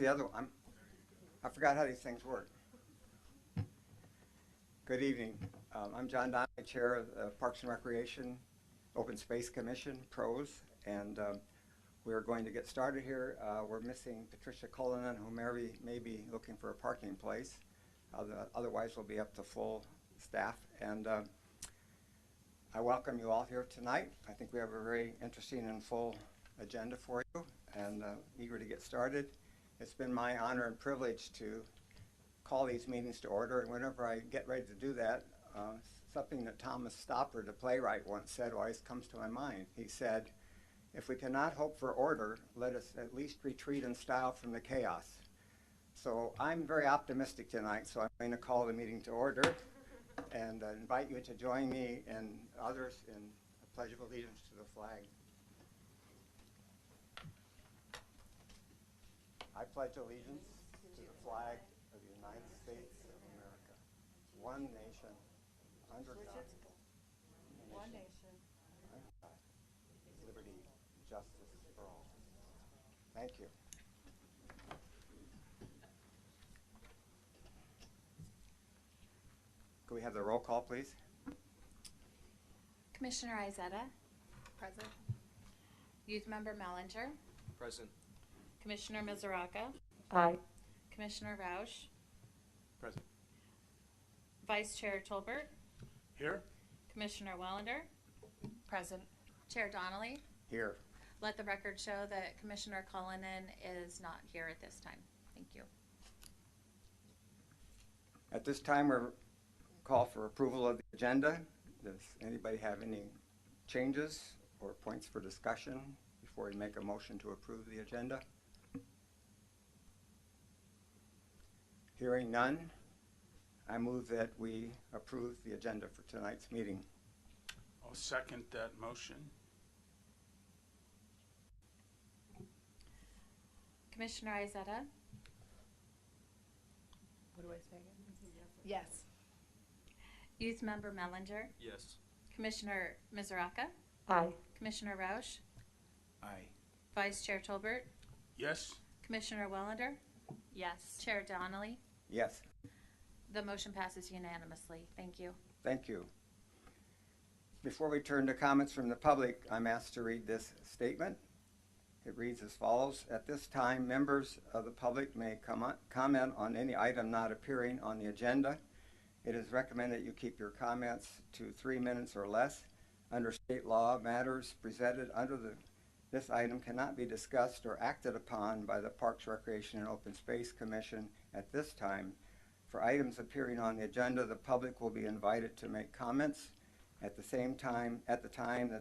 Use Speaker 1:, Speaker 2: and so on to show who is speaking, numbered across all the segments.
Speaker 1: the other one. I forgot how these things work. Good evening. I'm John Donnelly, Chair of the Parks and Recreation Open Space Commission, PROS, and we're going to get started here. We're missing Patricia Cullinan, who may be looking for a parking place. Otherwise, we'll be up to full staff. And I welcome you all here tonight. I think we have a very interesting and full agenda for you, and eager to get started. It's been my honor and privilege to call these meetings to order, and whenever I get ready to do that, something that Thomas Stopper, the playwright, once said always comes to my mind. He said, "If we cannot hope for order, let us at least retreat in style from the chaos." So I'm very optimistic tonight, so I'm going to call the meeting to order and invite you to join me and others in a pledge of allegiance to the flag. I pledge allegiance to the flag of the United States of America, one nation, under God,
Speaker 2: one nation,
Speaker 1: under God, liberty, justice for all. Thank you. Could we have the roll call, please?
Speaker 3: Commissioner Izetta. Present. Youth Member Mellinger.
Speaker 4: Present.
Speaker 3: Commissioner Mizuraka.
Speaker 2: aye.
Speaker 3: Commissioner Rausch.
Speaker 4: Present.
Speaker 3: Vice Chair Tolbert.
Speaker 4: Here.
Speaker 3: Commissioner Wellender.
Speaker 2: Present.
Speaker 3: Chair Donnelly.
Speaker 1: Here.
Speaker 3: Let the record show that Commissioner Cullinan is not here at this time. Thank you.
Speaker 1: At this time, we're call for approval of the agenda. Does anybody have any changes or points for discussion before we make a motion to approve the agenda? Hearing none, I move that we approve the agenda for tonight's meeting.
Speaker 4: I'll second that motion.
Speaker 3: Commissioner Izetta.
Speaker 2: What do I say again? Yes.
Speaker 3: Youth Member Mellinger.
Speaker 4: Yes.
Speaker 3: Commissioner Mizuraka.
Speaker 2: Aye.
Speaker 3: Commissioner Rausch.
Speaker 4: Aye.
Speaker 3: Vice Chair Tolbert.
Speaker 4: Yes.
Speaker 3: Commissioner Wellender.
Speaker 2: Yes.
Speaker 3: Chair Donnelly.
Speaker 1: Yes.
Speaker 3: The motion passes unanimously. Thank you.
Speaker 1: Thank you. Before we turn to comments from the public, I'm asked to read this statement. It reads as follows. At this time, members of the public may comment on any item not appearing on the agenda. It is recommended that you keep your comments to 3 minutes or less. Under state law, matters presented under this item cannot be discussed or acted upon by the Parks, Recreation, and Open Space Commission at this time. For items appearing on the agenda, the public will be invited to make comments at the time that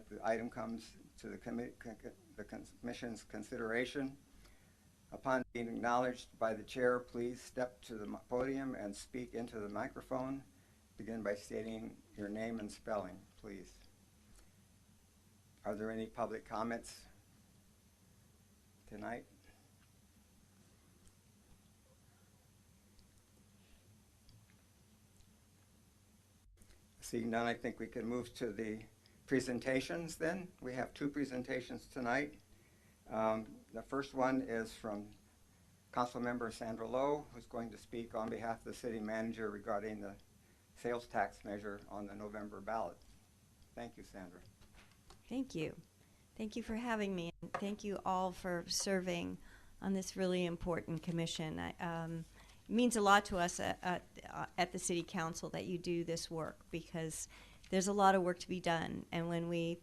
Speaker 1: the item comes to the Commission's consideration. Upon being acknowledged by the chair, please step to the podium and speak into the microphone. Begin by stating your name and spelling, please. Are there any public comments tonight? Seeing none, I think we can move to the presentations then. We have 2 presentations tonight. The first one is from Councilmember Sandra Lowe, who's going to speak on behalf of the city manager regarding the sales tax measure on the November ballot. Thank you, Sandra.
Speaker 5: Thank you. Thank you for having me. And thank you all for serving on this really important commission. It means a lot to us at the City Council that you do this work, because there's a lot of work to be done. And when we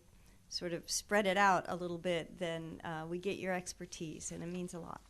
Speaker 5: sort of spread it out a little bit, then we get your expertise, and it means a lot.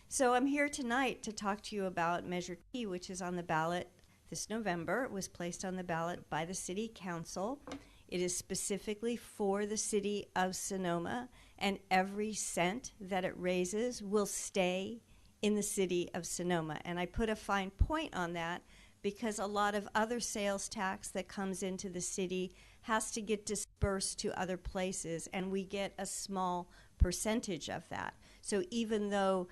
Speaker 5: So I'm here tonight to talk to you about Measure T, which is on the ballot this November. It was placed on the ballot by the City Council. It is specifically for the city of Sonoma, and every cent that it raises will stay in the city of Sonoma. And I put a fine point on that because a lot of other sales tax that comes into the city has to get dispersed to other places, and we get a small percentage of that. So even though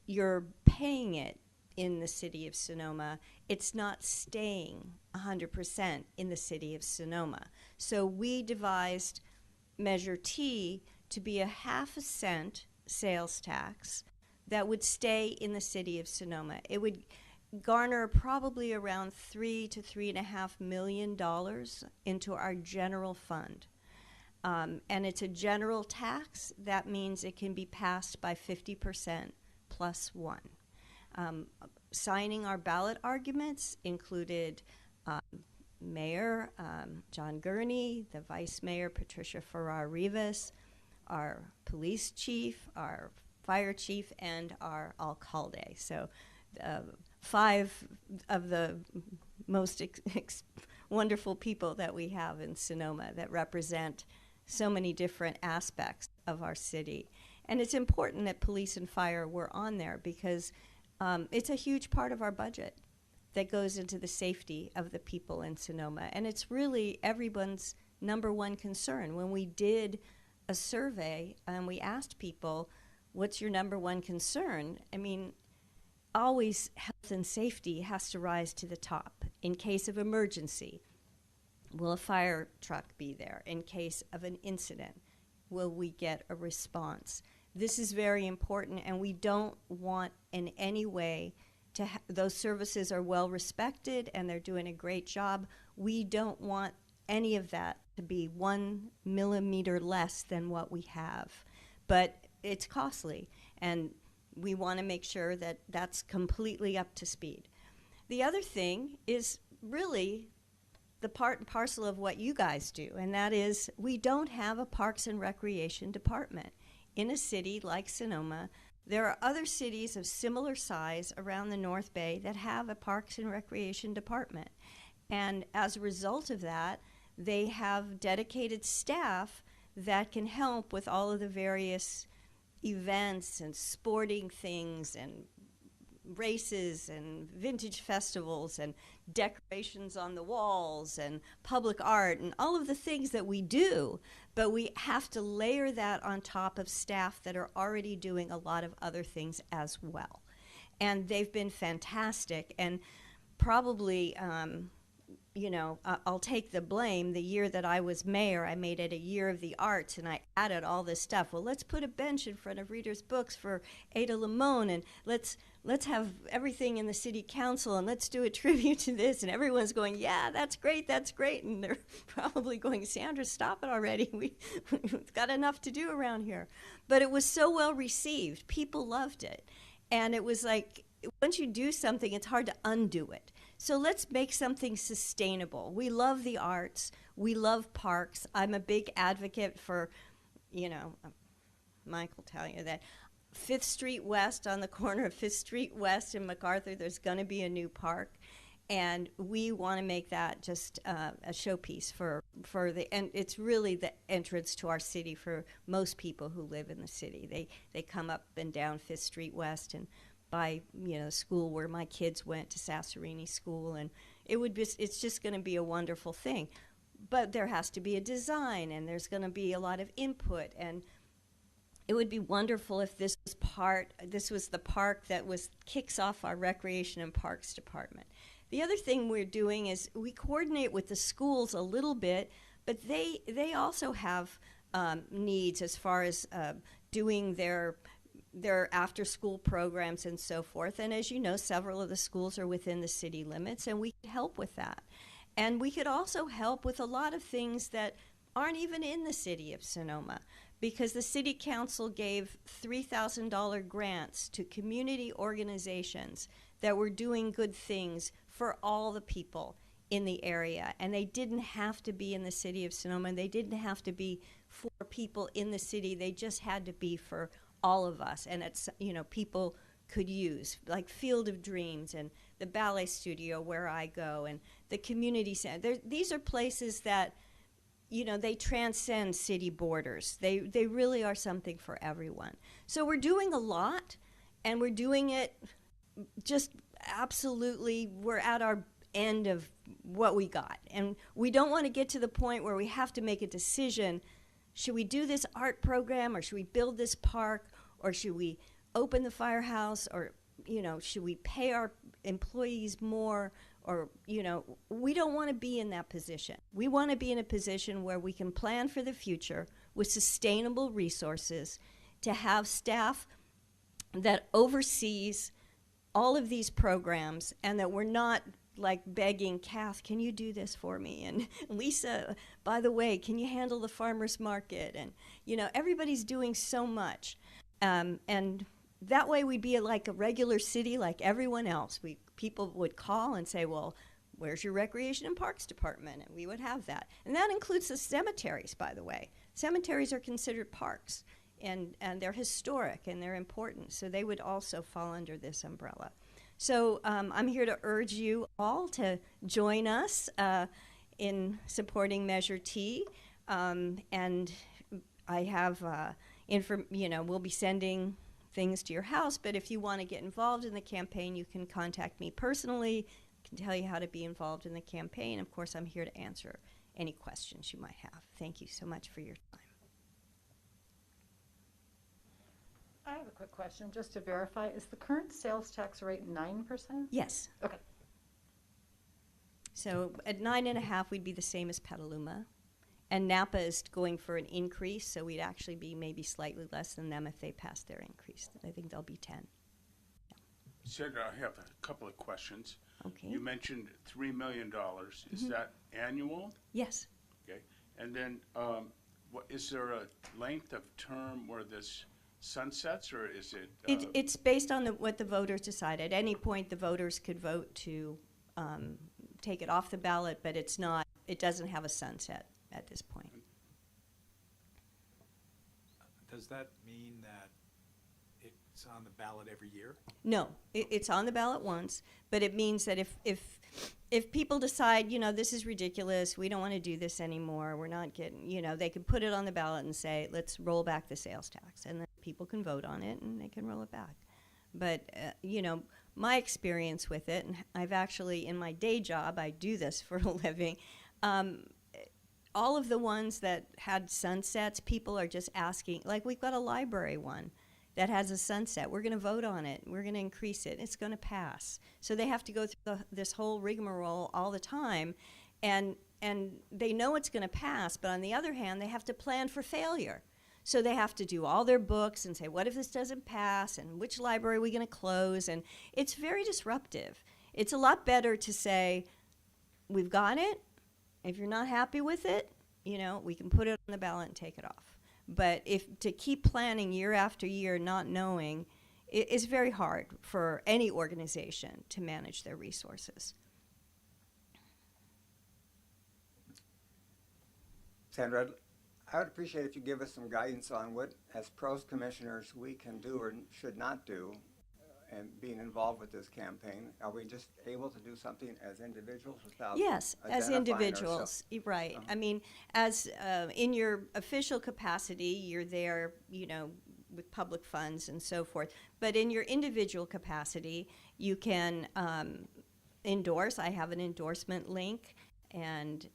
Speaker 5: you're paying it in the city of Sonoma, it's not staying 100% in the city of Sonoma. So we devised Measure T to be a 0.5 cent sales tax that would stay in the city of Sonoma. It would garner probably around $3 to $3.5 million into our general fund. And it's a general tax. That means it can be passed by 50% plus one. Signing our ballot arguments included Mayor John Gurney, the Vice Mayor Patricia Farrar-Rivas, our police chief, our fire chief, and our alcalde. So 5 of the most wonderful people that we have in Sonoma that represent so many different aspects of our city. And it's important that police and fire were on there because it's a huge part of our budget that goes into the safety of the people in Sonoma. And it's really everyone's number one concern. When we did a survey and we asked people, what's your number one concern? I mean, always health and safety has to rise to the top. In case of emergency, will a fire truck be there? In case of an incident, will we get a response? This is very important, and we don't want in any way to those services are well respected and they're doing a great job. We don't want any of that to be 1 millimeter less than what we have. But it's costly, and we want to make sure that that's completely up to speed. The other thing is really the part and parcel of what you guys do, and that is we don't have a Parks and Recreation department. In a city like Sonoma, there are other cities of similar size around the North Bay that have a Parks and Recreation department. And as a result of that, they have dedicated staff that can help with all of the various events and sporting things and races and vintage festivals and decorations on the walls and public art and all of the things that we do, but we have to layer that on top of staff that are already doing a lot of other things as well. And they've been fantastic, and probably I'll take the blame. The year that I was mayor, I made it a year of the arts, and I added all this stuff. Well, let's put a bench in front of Reader's Books for Ada Limon, and let's have everything in the city council, and let's do a tribute to this. And everyone's going, yeah, that's great, and they're probably going, Sandra, stop it already. We've got enough to do around here. But it was so well received. People loved it. And it was like, once you do something, it's hard to undo it. So let's make something sustainable. We love the arts. We love parks. I'm a big advocate for, Mike will tell you that 5th Street West, on the corner of 5th Street West and MacArthur, there's going to be a new park. And we want to make that just a showpiece and it's really the entrance to our city for most people who live in the city. They come up and down 5th Street West and by school where my kids went to Sasserini School, and it's just going to be a wonderful thing. But there has to be a design, and there's going to be a lot of input, and it would be wonderful if this was the park that kicks off our Recreation and Parks Department. The other thing we're doing is we coordinate with the schools a little bit, but they also have needs as far as doing their after-school programs and so forth. And as you know, several of the schools are within the city limits, and we could help with that. And we could also help with a lot of things that aren't even in the city of Sonoma, because the city council gave $3,000 grants to community organizations that were doing good things for all the people in the area. And they didn't have to be in the city of Sonoma, and they didn't have to be for people in the city. They just had to be for all of us, and it's people could use, like Field of Dreams and the ballet studio where I go and the community center. These are places that they transcend city borders. They really are something for everyone. So we're doing a lot, and we're doing it just absolutely. We're at our end of what we got, and we don't want to get to the point where we have to make a decision. Should we do this art program, or should we build this park, or should we open the firehouse, or should we pay our employees more, or we don't want to be in that position. We want to be in a position where we can plan for the future with sustainable resources, to have staff that oversees all of these programs, and that we're not like begging, Kath, can you do this for me? And Lisa, by the way, can you handle the farmer's market? And, everybody's doing so much. And that way we'd be like a regular city like everyone else. People would call and say, well, where's your Recreation and Parks Department? And we would have that. And that includes the cemeteries, by the way. Cemeteries are considered parks, and they're historic, and they're important. So they would also fall under this umbrella. So I'm here to urge you all to join us in supporting Measure T. And I have, we'll be sending things to your house, but if you want to get involved in the campaign, you can contact me personally. I can tell you how to be involved in the campaign. Of course, I'm here to answer any questions you might have. Thank you so much for your time.
Speaker 6: I have a quick question, just to verify. Is the current sales tax rate 9%?
Speaker 5: Yes.
Speaker 6: Okay.
Speaker 5: So at 9.5, we'd be the same as Petaluma. And Napa is going for an increase, so we'd actually be maybe slightly less than them if they pass their increase. I think they'll be 10.
Speaker 4: Sedra, I have a couple of questions.
Speaker 5: Okay.
Speaker 4: You mentioned $3 million. Is that annual?
Speaker 5: Yes.
Speaker 4: Okay. And then, is there a length of term where this sunsets, or is it?
Speaker 5: It's based on what the voters decide. At any point, the voters could vote to take it off the ballot, but it doesn't have a sunset at this point.
Speaker 7: Does that mean that it's on the ballot every year?
Speaker 5: No, it's on the ballot once, but it means that if people decide, this is ridiculous, we don't want to do this anymore, we're not getting, they can put it on the ballot and say, let's roll back the sales tax, and then people can vote on it and they can roll it back. But, my experience with it, and I've actually, in my day job, I do this for a living, all of the ones that had sunsets, people are just asking, like we've got a library one that has a sunset. We're going to vote on it. We're going to increase it. It's going to pass. So they have to go through this whole rigmarole all the time, and they know it's going to pass, but on the other hand, they have to plan for failure. So they have to do all their books and say, what if this doesn't pass, and which library are we going to close? And it's very disruptive. It's a lot better to say, we've got it. If you're not happy with it, we can put it on the ballot and take it off. But to keep planning year after year, not knowing, is very hard for any organization to manage their resources.
Speaker 1: Sandra, I would appreciate if you give us some guidance on what, as pros commissioners, we can do or should not do and being involved with this campaign. Are we just able to do something as individuals without
Speaker 5: Yes, as
Speaker 1: identifying
Speaker 5: individuals,
Speaker 1: ourselves?
Speaker 5: right.
Speaker 1: Uh-huh.
Speaker 5: I mean, as in your official capacity, you're there, with public funds and so forth. But in your individual capacity, you can endorse. I have an endorsement link and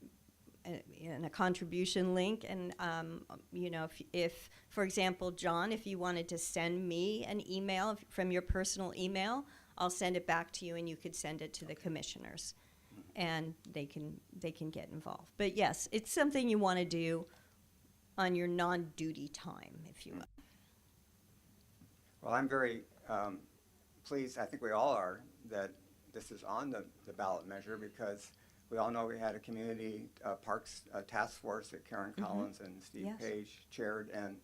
Speaker 5: a contribution link. And, if, for example, John, if you wanted to send me an email from your personal email, I'll send it back to you and you could send it to the commissioners. And they can get involved. But yes, it's something you want to do on your non-duty time, if you will.
Speaker 1: Well, I'm very pleased, I think we all are, that this is on the ballot measure, because we all know we had a community parks task force that Karen Collins and Steve
Speaker 5: Yes.
Speaker 1: Page chaired, and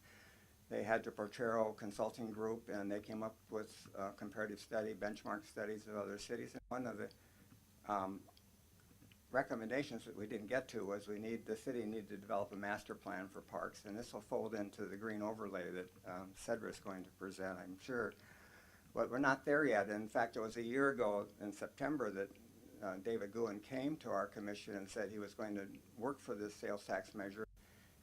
Speaker 1: they had the Portero Consulting Group, and they came up with comparative study, benchmark studies of other cities. And one of the recommendations that we didn't get to was the city needed to develop a master plan for parks, and this will fold into the green overlay that Sedra is going to present, I'm sure. But we're not there yet. In fact, it was a year ago in September that David Guhin came to our commission and said he was going to work for this sales tax measure,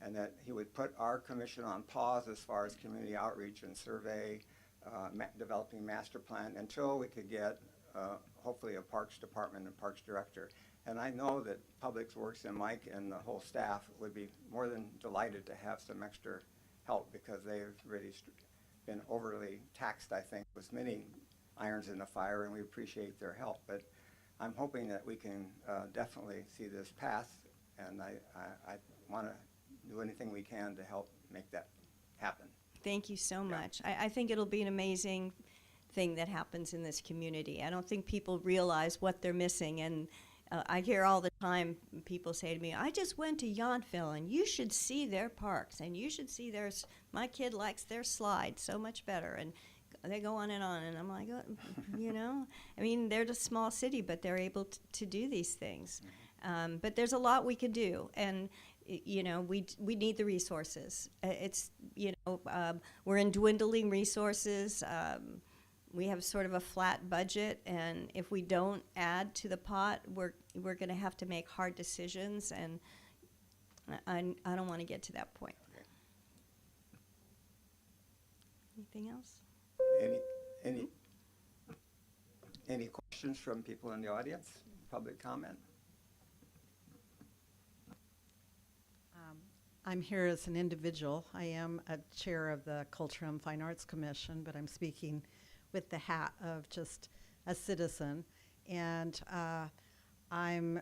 Speaker 1: and that he would put our commission on pause as far as community outreach and survey, developing master plan, until we could get hopefully a parks department and parks director. And I know that Public Works and Mike and the whole staff would be more than delighted to have some extra help, because they've really been overly taxed, I think, with many irons in the fire, and we appreciate their help. But I'm hoping that we can definitely see this pass, and I want to do anything we can to help make that happen.
Speaker 5: Thank you so
Speaker 4: Yeah.
Speaker 5: much. I think it'll be an amazing thing that happens in this community. I don't think people realize what they're missing, and I hear all the time people say to me, I just went to Yountville, and you should see their parks, and you should see their, my kid likes their slide so much better, and they go on, and I'm like, you know, I mean, they're a small city, but they're able to do these things. But there's a lot we could do, and you know, we need the resources. It's, you know, we're in dwindling resources. We have sort of a flat budget, and if we don't add to the pot, we're going to have to make hard decisions, and I don't want to get to that point.
Speaker 1: Okay.
Speaker 5: Anything else?
Speaker 1: Any questions from people in the audience? Public comment?
Speaker 8: I'm here as an individual. I am a chair of the Culture and Fine Arts Commission, but I'm speaking with the hat of just a citizen. And I'm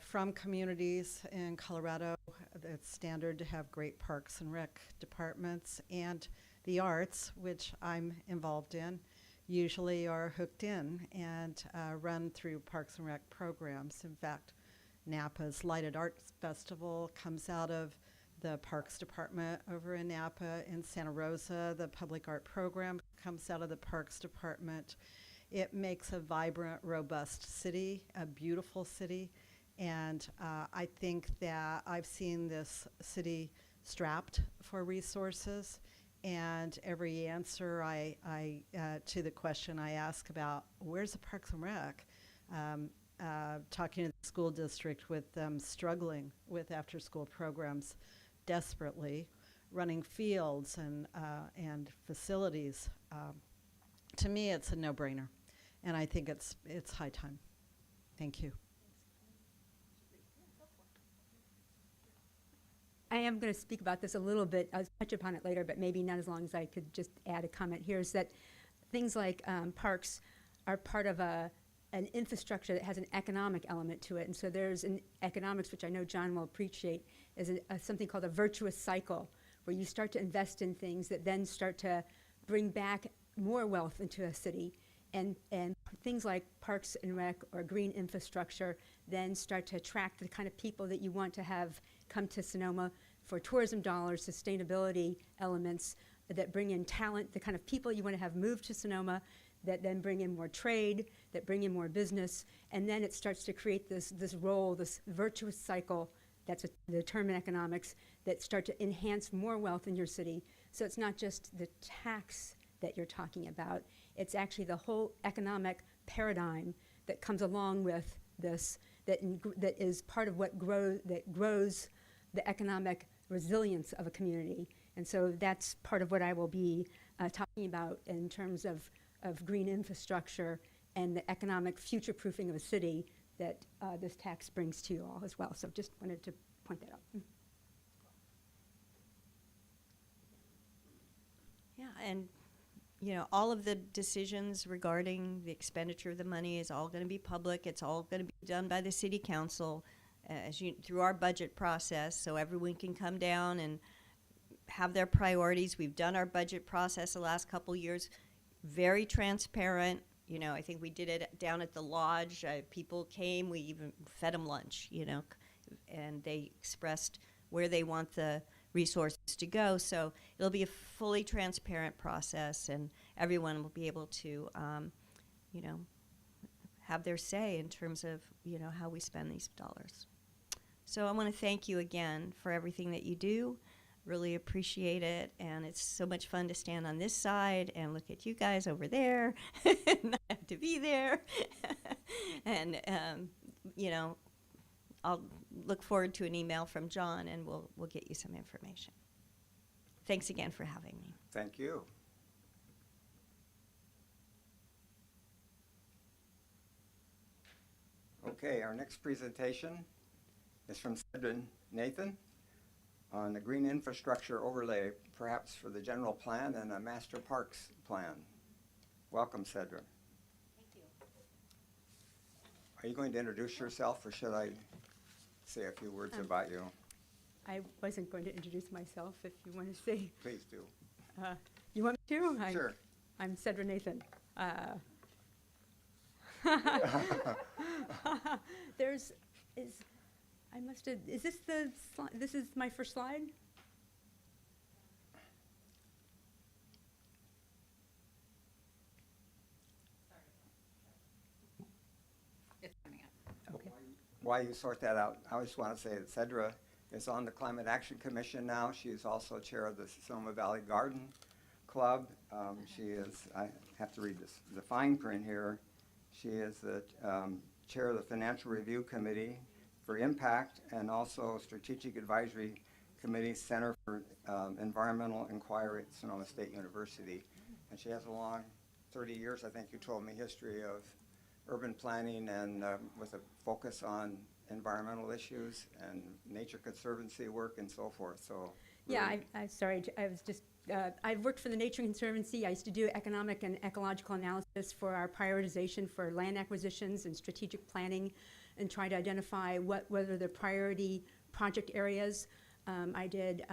Speaker 8: from communities in Colorado. It's standard to have great parks and rec departments, and the arts, which I'm involved in, usually are hooked in and run through Parks and Rec programs. In fact, Napa's Lighted Arts Festival comes out of the Parks Department over in Napa. In Santa Rosa, the Public Art Program comes out of the Parks Department. It makes a vibrant, robust city, a beautiful city, and I think that I've seen this city strapped for resources, and every answer I to the question I ask about where's the Parks and Rec, talking to the school district with them struggling with after-school programs desperately, running fields and facilities. To me, it's a no-brainer, and I think it's high time. Thank you.
Speaker 9: I am going to speak about this a little bit. I'll touch upon it later, but maybe not as long as I could just add a comment here, is that things like parks are part of an infrastructure that has an economic element to it. And so there's an economics, which I know John will appreciate, is something called a virtuous cycle, where you start to invest in things that then start to bring back more wealth into a city. And things like parks and rec or green infrastructure then start to attract the kind of people that you want to have come to Sonoma for tourism dollars, sustainability elements that bring in talent, the kind of people you want to have move to Sonoma, that then bring in more trade, that bring in more business, and then it starts to create this role, this virtuous cycle, that's the term in economics, that start to enhance more wealth in your city. So it's not just the tax that you're talking about, it's actually the whole economic paradigm that comes along with this, that is part of what grows the economic resilience of a community. And so that's part of what I will be talking about in terms of green infrastructure and the economic future-proofing of a city that this tax brings to you all as well. So just wanted to point that out.
Speaker 5: Yeah, and you know, all of the decisions regarding the expenditure of the money is all going to be public. It's all going to be done by the city council through our budget process, so everyone can come down and have their priorities. We've done our budget process the last couple years, very transparent. You know, I think we did it down at the lodge. People came, we even fed them lunch, you know, and they expressed where they want the resources to go. So it'll be a fully transparent process, and everyone will be able to, you know, have their say in terms of, you know, how we spend these dollars. So I want to thank you again for everything that you do. Really appreciate it, and it's so much fun to stand on this side and look at you guys over there and not have to be there. And you know, I'll look forward to an email from John, and we'll get you some information. Thanks again for having me.
Speaker 1: Thank you. Okay, our next presentation is from Sedra Nathan on the green infrastructure overlay, perhaps for the general plan and a master parks plan. Welcome, Sedra.
Speaker 10: Thank you.
Speaker 1: Are you going to introduce yourself, or should I say a few words about you?
Speaker 9: I wasn't going to introduce myself, if you want to say.
Speaker 1: Please do.
Speaker 9: You want me to?
Speaker 1: Sure.
Speaker 9: I'm Sedra Nathan. Is this the slide? This is my first slide?
Speaker 3: It's coming up.
Speaker 9: Okay.
Speaker 1: While you sort that out, I just want to say that Sedra is on the Climate Action Commission now. She is also chair of the Sonoma Valley Garden Club. She is, I have to read this, the fine print here. She is the chair of the Financial Review Committee for Impact and also Strategic Advisory Committee Center for Environmental Inquiry at Sonoma State University. And she has a long, 30 years, I think you told me, history of urban planning and with a focus on environmental issues and nature conservancy work and so forth. So
Speaker 9: Yeah,
Speaker 1: really-
Speaker 9: I'm sorry. I was just, I've worked for the Nature Conservancy. I used to do economic and ecological analysis for our prioritization for land acquisitions and strategic planning and try to identify what are the priority project areas. I did,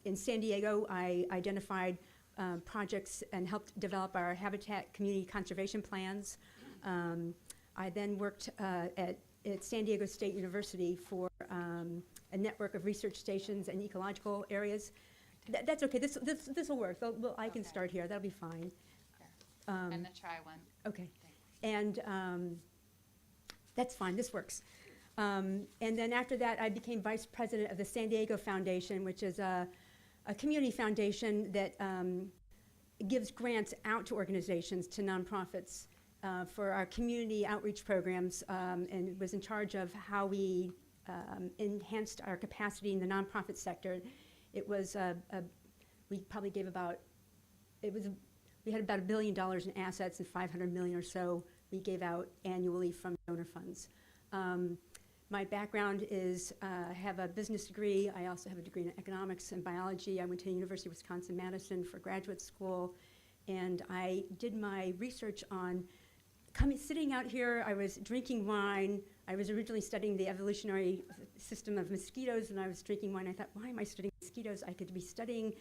Speaker 9: in San Diego, I identified projects and helped develop our habitat community conservation plans. I then worked at San Diego State University for a network of research stations and ecological areas. That's okay. This will work. I can start here. That'll be fine.
Speaker 3: I'm gonna try one.
Speaker 9: Okay. And that's fine. This works. And then after that, I became vice president of the San Diego Foundation, which is a community foundation that gives grants out to organizations, to nonprofits, for our community outreach programs, and was in charge of how we enhanced our capacity in the nonprofit sector. It was we probably gave about we had about $1 billion in assets and 500 million or so we gave out annually from donor funds. My background is I have a business degree. I also have a degree in economics and biology. I went to the University of Wisconsin-Madison for graduate school, and I did my research on sitting out here. I was drinking wine. I was originally studying the evolutionary system of mosquitoes, and I was drinking wine. I thought, why am I studying mosquitoes? I could be studying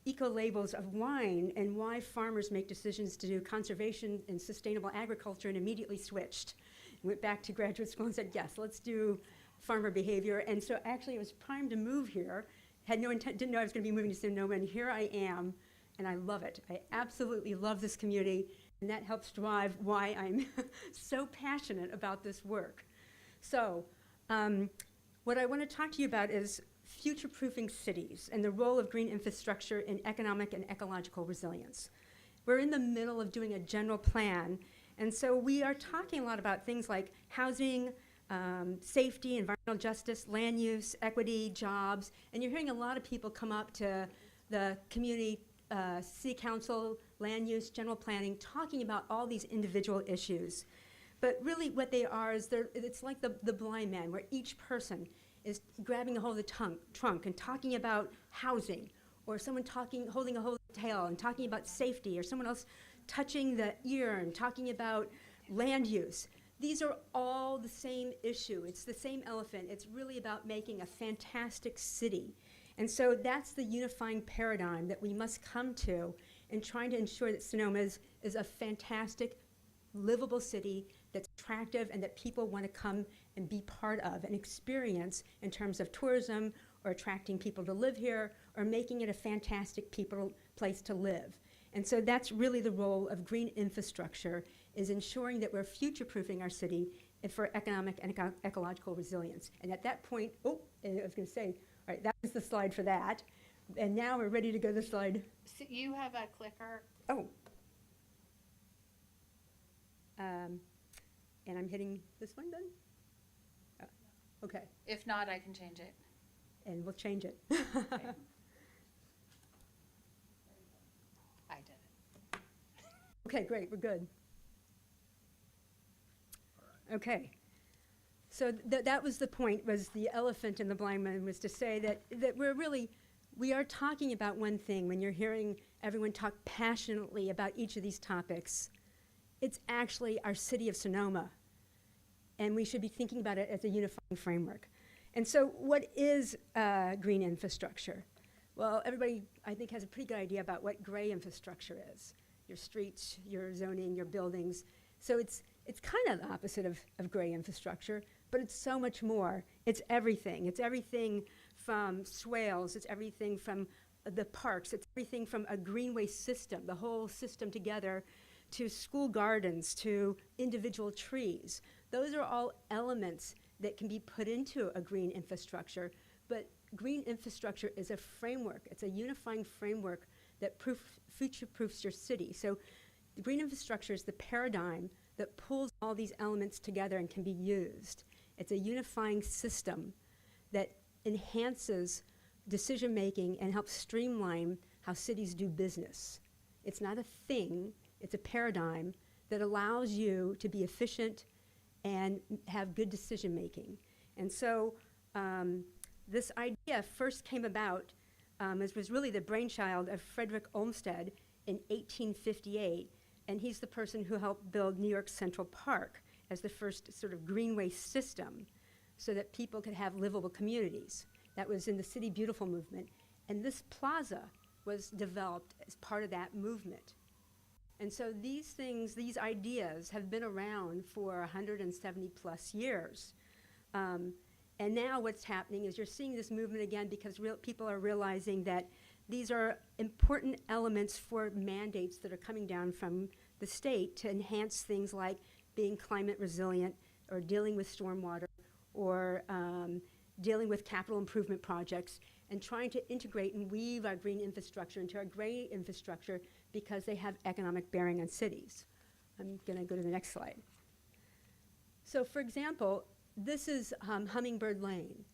Speaker 9: eco-labels of wine and why farmers make decisions to do conservation and sustainable agriculture, and immediately switched. Went back to graduate school and said, yes, let's do farmer behavior. And so actually I was primed to move here. Had no intent, didn't know I was going to be moving to Sonoma, and here I am, and I love it. I absolutely love this community, and that helps drive why I'm so passionate about this work. So what I want to talk to you about is future-proofing cities and the role of green infrastructure in economic and ecological resilience. We're in the middle of doing a general plan, and so we are talking a lot about things like housing, safety, environmental justice, land use, equity, jobs, and you're hearing a lot of people come up to the community, city council, land use, general planning, talking about all these individual issues. But really what they are is it's like the blind man, where each person is grabbing a hold of the trunk and talking about housing, or someone holding a hold of the tail and talking about safety, or someone else touching the ear and talking about land use. These are all the same issue. It's the same elephant. It's really about making a fantastic city. And so that's the unifying paradigm that we must come to in trying to ensure that Sonoma is a fantastic, livable city that's attractive and that people want to come and be part of and experience in terms of tourism or attracting people to live here or making it a fantastic place to live. And so that's really the role of green infrastructure, is ensuring that we're future-proofing our city for economic and ecological resilience. And at that point, I was going to say, all right, that was the slide for that. And now we're ready to go to the slide.
Speaker 3: So you have a clicker.
Speaker 9: Oh. And I'm hitting this one then? Okay,
Speaker 3: If not, I can change it.
Speaker 9: and we'll change it.
Speaker 3: I did it.
Speaker 9: Okay, great, we're good. Okay. So that was the point, was the elephant in the blind man, was to say that we are talking about one thing when you're hearing everyone talk passionately about each of these topics. It's actually our city of Sonoma, and we should be thinking about it as a unifying framework. And so what is green infrastructure? Well, everybody, I think, has a pretty good idea about what gray infrastructure is. Your streets, your zoning, your buildings. So it's kind of the opposite of gray infrastructure, but it's so much more. It's everything. It's everything from swales. It's everything from the parks. It's everything from a greenway system, the whole system together, to school gardens, to individual trees. Those are all elements that can be put into a green infrastructure, but green infrastructure is a framework. It's a unifying framework that future-proofs your city. So the green infrastructure is the paradigm that pulls all these elements together and can be used. It's a unifying system that enhances decision-making and helps streamline how cities do business. It's not a thing, it's a paradigm that allows you to be efficient and have good decision-making. And so this idea first came about, it was really the brainchild of Frederick Olmsted in 1858, and he's the person who helped build New York Central Park as the first sort of greenway system so that people could have livable communities. That was in the City Beautiful movement. And this plaza was developed as part of that movement. And so these things, these ideas have been around for 170 plus years. And now what's happening is you're seeing this movement again because people are realizing that these are important elements for mandates that are coming down from the state to enhance things like being climate resilient or dealing with stormwater or dealing with capital improvement projects and trying to integrate and weave our green infrastructure into our gray infrastructure because they have economic bearing on cities. I'm going to go to the next slide. So for example, this is Hummingbird Lane.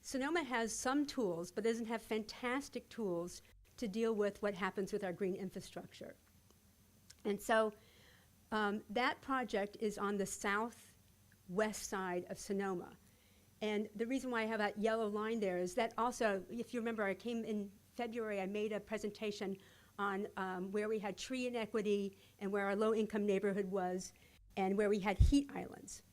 Speaker 9: Sonoma has some tools, but doesn't have fantastic tools to deal with what happens with our green infrastructure. And so that project is on the southwest side of Sonoma. And the reason why I have that yellow line there is that also, if you remember, I came in February, I made a presentation on where we had tree inequity and where our low-income neighborhood was and where we had heat islands.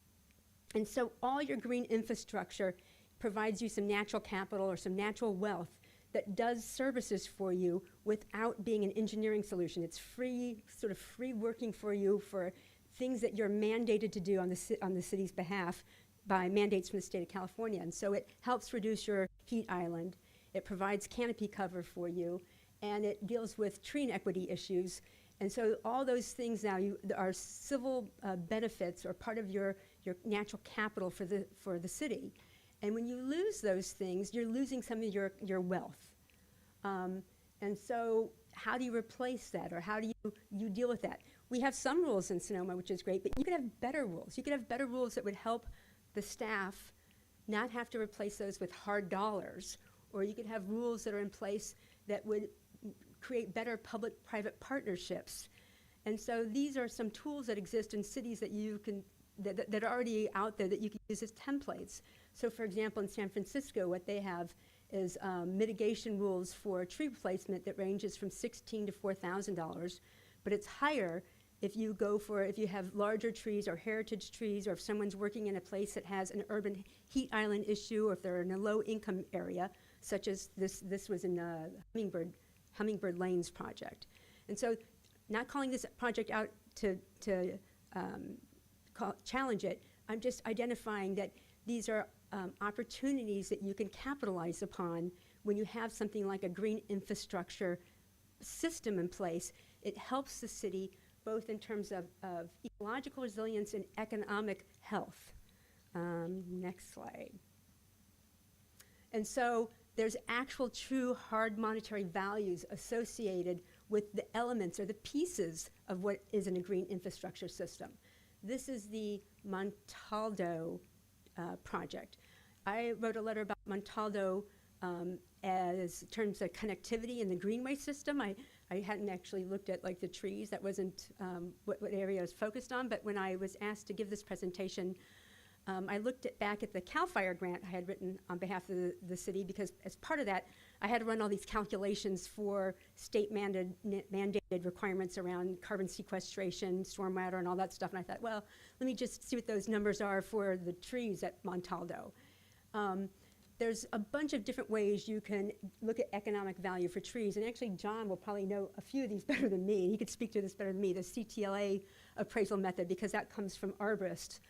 Speaker 9: And so all your green infrastructure provides you some natural capital or some natural wealth that does services for you without being an engineering solution. It's free, sort of free working for you for things that you're mandated to do on the city's behalf by mandates from the state of California. And so it helps reduce your heat island. It provides canopy cover for you, and it deals with tree inequity issues. And so all those things now are civil benefits or part of your natural capital for the city. And when you lose those things, you're losing some of your wealth. And so how do you replace that, or how do you deal with that? We have some rules in Sonoma, which is great, but you could have better rules. You could have better rules that would help the staff not have to replace those with hard dollars, or you could have rules that are in place that would create better public-private partnerships. And so these are some tools that exist in cities that you can that are already out there that you can use as templates. So for example, in San Francisco, what they have is mitigation rules for tree replacement that ranges from $16,000 to $4,000, but it's higher if you have larger trees or heritage trees, or if someone's working in a place that has an urban heat island issue, or if they're in a low-income area, such as this was in Hummingbird Lanes project. And so not calling this project out to challenge it, I'm just identifying that these are opportunities that you can capitalize upon when you have something like a green infrastructure system in place. It helps the city both in terms of ecological resilience and economic health. Next slide. And so there's actual true hard monetary values associated with the elements or the pieces of what is in a green infrastructure system. This is the Montaldo project. I wrote a letter about Montaldo as in terms of connectivity in the greenway system. I hadn't actually looked at like the trees. That wasn't what area I was focused on. But when I was asked to give this presentation, I looked back at the CAL FIRE grant I had written on behalf of the city, because as part of that, I had to run all these calculations for state mandated requirements around carbon sequestration, stormwater, and all that stuff. And I thought, well, let me just see what those numbers are for the trees at Montaldo. there's a bunch of different ways you can look at economic value for trees. And actually, John will probably know a few of these better than me. He could speak to this better than me, the CTLA appraisal method, because that comes from arborists.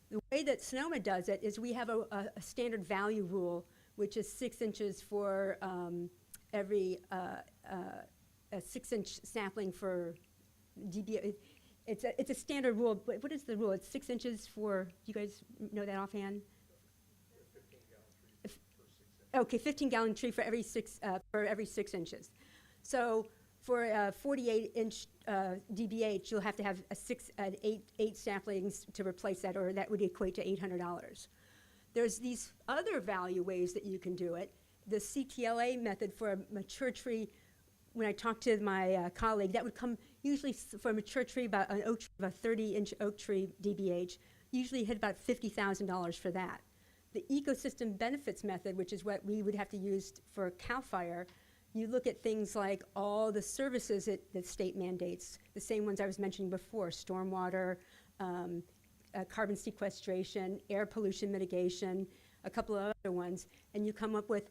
Speaker 9: The way that Sonoma does it is we have a standard value rule, which is 6 inches for every a 6-inch sapling for dBA. It's a standard rule, but what is the rule? It's 6 inches for, do you guys know that offhand? 15-gallon tree for every 6 inches. So for a 48-inch DBH, you'll have to have eight saplings to replace that, or that would equate to $800. There's these other value ways that you can do it. The CTLA method for a mature tree, when I talked to my colleague, that would come usually for a mature tree, about an oak tree, about a 30-inch oak tree DBH, usually hit about $50,000 for that. The ecosystem benefits method, which is what we would have to use for CAL FIRE, you look at things like all the services that the state mandates, the same ones I was mentioning before, stormwater, carbon sequestration, air pollution mitigation, a couple of other ones, and you come up with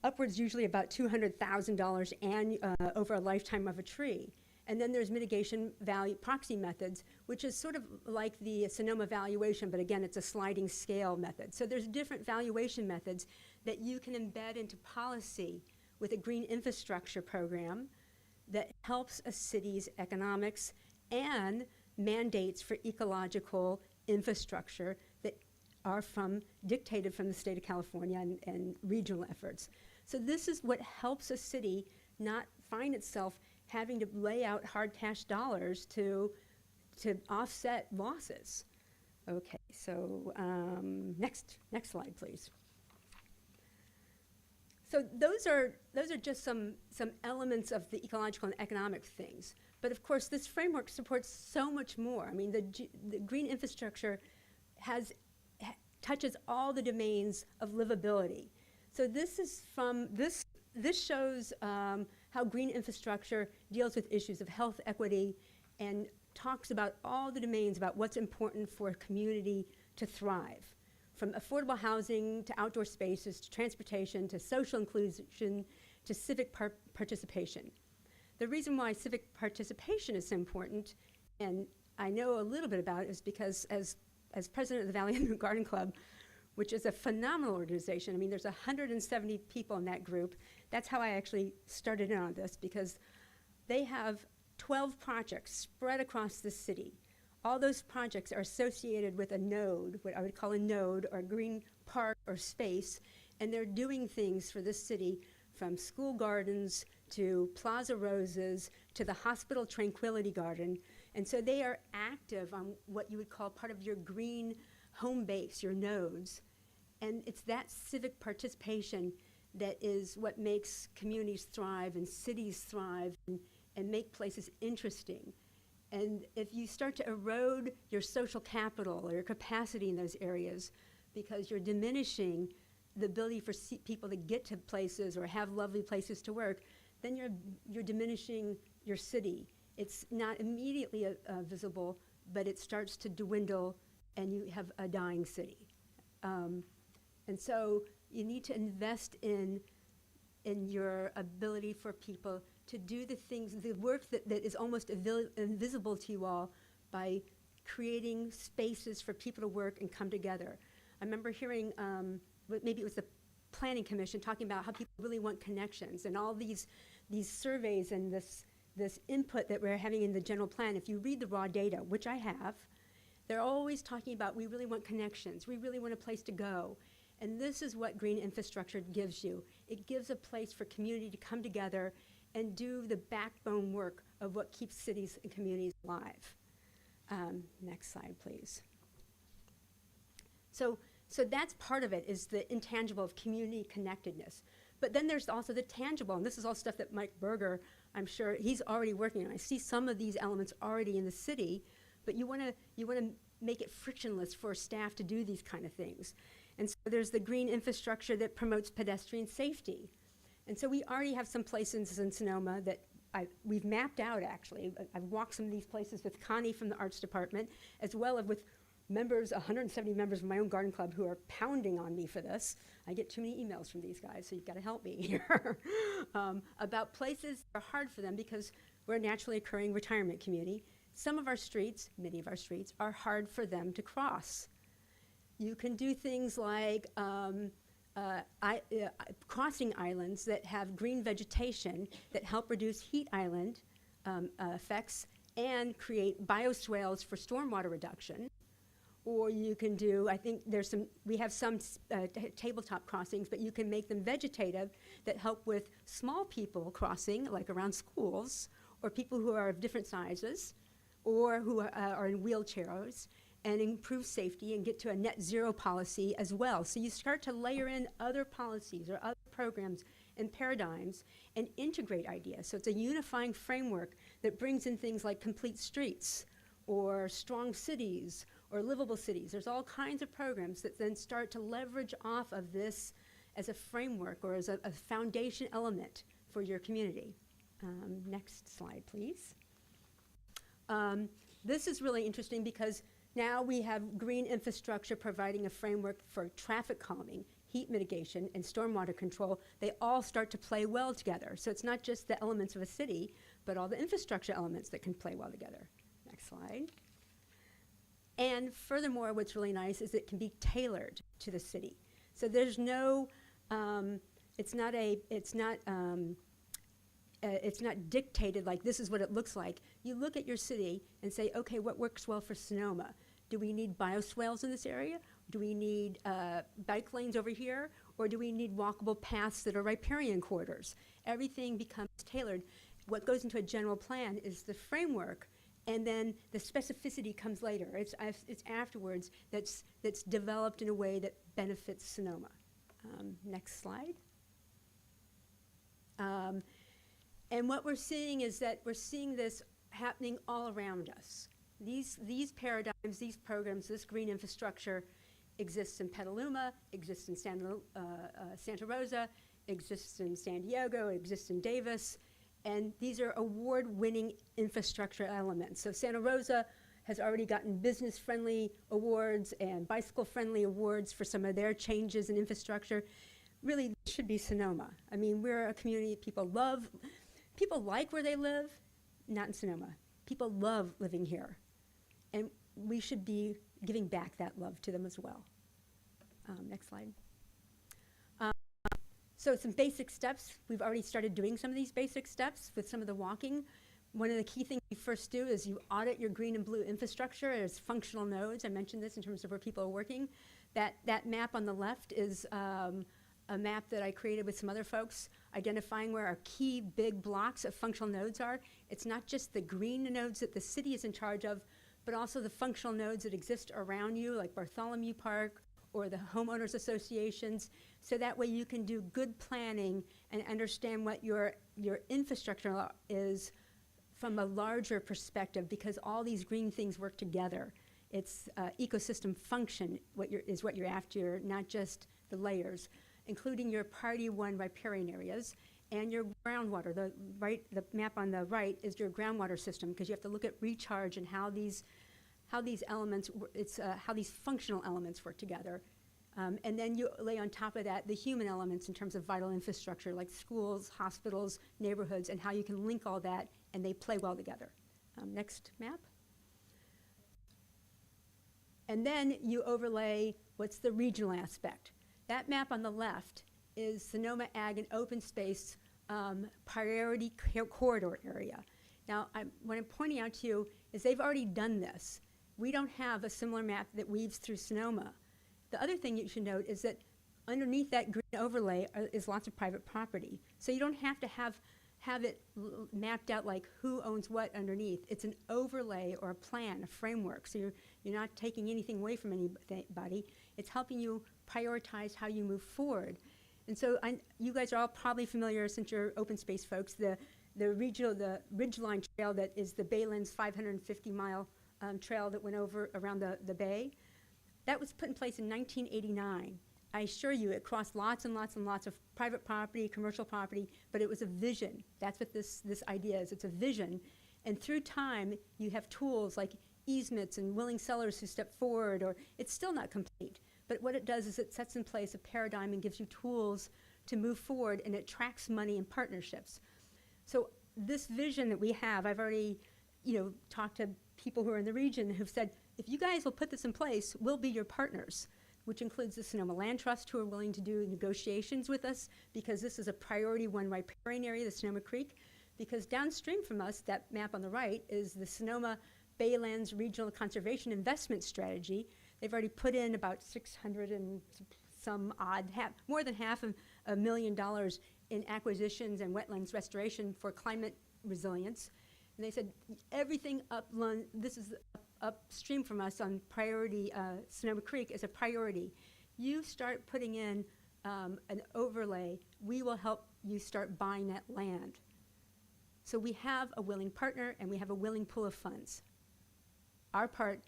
Speaker 9: upwards usually about $200,000 over a lifetime of a tree. And then there's mitigation value proxy methods, which is sort of like the Sonoma valuation, but again, it's a sliding scale method. So there's different valuation methods that you can embed into policy with a green infrastructure program that helps a city's economics and mandates for ecological infrastructure that are dictated from the state of California and regional efforts. So this is what helps a city not find itself having to lay out hard cash dollars to offset losses. Okay, so next slide, please. So those are just some elements of the ecological and economic things. But of course, this framework supports so much more. I mean, the green infrastructure touches all the domains of livability. So this is this shows how green infrastructure deals with issues of health equity and talks about all the domains about what's important for a community to thrive, from affordable housing to outdoor spaces to transportation to social inclusion to civic participation. The reason why civic participation is so important, and I know a little bit about it, is because as president of the Valley and Garden Club, which is a phenomenal organization. I mean, there's 170 people in that group. That's how I actually started in on this, because they have 12 projects spread across the city. All those projects are associated with a node, what I would call a node or a green park or space, and they're doing things for this city, from school gardens to Plaza Roses to the Hospital Tranquility Garden. And so they are active on what you would call part of your green home base, your nodes. And it's that civic participation that is what makes communities thrive and cities thrive and make places interesting. And if you start to erode your social capital or your capacity in those areas because you're diminishing the ability for people to get to places or have lovely places to work, then you're diminishing your city. It's not immediately visible, but it starts to dwindle and you have a dying city. And so you need to invest in your ability for people to do the things, the work that is almost invisible to you all, by creating spaces for people to work and come together. I remember hearing, maybe it was the Planning Commission, talking about how people really want connections, and all these surveys and this input that we're having in the general plan. If you read the raw data, which I have, they're always talking about, we really want connections, we really want a place to go. And this is what green infrastructure gives you. It gives a place for community to come together and do the backbone work of what keeps cities and communities alive. Next slide, please. So that's part of it, is the intangible of community connectedness. But then there's also the tangible, and this is all stuff that Mike Berger, I'm sure he's already working on. I see some of these elements already in the city, but you want to make it frictionless for staff to do these kind of things. And so there's the green infrastructure that promotes pedestrian safety. And so we already have some places in Sonoma that we've mapped out, actually. I've walked some of these places with Connie from the Arts Department, as well as with members, 170 members of my own garden club who are pounding on me for this. I get too many emails from these guys, so you've got to help me here. About places that are hard for them because we're a naturally occurring retirement community. Some of our streets, many of our streets, are hard for them to cross. You can do things like crossing islands that have green vegetation that help reduce heat island effects and create bioswales for stormwater reduction. Or you can do, I think we have some tabletop crossings, but you can make them vegetative that help with small people crossing, like around schools, or people who are of different sizes, or who are in wheelchairs, and improve safety and get to a net zero policy as well. So you start to layer in other policies or other programs and paradigms and integrate ideas. So it's a unifying framework that brings in things like complete streets or strong cities or livable cities. There's all kinds of programs that then start to leverage off of this as a framework or as a foundation element for your community. Next slide, please. This is really interesting because now we have green infrastructure providing a framework for traffic calming, heat mitigation, and stormwater control. They all start to play well together. So it's not just the elements of a city, but all the infrastructure elements that can play well together. Next slide. And furthermore, what's really nice is it can be tailored to the city. So there's no, it's not dictated like this is what it looks like. You look at your city and say, okay, what works well for Sonoma? Do we need bioswales in this area? Do we need bike lanes over here? Or do we need walkable paths that are riparian corridors? Everything becomes tailored. What goes into a general plan is the framework, and then the specificity comes later. It's afterwards that's developed in a way that benefits Sonoma. Next slide. And what we're seeing is that we're seeing this happening all around us. These paradigms, these programs, this green infrastructure exists in Petaluma, exists in Santa Rosa, exists in San Diego, exists in Davis, and these are award-winning infrastructure elements. So Santa Rosa has already gotten business-friendly awards and bicycle-friendly awards for some of their changes in infrastructure. Really, it should be Sonoma. I mean, we're a community people love. People like where they live, not in Sonoma. People love living here. And we should be giving back that love to them as well. Next slide. So some basic steps. We've already started doing some of these basic steps with some of the walking. One of the key things you first do is you audit your green and blue infrastructure as functional nodes. I mentioned this in terms of where people are working. That map on the left is a map that I created with some other folks, identifying where our key big blocks of functional nodes are. It's not just the green nodes that the city is in charge of, but also the functional nodes that exist around you, like Bartholomew Park or the homeowners associations. So that way you can do good planning and understand what your infrastructure is from a larger perspective, because all these green things work together. It's ecosystem function is what you're after, not just the layers, including your priority 1 riparian areas and your groundwater. The map on the right is your groundwater system, because you have to look at recharge and how these elements, how these functional elements work together. And then you lay on top of that the human elements in terms of vital infrastructure like schools, hospitals, neighborhoods, and how you can link all that and they play well together. Next map. And then you overlay what's the regional aspect. That map on the left is Sonoma Ag and Open Space Priority Corridor Area. Now, what I'm pointing out to you is they've already done this. We don't have a similar map that weaves through Sonoma. The other thing you should note is that underneath that green overlay is lots of private property. So you don't have to have it mapped out like who owns what underneath. It's an overlay or a plan, a framework. So you're not taking anything away from anybody. It's helping you prioritize how you move forward. And so you guys are all probably familiar, since you're open space folks, the Ridgeline Trail that is the Baylands 550-mile trail that went over around the bay. That was put in place in 1989. I assure you, it crossed lots and lots and lots of private property, commercial property, but it was a vision. That's what this idea is. It's a vision. And through time, you have tools like easements and willing sellers who step forward, or it's still not complete. But what it does is it sets in place a paradigm and gives you tools to move forward, and it attracts money and partnerships. So this vision that we have, I've already, talked to people who are in the region who've said, if you guys will put this in place, we'll be your partners, which includes the Sonoma Land Trust, who are willing to do negotiations with us, because this is a priority one riparian area, the Sonoma Creek, because downstream from us, that map on the right, is the Sonoma Baylands Regional Conservation Investment Strategy. They've already put in about 600 and some odd, more than $500,000 in acquisitions and wetlands restoration for climate resilience. And they said everything this is upstream from us on priority, Sonoma Creek is a priority. You start putting in an overlay, we will help you start buying that land. So we have a willing partner and we have a willing pool of funds. Our part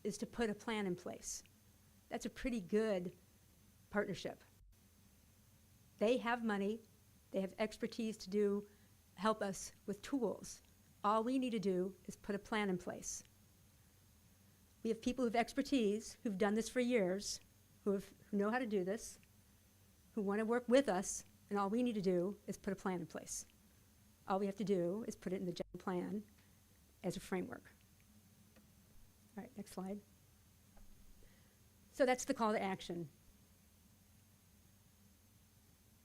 Speaker 9: is to put a plan in place. That's a pretty good partnership. They have money, they have expertise to help us with tools. All we need to do is put a plan in place. We have people who have expertise, who've done this for years, who know how to do this, who want to work with us, and all we need to do is put a plan in place. All we have to do is put it in the general plan as a framework. All right, next slide. So that's the call to action.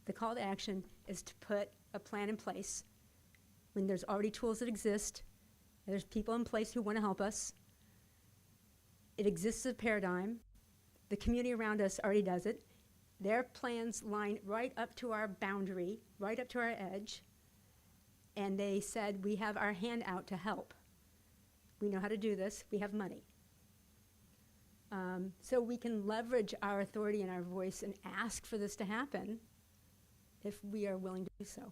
Speaker 9: The call to action is to put a plan in place when there's already tools that exist, there's people in place who want to help us. It exists as a paradigm. The community around us already does it. Their plans line right up to our boundary, right up to our edge. And they said, we have our hand out to help. We know how to do this. We have money. So we can leverage our authority and our voice and ask for this to happen if we are willing to do so.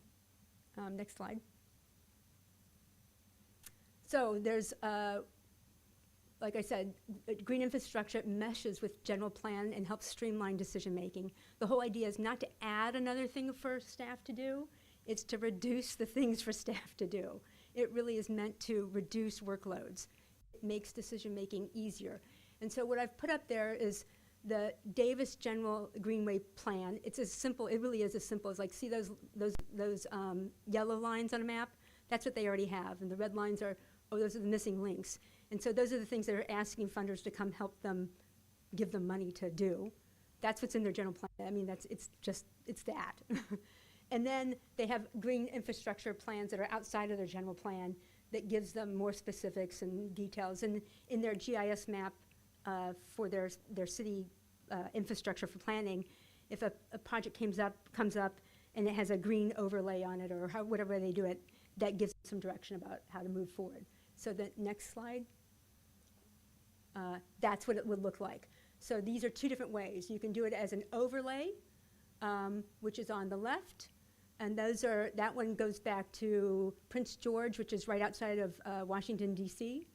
Speaker 9: Next slide. So there's, like I said, green infrastructure meshes with general plan and helps streamline decision making. The whole idea is not to add another thing for staff to do, it's to reduce the things for staff to do. It really is meant to reduce workloads. It makes decision making easier. And so what I've put up there is the Davis General Greenway Plan. It's as simple, it really is as simple as, like, see those yellow lines on a map? That's what they already have. And the red lines are, those are the missing links. And so those are the things that are asking funders to come help them, give them money to do. That's what's in their general plan. I mean, it's that. And then they have green infrastructure plans that are outside of their general plan that gives them more specifics and details. And in their GIS map for their city infrastructure for planning, if a project comes up and it has a green overlay on it, or whatever they do it, that gives some direction about how to move forward. So the next slide, that's what it would look like. So these are two different ways. You can do it as an overlay, which is on the left, and that one goes back to Prince George, which is right outside of Washington, D.C.,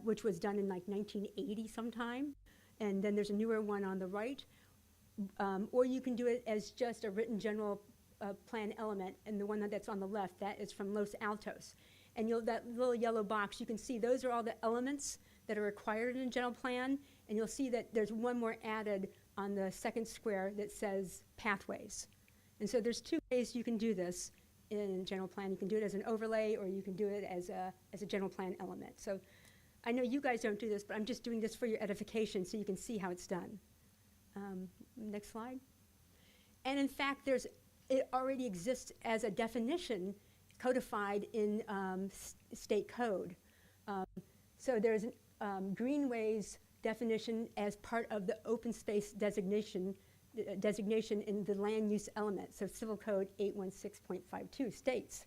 Speaker 9: which was done in like 1980 sometime. And then there's a newer one on the right. Or you can do it as just a written general plan element, and the one that's on the left, that is from Los Altos. And that little yellow box, you can see those are all the elements that are required in a general plan, and you'll see that there's one more added on the second square that says pathways. And so there's two ways you can do this in a general plan. You can do it as an overlay, or you can do it as a general plan element. So I know you guys don't do this, but I'm just doing this for your edification so you can see how it's done. Next slide. And in fact, it already exists as a definition codified in state code. So there's greenways definition as part of the open space designation in the land use element. So Civil Code 816.52 states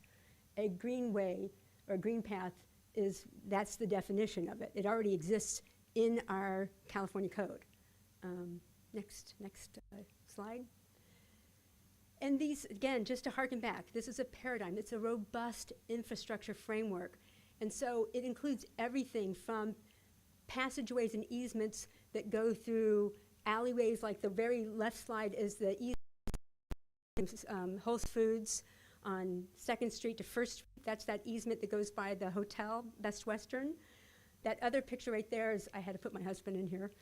Speaker 9: a greenway or green path that's the definition of it. It already exists in our California code. Next slide. And these, again, just to harken back, this is a paradigm. It's a robust infrastructure framework. And so it includes everything from passageways and easements that go through alleyways, like the very left slide is the Whole Foods on 2nd Street to 1st Street. That's that easement that goes by the hotel, Best Western. That other picture right there is, I had to put my husband in here,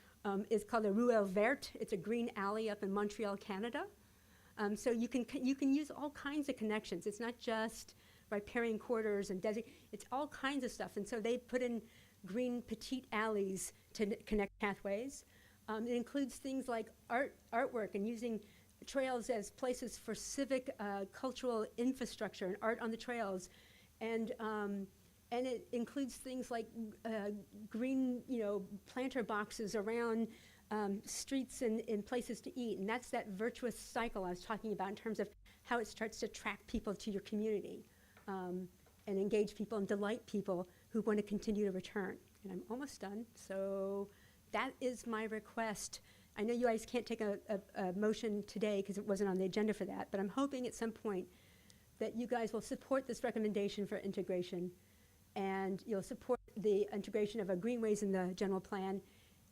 Speaker 9: is called a Ruelle Verte. It's a green alley up in Montreal, Canada. So you can use all kinds of connections. It's not just riparian quarters and it's all kinds of stuff. And so they put in green petite alleys to connect pathways. It includes things like artwork and using trails as places for civic, cultural infrastructure and art on the trails. And it includes things like green, planter boxes around streets and places to eat. And that's that virtuous cycle I was talking about in terms of how it starts to attract people to your community and engage people and delight people who want to continue to return. And I'm almost done. So that is my request. I know you guys can't take a motion today because it wasn't on the agenda for that, but I'm hoping at some point that you guys will support this recommendation for integration, and you'll support the integration of greenways in the general plan,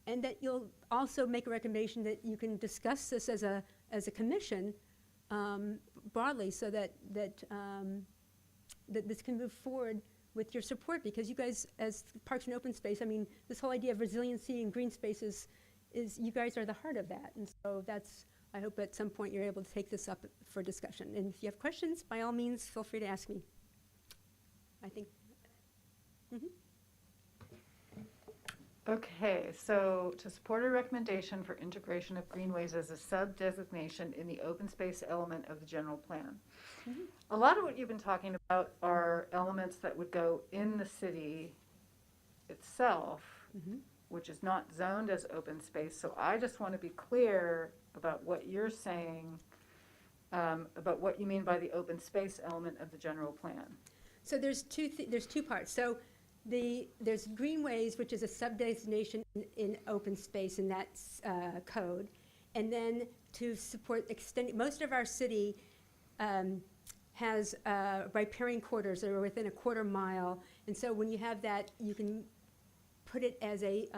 Speaker 9: and that you'll also make a recommendation that you can discuss this as a commission broadly, so that this can move forward with your support, because you guys, as Parks and Open Space, I mean, this whole idea of resiliency and green spaces is you guys are the heart of that, and so I hope at some point you're able to take this up for discussion. And if you have questions, by all means, feel free to ask me. I think.
Speaker 6: Okay, so to support a recommendation for integration of greenways as a sub-designation in the open space element of the general plan. A lot of what you've been talking about are elements that would go in the city itself, which is not zoned as open space. So I just want to be clear about what you're saying, about what you mean by the open space element of the general plan.
Speaker 9: So there's two parts. So there's greenways, which is a sub-designation in open space in that code, and then to support extending, most of our city has riparian quarters that are within a quarter mile, and so when you have that, you can put it as a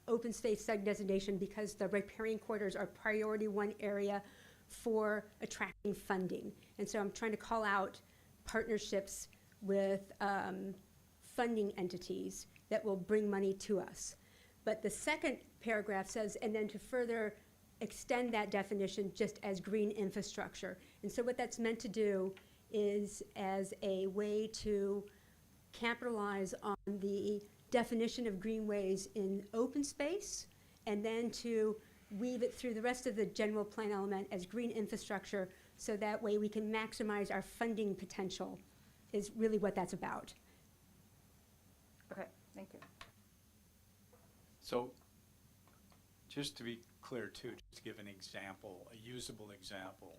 Speaker 9: open space sub-designation because the riparian quarters are priority one area for attracting funding. And so I'm trying to call out partnerships with funding entities that will bring money to us. But the second paragraph says, and then to further extend that definition just as green infrastructure. And so what that's meant to do is as a way to capitalize on the definition of greenways in open space, and then to weave it through the rest of the general plan element as green infrastructure, so that way we can maximize our funding potential, is really what that's about.
Speaker 6: Okay, thank you.
Speaker 7: So, just to be clear too, just to give an example, a usable example.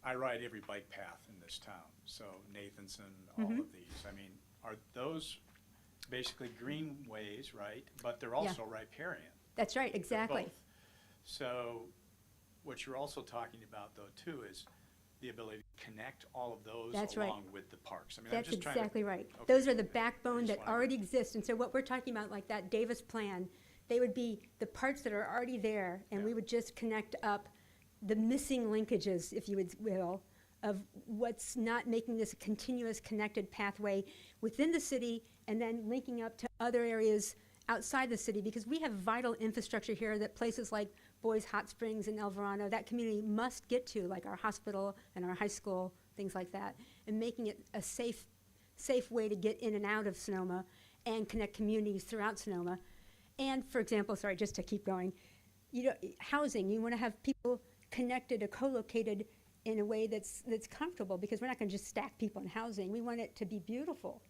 Speaker 7: I ride every bike path in this town, so Nathanson, all of these. I mean, are those basically greenways, right? But they're also riparian.
Speaker 9: That's right, exactly.
Speaker 7: Both. So what you're also talking about though too is the ability to connect all of those
Speaker 9: That's
Speaker 7: along
Speaker 9: right.
Speaker 7: with the parks. I mean,
Speaker 9: That's
Speaker 7: I'm just
Speaker 9: exactly
Speaker 7: trying to,
Speaker 9: right.
Speaker 7: okay.
Speaker 9: Those are the backbone
Speaker 7: Just
Speaker 9: that
Speaker 7: wanted-
Speaker 9: already exist. And so what we're talking about, like that Davis plan, they would be the parts that are already there, and we would just connect up the missing linkages, if you will, of what's not making this a continuous connected pathway within the city, and then linking up to other areas outside the city, because we have vital infrastructure here that places like Boys Hot Springs and El Verano, that community must get to, like our hospital and our high school, things like that, and making it a safe way to get in and out of Sonoma and connect communities throughout Sonoma. And for example, sorry, just to keep going, housing, you want to have people connected or co-located in a way that's comfortable, because we're not going to just stack people in housing. We want it to be beautiful.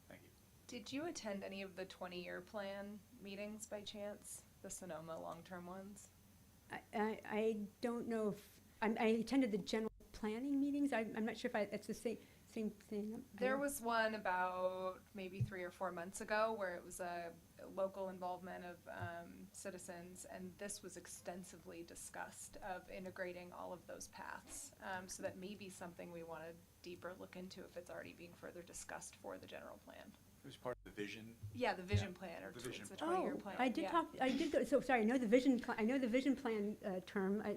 Speaker 7: Thank you.
Speaker 2: Did you attend any of the 20-year plan meetings by chance? The Sonoma long-term ones?
Speaker 9: I don't know if, I attended the general planning meetings. I'm not sure if it's the same thing.
Speaker 2: There was one about maybe 3 or 4 months ago where it was a local involvement of citizens, and this was extensively discussed, of integrating all of those paths. So that may be something we want to deeper look into if it's already being further discussed for the general plan.
Speaker 7: It was part of the vision.
Speaker 2: Yeah, the vision plan, or
Speaker 7: the vision
Speaker 2: it's a
Speaker 7: plan.
Speaker 2: 20-year plan.
Speaker 9: I did
Speaker 2: yeah.
Speaker 9: talk, I did go, so, sorry, I know the vision, I know the vision plan term,
Speaker 2: Yeah,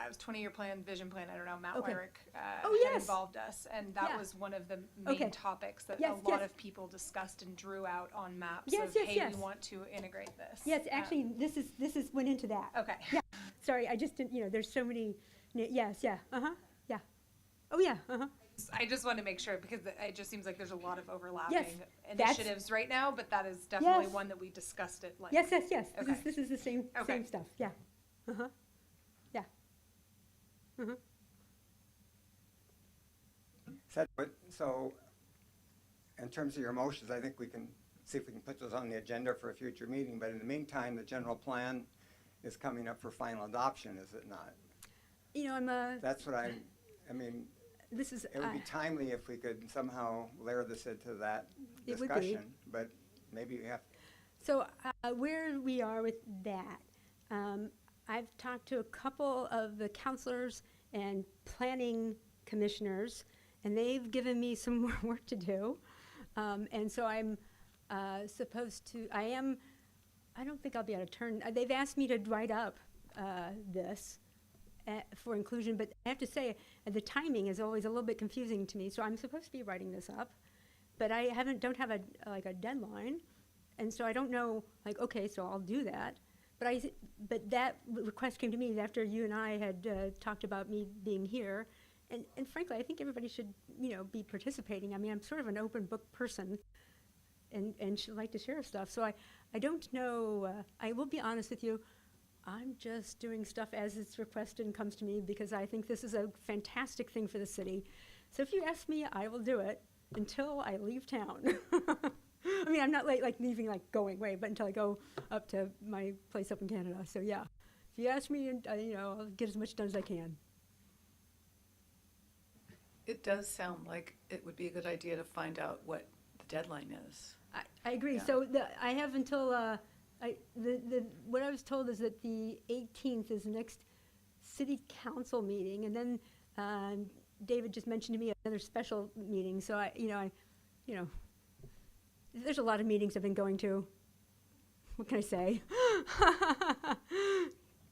Speaker 2: it was 20-year plan, vision plan. I don't know. Matt
Speaker 9: Okay.
Speaker 2: Wyrick
Speaker 9: Oh,
Speaker 2: had
Speaker 9: yes.
Speaker 2: involved us, and that
Speaker 9: Yeah.
Speaker 2: was one of the main
Speaker 9: Okay.
Speaker 2: topics that
Speaker 9: Yes,
Speaker 2: a lot
Speaker 9: yes.
Speaker 2: of people discussed and drew out on maps
Speaker 9: Yes,
Speaker 2: of,
Speaker 9: yes,
Speaker 2: hey,
Speaker 9: yes.
Speaker 2: we want to integrate this.
Speaker 9: yes, actually, this is, went into that.
Speaker 2: Okay.
Speaker 9: Yeah, sorry, I just didn't, there's so many, yes, yeah, yeah. Oh, yeah,
Speaker 2: I just want to make sure because it just seems like there's a lot of overlapping
Speaker 9: Yes, that's-
Speaker 2: initiatives right now, but that is definitely
Speaker 9: Yes.
Speaker 2: one that we discussed at length.
Speaker 9: yes, yes, yes,
Speaker 2: Okay.
Speaker 9: this is the same
Speaker 2: Okay.
Speaker 9: stuff, yeah, yeah.
Speaker 1: So, in terms of your motions, I think we can see if we can put those on the agenda for a future meeting, but in the meantime, the general plan is coming up for final adoption, is it not? That's what I mean,
Speaker 9: This is,
Speaker 1: it would be timely if we could somehow layer this into that
Speaker 9: It would be.
Speaker 1: discussion, but maybe we have,
Speaker 9: so where we are with that, I've talked to a couple of the counselors and planning commissioners, and they've given me some more work to do. And so I'm supposed to, I don't think I'll be able to turn, they've asked me to write up this for inclusion, but I have to say, the timing is always a little bit confusing to me, so I'm supposed to be writing this up, but I don't have a deadline, and so I don't know, okay, so I'll do that. But that request came to me after you and I had talked about me being here, and frankly, I think everybody should, be participating. I mean, I'm sort of an open book person, and should like to share stuff. So I don't know. I will be honest with you. I'm just doing stuff as it's requested and comes to me because I think this is a fantastic thing for the city. So if you ask me, I will do it until I leave town. I mean, I'm not leaving, going away, but until I go up to my place up in Canada. So yeah, if you ask me, I'll get as much done as I can.
Speaker 6: It does sound like it would be a good idea to find out what the deadline is.
Speaker 9: I agree.
Speaker 6: Yeah.
Speaker 9: So I have until what I was told is that the 18th is the next city council meeting, and then David just mentioned to me another special meeting. So there's a lot of meetings I've been going to. What can I say?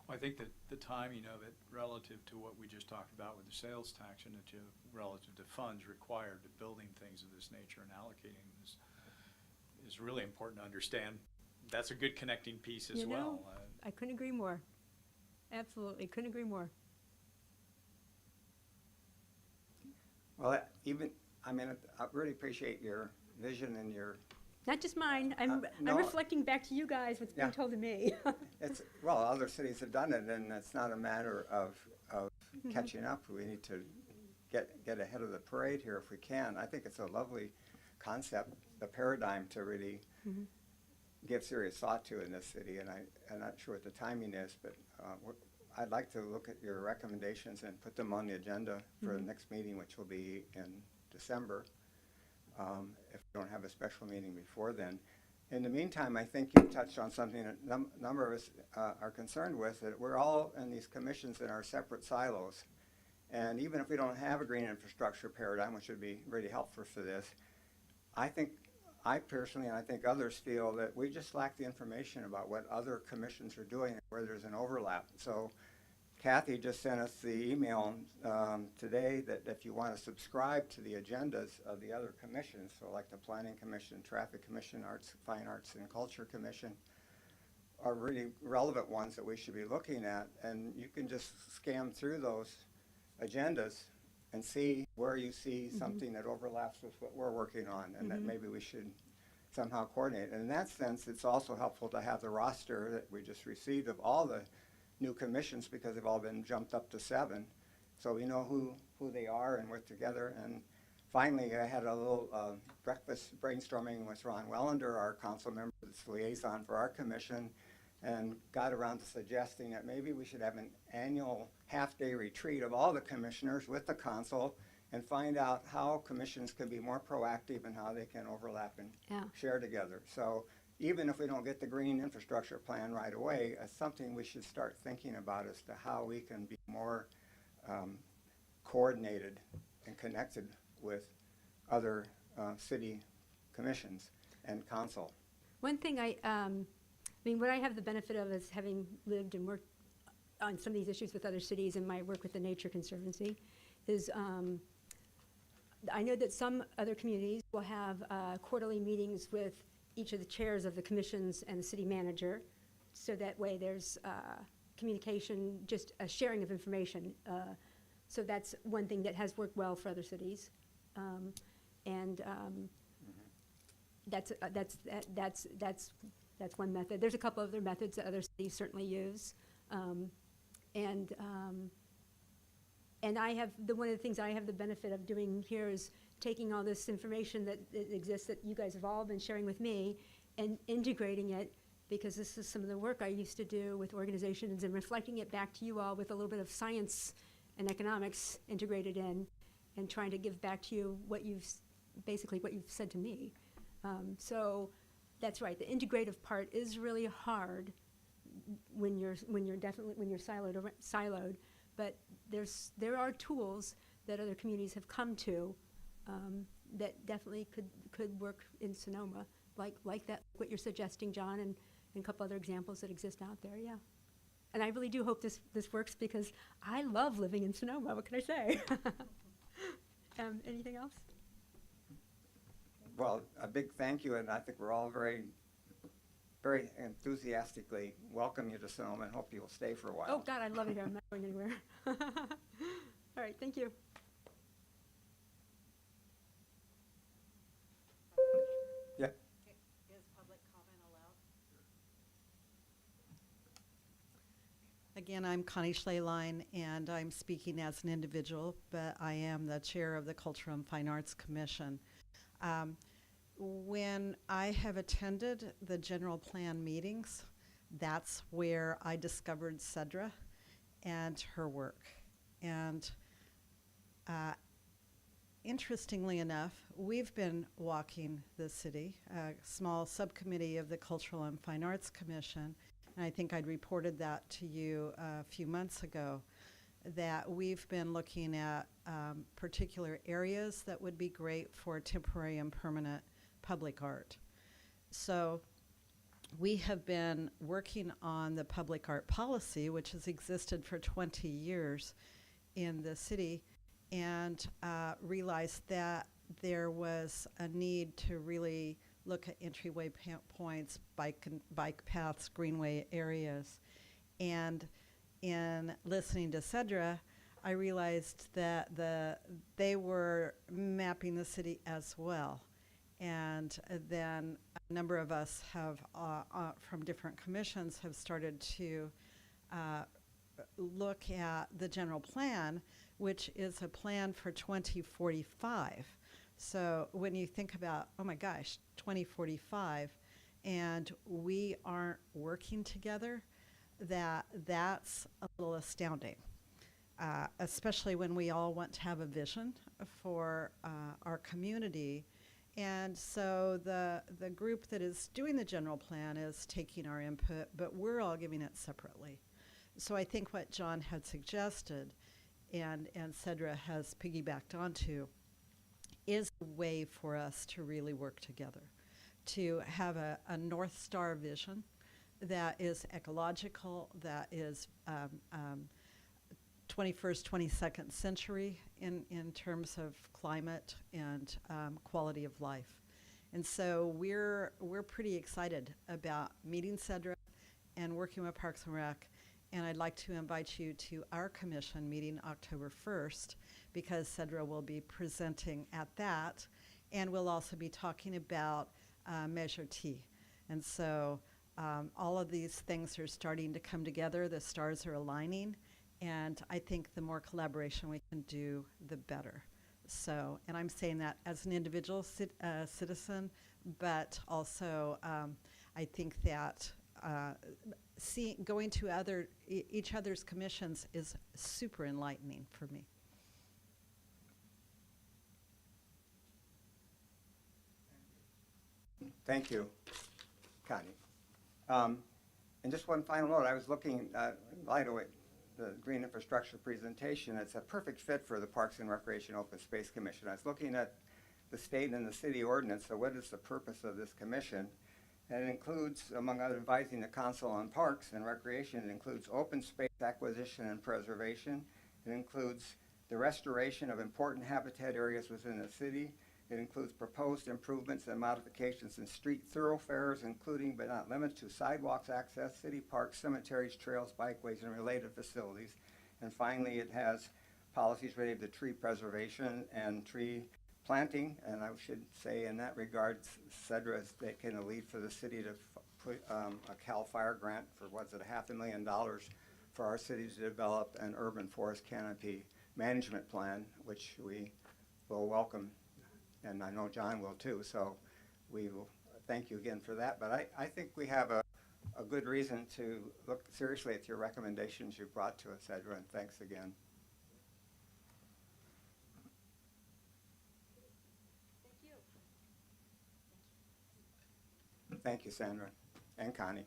Speaker 7: I think that the timing of it relative to what we just talked about with the sales tax and relative to funds required to building things of this nature and allocating is really important to understand. That's a good connecting piece as well.
Speaker 9: I couldn't agree more. Absolutely, couldn't agree more.
Speaker 1: well, I really appreciate your vision and your,
Speaker 9: Not just mine. I'm
Speaker 1: no.
Speaker 9: reflecting back to you guys what's being
Speaker 1: Yeah.
Speaker 9: told to me.
Speaker 1: well, other cities have done it, and it's not a matter of catching up. We need to get ahead of the parade here if we can. I think it's a lovely concept, the paradigm to really give serious thought to in this city, and I'm not sure what the timing is, but I'd like to look at your recommendations and put them on the agenda for the next meeting, which will be in December, if we don't have a special meeting before then. In the meantime, I think you touched on something that a number of us are concerned with, that we're all in these commissions in our separate silos. And even if we don't have a green infrastructure paradigm, which would be really helpful for this, I personally, and I think others feel that we just lack the information about what other commissions are doing, where there's an overlap. So Cathy just sent us the email today that if you want to subscribe to the agendas of the other commissions, so like the Planning Commission, Traffic Commission, Arts, Fine Arts and Culture Commission, are really relevant ones that we should be looking at. And you can just scan through those agendas and see where you see something that overlaps with what we're working on, and that maybe we should somehow coordinate. And in that sense, it's also helpful to have the roster that we just received of all the new commissions, because they've all been jumped up to 7. So we know who they are and work together. And finally, I had a little breakfast brainstorming with Ron Wellender, our council member, that's liaison for our commission, and got around to suggesting that maybe we should have an annual half-day retreat of all the commissioners with the council and find out how commissions can be more proactive and how they can overlap and share together. So even if we don't get the green infrastructure plan right away, it's something we should start thinking about as to how we can be more coordinated and connected with other city commissions and council.
Speaker 9: One thing what I have the benefit of is having lived and worked on some of these issues with other cities and my work with the Nature Conservancy is I know that some other communities will have quarterly meetings with each of the chairs of the commissions and the city manager, so that way there's communication, just a sharing of information. So that's one thing that has worked well for other cities, that's one method. There's a couple other methods that other cities certainly use, and I have one of the things I have the benefit of doing here is taking all this information that exists that you guys have all been sharing with me and integrating it, because this is some of the work I used to do with organizations, and reflecting it back to you all with a little bit of science and economics integrated in, and trying to give back to you what you've said to me. So that's right. The integrative part is really hard when you're siloed. But there are tools that other communities have come to that definitely could work in Sonoma, like that, what you're suggesting, John, and a couple other examples that exist out there. Yeah, and I really do hope this works, because I love living in Sonoma. What can I say? Anything else?
Speaker 1: Well, a big thank you, and I think we're all very, very enthusiastically welcome you to Sonoma and hope you'll stay for a while.
Speaker 9: Oh, God, I love it here. I'm not going anywhere. All right, thank you.
Speaker 1: Yeah.
Speaker 8: Is public comment allowed? Again, I'm Connie Schleline, and I'm speaking as an individual, but I am the chair of the Cultural and Fine Arts Commission. When I have attended the general plan meetings, that's where I discovered Sedra and her work. And interestingly enough, we've been walking the city, a small subcommittee of the Cultural and Fine Arts Commission, and I think I'd reported that to you a few months ago, that we've been looking at particular areas that would be great for temporary and permanent public art. So we have been working on the public art policy, which has existed for 20 years in the city, and realized that there was a need to really look at entryway points, bike paths, greenway areas. And in listening to Sedra, I realized that they were mapping the city as well. And then a number of us have, from different commissions, have started to look at the general plan, which is a plan for 2045. So when you think about, oh my gosh, 2045, and we aren't working together, that's a little astounding, especially when we all want to have a vision for our community. And so the group that is doing the general plan is taking our input, but we're all giving it separately. So I think what John had suggested and Sedra has piggybacked onto is a way for us to really work together, to have a North Star vision that is ecological, that is 21st, 22nd century in terms of climate and quality of life. And so we're pretty excited about meeting Sedra and working with Parks and Rec. And I'd like to invite you to our commission meeting October 1st, because Sedra will be presenting at that. And we'll also be talking about Measure T. And so all of these things are starting to come together. The stars are aligning. And I think the more collaboration we can do, the better. So, and I'm saying that as an individual citizen, but also I think that going to each other's commissions is super enlightening for me.
Speaker 1: Thank you, Connie. And just one final note, I was looking in light of the green infrastructure presentation. It's a perfect fit for the Parks and Recreation Open Space Commission. I was looking at the state and the city ordinance. So what is the purpose of this commission? And it includes, among other, advising the council on parks and recreation. It includes open space acquisition and preservation. It includes the restoration of important habitat areas within the city. It includes proposed improvements and modifications in street thoroughfares, including but not limited to sidewalks, access, city parks, cemeteries, trails, bikeways, and related facilities. And finally, it has policies related to tree preservation and tree planting. And I should say in that regard, Sedra is taking a lead for the city to put a CAL FIRE grant for, what's it, $500,000 for our city to develop an urban forest canopy management plan, which we will welcome. And I know John will too, so we will thank you again for that. But I think we have a good reason to look seriously at your recommendations you brought to us, Sedra, and thanks again. Thank you, Sandra and Connie.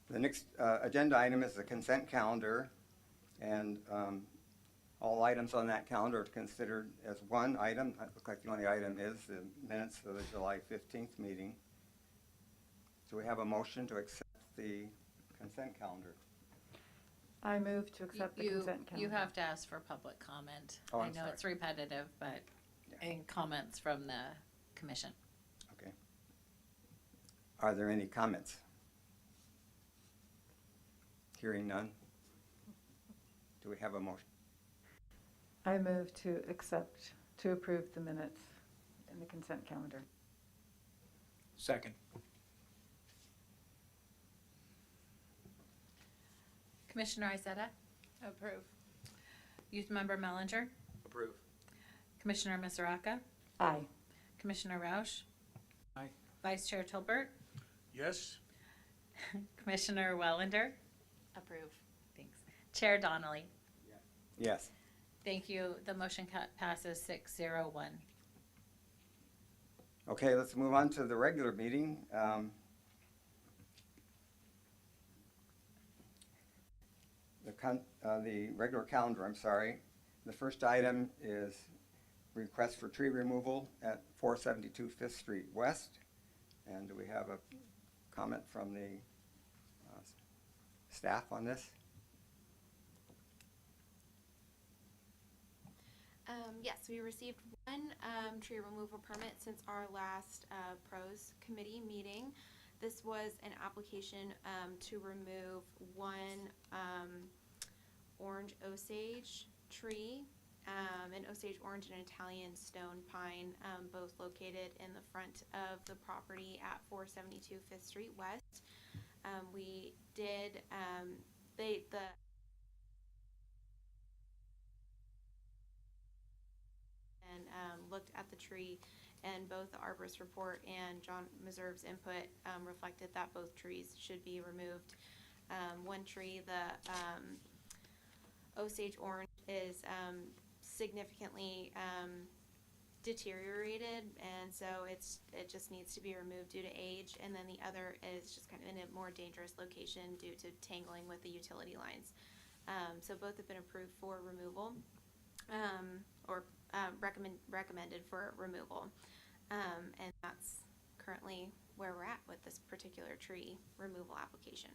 Speaker 1: The next agenda item is the consent calendar, and all items on that calendar are considered as one item. It looks like the only item is the minutes of the July 15th meeting. So we have a motion to accept the consent calendar.
Speaker 6: I move to accept the consent calendar.
Speaker 3: You have to ask for public comment.
Speaker 1: Oh,
Speaker 3: I
Speaker 1: I'm
Speaker 3: know
Speaker 1: sorry.
Speaker 3: it's repetitive, but,
Speaker 1: Yeah.
Speaker 3: and comments from the commission.
Speaker 1: Okay. Are there any comments? Hearing none. Do we have a motion?
Speaker 6: I move to approve the minutes in the consent calendar.
Speaker 7: Second.
Speaker 3: Commissioner Izetta,
Speaker 2: Approve.
Speaker 3: Youth Member Mellinger,
Speaker 7: Approve.
Speaker 3: Commissioner Misaraka,
Speaker 6: Aye.
Speaker 3: Commissioner Rausch,
Speaker 7: Aye.
Speaker 3: Vice Chair Tolbert,
Speaker 4: Yes?
Speaker 3: Commissioner Wellender. Approve. Thanks. Chair Donnelly.
Speaker 1: Yes.
Speaker 3: Thank you. The motion passes 6-0-1.
Speaker 1: Okay, let's move on to the regular meeting. The regular calendar, I'm sorry. The first item is request for tree removal at 472 5th Street West. And do we have a comment from the staff on this?
Speaker 10: Yes, we received one tree removal permit since our last pros committee meeting. This was an application to remove one orange Osage tree, an Osage orange and Italian stone pine, both located in the front of the property at 472 5th Street West. We did, looked at the tree, and both the arborist report and John Meserve's input reflected that both trees should be removed. One tree, the Osage orange, is significantly deteriorated, and so it just needs to be removed due to age. And then the other is just kind of in a more dangerous location due to tangling with the utility lines. So both have been approved for removal, or recommended for removal, and that's currently where we're at with this particular tree removal application.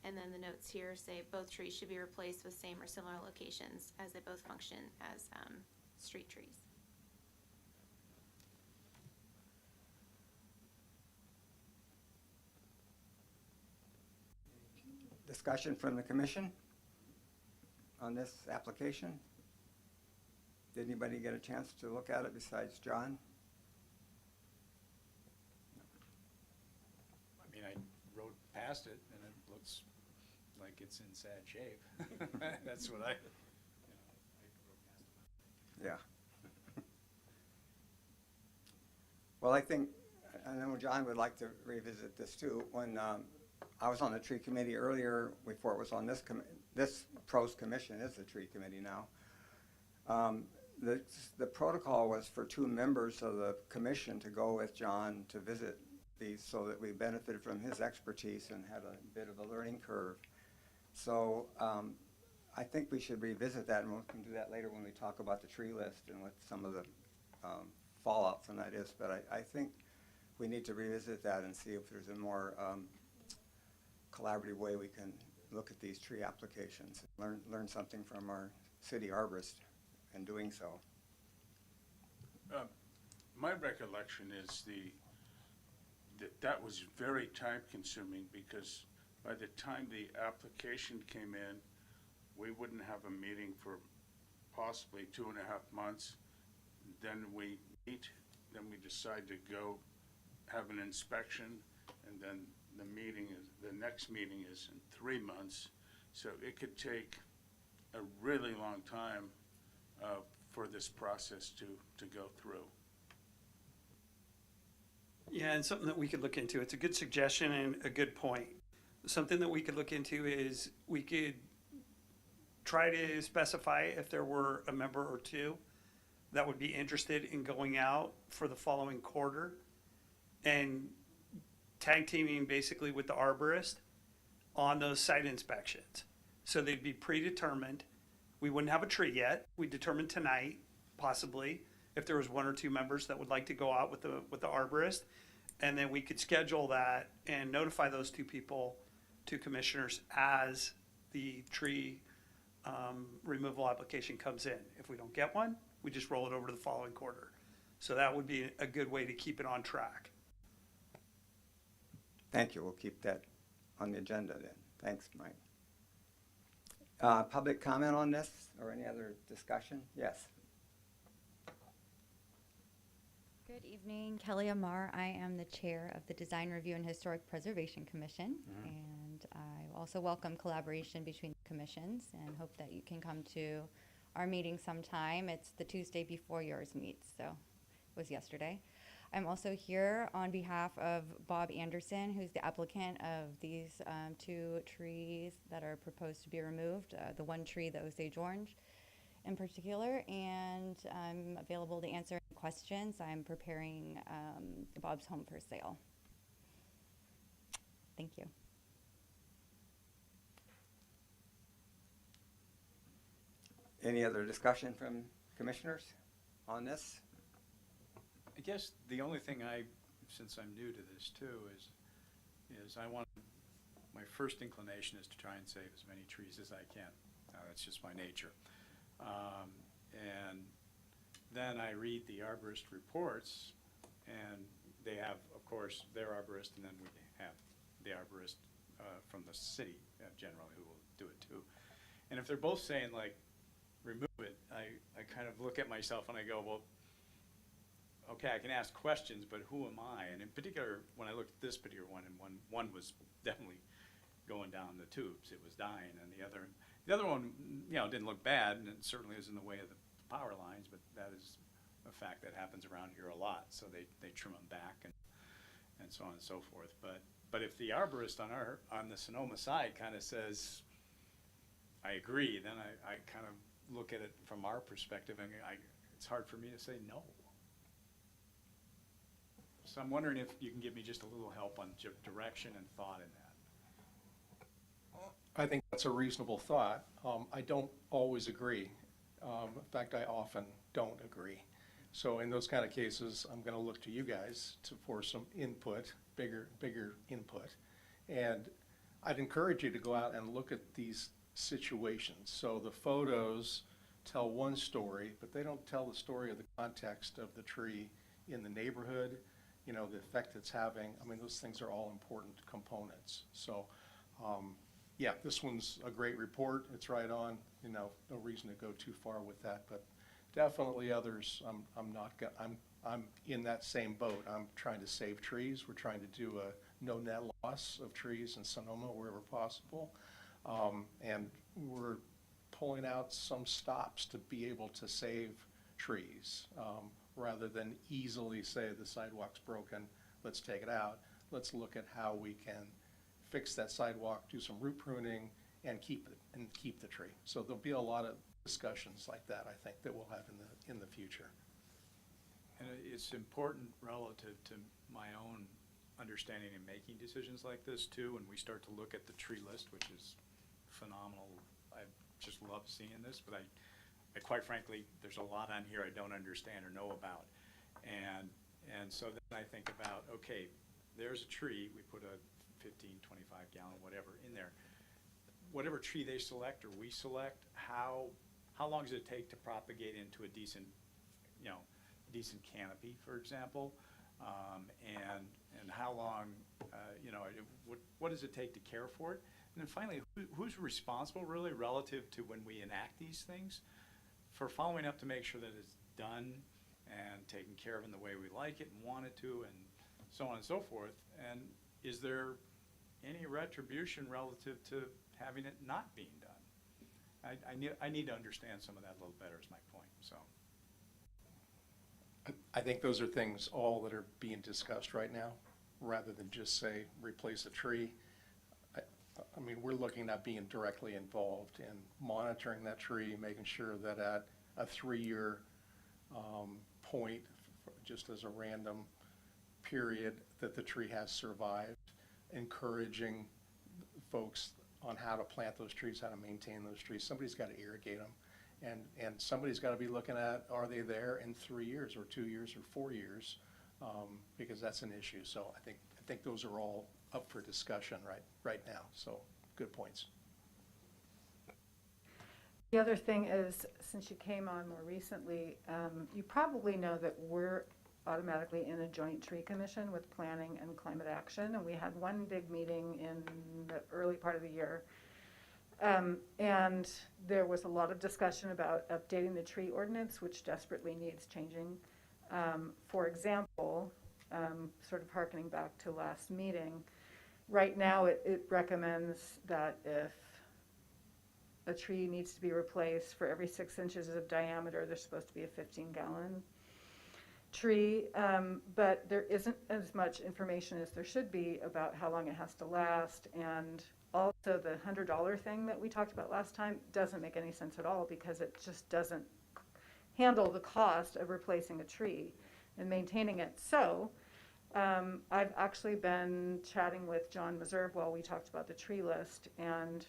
Speaker 10: And then the notes here say both trees should be replaced with same or similar locations, as they both function as street trees.
Speaker 1: Discussion from the commission on this application? Did anybody get a chance to look at it besides John?
Speaker 7: I mean, I rode past it, and it looks like it's in sad shape. That's what I rode past it.
Speaker 1: Yeah. Well, I think, I know John would like to revisit this too. When I was on the tree committee earlier, before it was on this pros commission, is the tree committee now. the protocol was for 2 members of the commission to go with John to visit these so that we benefited from his expertise and had a bit of a learning curve. So I think we should revisit that, and we can do that later when we talk about the tree list and what some of the fallout from that is. But I think we need to revisit that and see if there's a more collaborative way we can look at these tree applications, learn something from our city arborist in doing so.
Speaker 4: My recollection is that was very time-consuming, because by the time the application came in, we wouldn't have a meeting for possibly 2.5 months. Then we meet, then we decide to go have an inspection, and then the next meeting is in 3 months. So it could take a really long time for this process to go through.
Speaker 11: Yeah, and something that we could look into. It's a good suggestion and a good point. Something that we could look into is we could try to specify if there were a member or 2 that would be interested in going out for the following quarter and tag teaming basically with the arborist on those site inspections. So they'd be predetermined. We wouldn't have a tree yet. We determined tonight, possibly, if there was 1 or 2 members that would like to go out with the arborist, and then we could schedule that and notify those 2 people to commissioners as the tree removal application comes in. If we don't get one, we just roll it over to the following quarter. So that would be a good way to keep it on track.
Speaker 1: Thank you. We'll keep that on the agenda then. Thanks, Mike. Public comment on this or any other discussion? Yes.
Speaker 12: Good evening, Kelly Amar. I am the chair of the Design Review and Historic Preservation Commission, and I also welcome collaboration between commissions and hope that you can come to our meeting sometime. It's the Tuesday before yours meets, so it was yesterday. I'm also here on behalf of Bob Anderson, who's the applicant of these 2 trees that are proposed to be removed, the 1 tree, the Osage orange in particular, and I'm available to answer any questions. I'm preparing Bob's home for sale. Thank you.
Speaker 1: Any other discussion from commissioners on this?
Speaker 7: I guess the only thing since I'm new to this too, is my first inclination is to try and save as many trees as I can. That's just my nature. And then I read the arborist reports, and they have, of course, their arborist, and then we have the arborist from the city generally who will do it too. And if they're both saying, like, remove it, I kind of look at myself and I go, well, okay, I can ask questions, but who am I? And in particular, when I looked at this particular one, and one was definitely going down the tubes, it was dying, and the other one, didn't look bad, and it certainly is in the way of the power lines, but that is a fact that happens around here a lot, so they trim them back and so on and so forth. But if the arborist on the Sonoma side kind of says, I agree, then I kind of look at it from our perspective, and it's hard for me to say no. So I'm wondering if you can give me just a little help on direction and thought in that.
Speaker 13: I think that's a reasonable thought. I don't always agree. In fact, I often don't agree. So in those kind of cases, I'm going to look to you guys for some input, bigger input. And I'd encourage you to go out and look at these situations. So the photos tell one story, but they don't tell the story of the context of the tree in the neighborhood, the effect it's having. I mean, those things are all important components. So, yeah, this one's a great report. It's right on. No reason to go too far with that, but definitely others. I'm in that same boat. I'm trying to save trees. We're trying to do a no net loss of trees in Sonoma wherever possible, and we're pulling out some stops to be able to save trees. Rather than easily say the sidewalk's broken, let's take it out. Let's look at how we can fix that sidewalk, do some root pruning, and keep the tree. So there'll be a lot of discussions like that, I think, that we'll have in the future.
Speaker 7: And it's important relative to my own understanding in making decisions like this too, when we start to look at the tree list, which is phenomenal. I just love seeing this, but I quite frankly, there's a lot on here I don't understand or know about. And so then I think about, okay, there's a tree, we put a 15, 25 gallon, whatever in there. Whatever tree they select or we select, how long does it take to propagate into a decent, decent canopy, for example? And how long, what does it take to care for it? And then finally, who's responsible really relative to when we enact these things for following up to make sure that it's done and taken care of in the way we like it and want it to, and so on and so forth? And is there any retribution relative to having it not being done? I need to understand some of that a little better is my point, so.
Speaker 13: I think those are things all that are being discussed right now, rather than just say, replace a tree. I mean, we're looking at being directly involved in monitoring that tree, making sure that at a 3-year point, just as a random period, that the tree has survived, encouraging folks on how to plant those trees, how to maintain those trees. Somebody's got to irrigate them, and somebody's got to be looking at, are they there in 3 years or 2 years or 4 years, because that's an issue. So I think those are all up for discussion right now. So good points.
Speaker 6: The other thing is, since you came on more recently, you probably know that we're automatically in a joint tree commission with planning and climate action, and we had one big meeting in the early part of the year, and there was a lot of discussion about updating the tree ordinance, which desperately needs changing. For example, sort of hearkening back to last meeting, right now it recommends that if a tree needs to be replaced for every 6 inches of diameter, there's supposed to be a 15-gallon tree, but there isn't as much information as there should be about how long it has to last. And also the $100 thing that we talked about last time doesn't make any sense at all, because it just doesn't handle the cost of replacing a tree and maintaining it. So I've actually been chatting with John Meserve while we talked about the tree list, and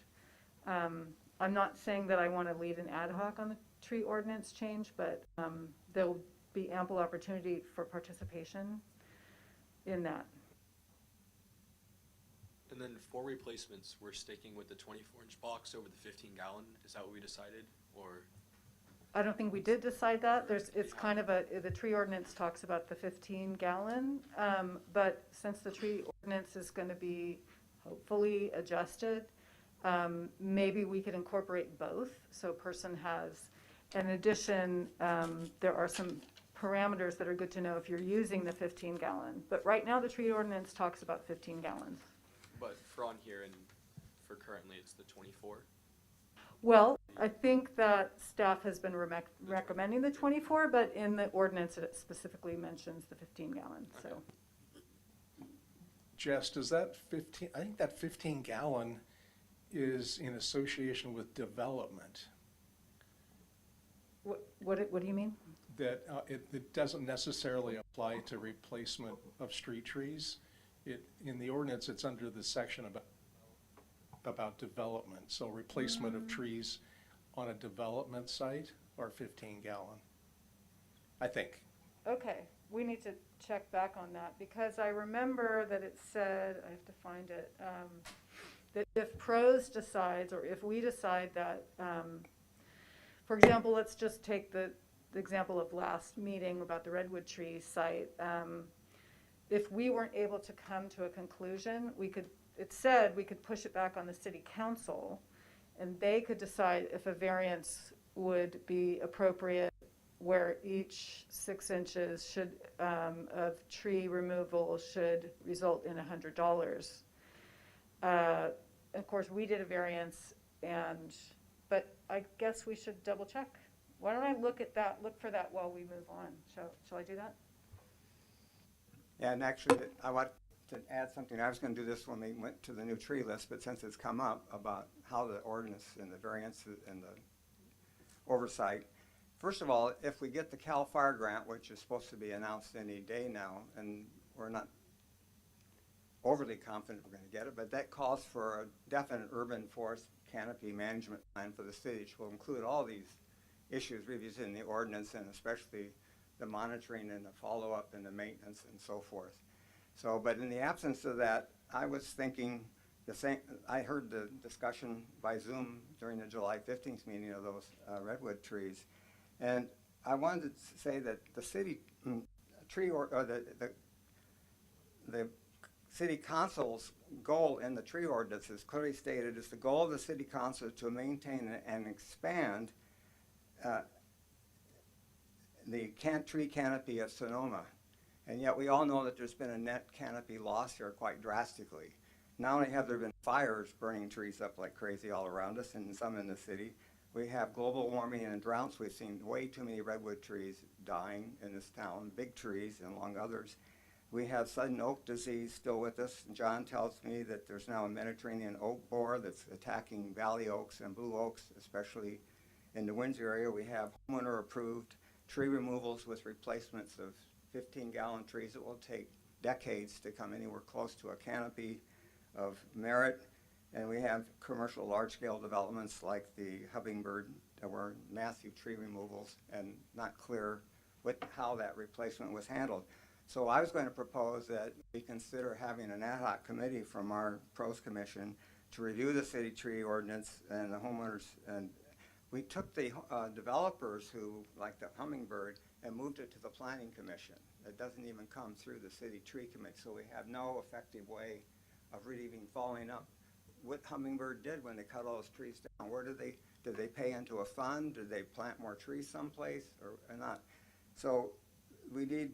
Speaker 6: I'm not saying that I want to lead an ad hoc on the tree ordinance change, but there'll be ample opportunity for participation in that.
Speaker 14: And then for replacements, we're sticking with the 24-inch box over the 15-gallon. Is that what we decided, or?
Speaker 6: I don't think we did decide that. It's kind of the tree ordinance talks about the 15-gallon, but since the tree ordinance is going to be hopefully adjusted, maybe we could incorporate both. So a person has, in addition, there are some parameters that are good to know if you're using the 15-gallon. But right now the tree ordinance talks about 15 gallons.
Speaker 14: But for on here and for currently it's the 24?
Speaker 6: Well, I think that staff has been recommending the 24, but in the ordinance it specifically mentions the 15-gallon. So,
Speaker 13: Jess, does that 15? I think that 15-gallon is in association with development.
Speaker 6: What do you mean?
Speaker 13: That it doesn't necessarily apply to replacement of street trees. In the ordinance, it's under the section about development. So replacement of trees on a development site are 15-gallon, I think.
Speaker 6: Okay, we need to check back on that, because I remember that it said, I have to find it, that if PROS decides, or if we decide that, for example, let's just take the example of last meeting about the redwood tree site. If we weren't able to come to a conclusion, it said we could push it back on the city council, and they could decide if a variance would be appropriate, where each 6 inches of tree removal should result in $100. Of course, we did a variance, but I guess we should double check. Why don't I look for that while we move on? Shall I do that?
Speaker 1: Yeah, and actually, I want to add something, I was going to do this when we went to the new tree list, but since it's come up about how the ordinance and the variance and the oversight. First of all, if we get the CAL FIRE grant, which is supposed to be announced any day now, and we're not overly confident we're going to get it, but that calls for a definite urban forest canopy management plan for the city, which will include all these issues revisited in the ordinance, and especially the monitoring and the follow-up and the maintenance and so forth. So, but in the absence of that, I was thinking the same. I heard the discussion by Zoom during the July 15th meeting of those redwood trees, and I wanted to say that the city tree or the city council's goal in the tree ordinance is clearly stated as the goal of the city council to maintain and expand the tree canopy of Sonoma. And yet we all know that there's been a net canopy loss here quite drastically. Not only have there been fires burning trees up like crazy all around us and some in the city, we have global warming and droughts. We've seen way too many redwood trees dying in this town, big trees and among others. We have sudden oak disease still with us. John tells me that there's now a Mediterranean oak borer that's attacking valley oaks and blue oaks, especially in the Windsor area. We have homeowner-approved tree removals with replacements of 15-gallon trees that will take decades to come anywhere close to a canopy of merit. And we have commercial large-scale developments like the Hummingbird that were massive tree removals and not clear how that replacement was handled. So I was going to propose that we consider having an ad hoc committee from our pros commission to review the city tree ordinance and the homeowners. And we took the developers who, like the Hummingbird, and moved it to the planning commission. It doesn't even come through the city tree committee, so we have no effective way of really even following up what Hummingbird did when they cut all those trees down. Where did they pay into a fund? Did they plant more trees someplace or not? So we need,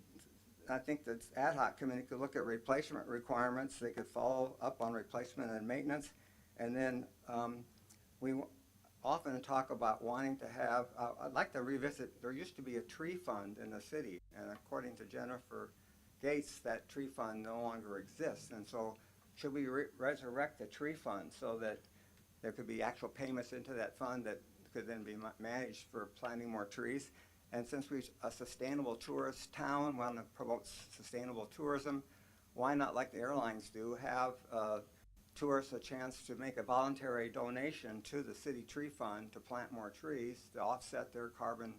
Speaker 1: I think the ad hoc committee could look at replacement requirements. They could follow up on replacement and maintenance. And then we often talk about wanting to have, I'd like to revisit, there used to be a tree fund in the city. And according to Jennifer Gates, that tree fund no longer exists. And so should we resurrect the tree fund so that there could be actual payments into that fund that could then be managed for planting more trees? And since we're a sustainable tourist town, want to promote sustainable tourism, why not, like the airlines do, have tourists a chance to make a voluntary donation to the city tree fund to plant more trees to offset their carbon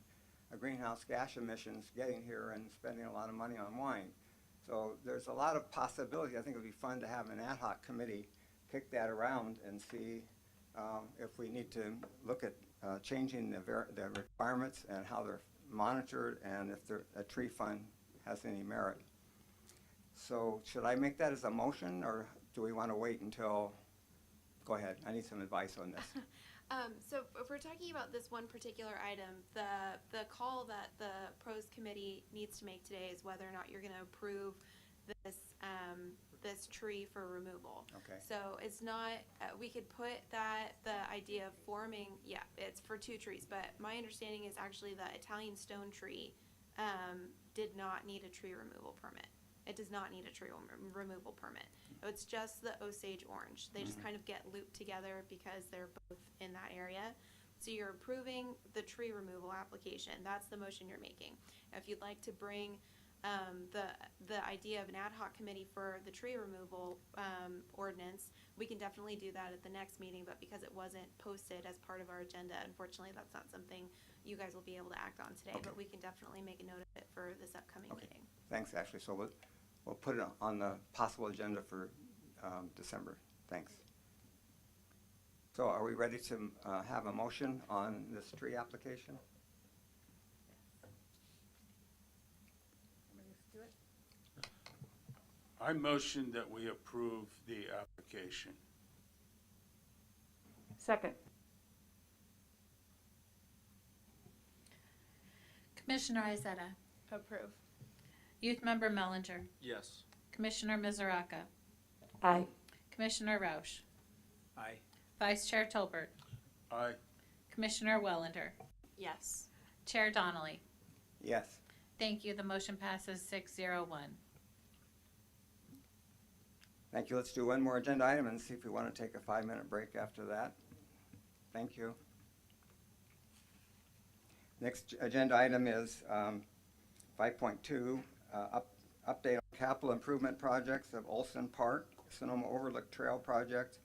Speaker 1: greenhouse gas emissions getting here and spending a lot of money on wine. So there's a lot of possibilities. I think it would be fun to have an ad hoc committee kick that around and see if we need to look at changing the requirements and how they're monitored and if a tree fund has any merit. So should I make that as a motion, or do we want to wait until, go ahead, I need some advice on this.
Speaker 10: So if we're talking about this one particular item, the call that the pros committee needs to make today is whether or not you're going to approve this this tree for removal.
Speaker 1: Okay.
Speaker 10: So it's not, we could put that, the idea of forming, yeah, it's for 2 trees, but my understanding is actually the Italian stone tree did not need a tree removal permit. It does not need a tree removal permit. It's just the Osage orange. They just kind of get looped together because they're both in that area. So you're approving the tree removal application. That's the motion you're making. If you'd like to bring the idea of an ad hoc committee for the tree removal ordinance, we can definitely do that at the next meeting, but because it wasn't posted as part of our agenda, unfortunately that's not something you guys will be able to act on today, but we can definitely make a note of it for this upcoming meeting.
Speaker 1: Thanks, Ashley. So we'll put it on the possible agenda for December. Thanks. So are we ready to have a motion on this tree application?
Speaker 4: I motion that we approve the application.
Speaker 6: Second.
Speaker 3: Commissioner Izetta,
Speaker 2: Approve.
Speaker 3: Youth Member Mellinger,
Speaker 14: Yes.
Speaker 3: Commissioner Mizuraka,
Speaker 6: Aye.
Speaker 3: Commissioner Rausch,
Speaker 7: Aye.
Speaker 3: Vice Chair Tolbert,
Speaker 4: Aye.
Speaker 3: Commissioner Wellender,
Speaker 10: Yes.
Speaker 3: Chair Donnelly.
Speaker 1: Yes.
Speaker 3: Thank you. The motion passes 601.
Speaker 1: Thank you. Let's do one more agenda item and see if we want to take a 5-minute break after that. Thank you. Next agenda item is 5.2, update on capital improvement projects of Olsen Park, Sonoma Overlook Trail Project,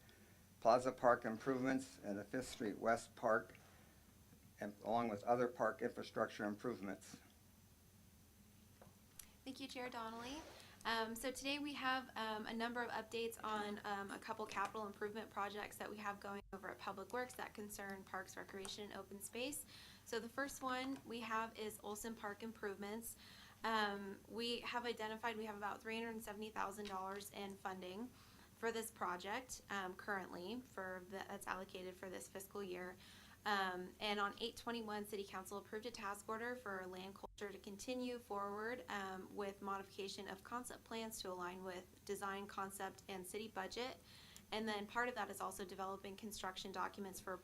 Speaker 1: Plaza Park improvements, and the 5th Street West Park, and along with other park infrastructure improvements.
Speaker 10: Thank you, Chair Donnelly. So today we have a number of updates on a couple capital improvement projects that we have going over at Public Works that concern parks, recreation, and open space. So the first one we have is Olsen Park improvements. We have identified we have about $370,000 in funding for this project currently that's allocated for this fiscal year. And on 8/21, City Council approved a task order for Land Culture to continue forward with modification of concept plans to align with design, concept, and city budget. And then part of that is also developing construction documents for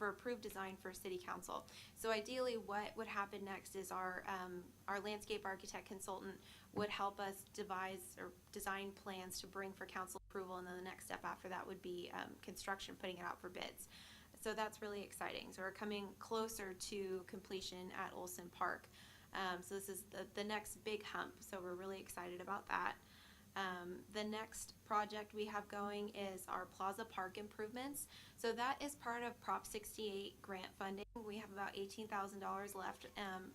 Speaker 10: approved design for City Council. So ideally, what would happen next is our landscape architect consultant would help us devise or design plans to bring for council approval, and then the next step after that would be construction, putting it out for bids. So that's really exciting. So we're coming closer to completion at Olsen Park. So this is the next big hump. So we're really excited about that. The next project we have going is our Plaza Park improvements. So that is part of Prop 68 grant funding. We have about $18,000 left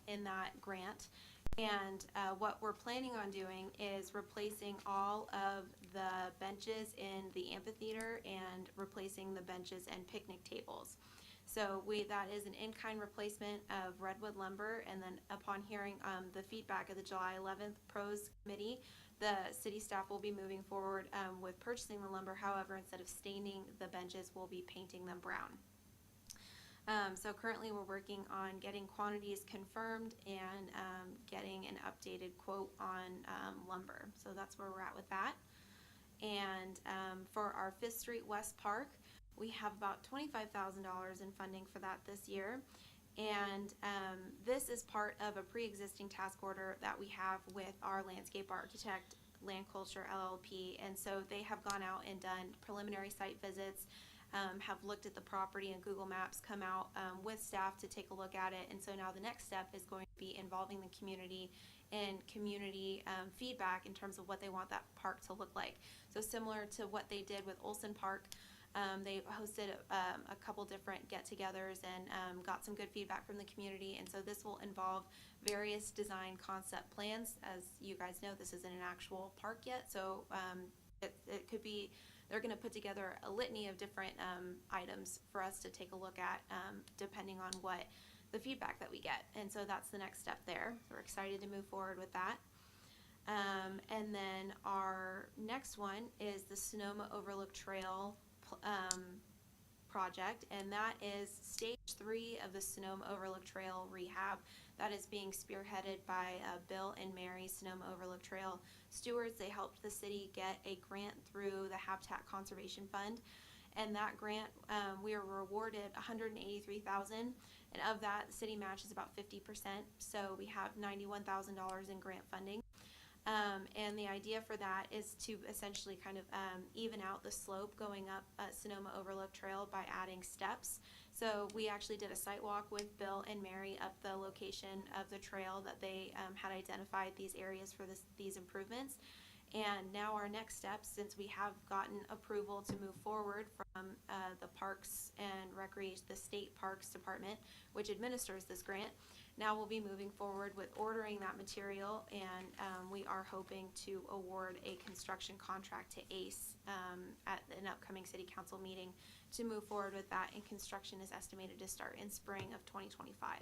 Speaker 10: in that grant. And what we're planning on doing is replacing all of the benches in the amphitheater and replacing the benches and picnic tables. So that is an in-kind replacement of redwood lumber, and then upon hearing the feedback of the July 11th Pros Committee, the city staff will be moving forward with purchasing the lumber. However, instead of staining the benches, we'll be painting them brown. So currently we're working on getting quantities confirmed and getting an updated quote on lumber. So that's where we're at with that. And for our 5th Street West Park, we have about $25,000 in funding for that this year. And this is part of a pre-existing task order that we have with our landscape architect, Land Culture LLP. And so they have gone out and done preliminary site visits, have looked at the property, and Google Maps come out with staff to take a look at it. And so now the next step is going to be involving the community and community feedback in terms of what they want that park to look like. So similar to what they did with Olsen Park, they hosted a couple different get-togethers and got some good feedback from the community. And so this will involve various design concept plans. As you guys know, this isn't an actual park yet, so it could be they're going to put together a litany of different items for us to take a look at depending on what the feedback that we get. And so that's the next step there. So we're excited to move forward with that. And then our next one is the Sonoma Overlook Trail project, and that is stage 3 of the Sonoma Overlook Trail rehab that is being spearheaded by Bill and Mary, Sonoma Overlook Trail stewards. They helped the city get a grant through the Habitat Conservation Fund, and that grant we are rewarded $183,000, and of that the city matches about 50%, so we have $91,000 in grant funding. And the idea for that is to essentially kind of even out the slope going up Sonoma Overlook Trail by adding steps. So we actually did a site walk with Bill and Mary up the location of the trail that they had identified these areas for these improvements. And now our next steps, since we have gotten approval to move forward from the Parks and Recreation, the State Parks Department, which administers this grant, now we'll be moving forward with ordering that material, and we are hoping to award a construction contract to ACE at an upcoming City Council meeting to move forward with that, and construction is estimated to start in spring of 2025.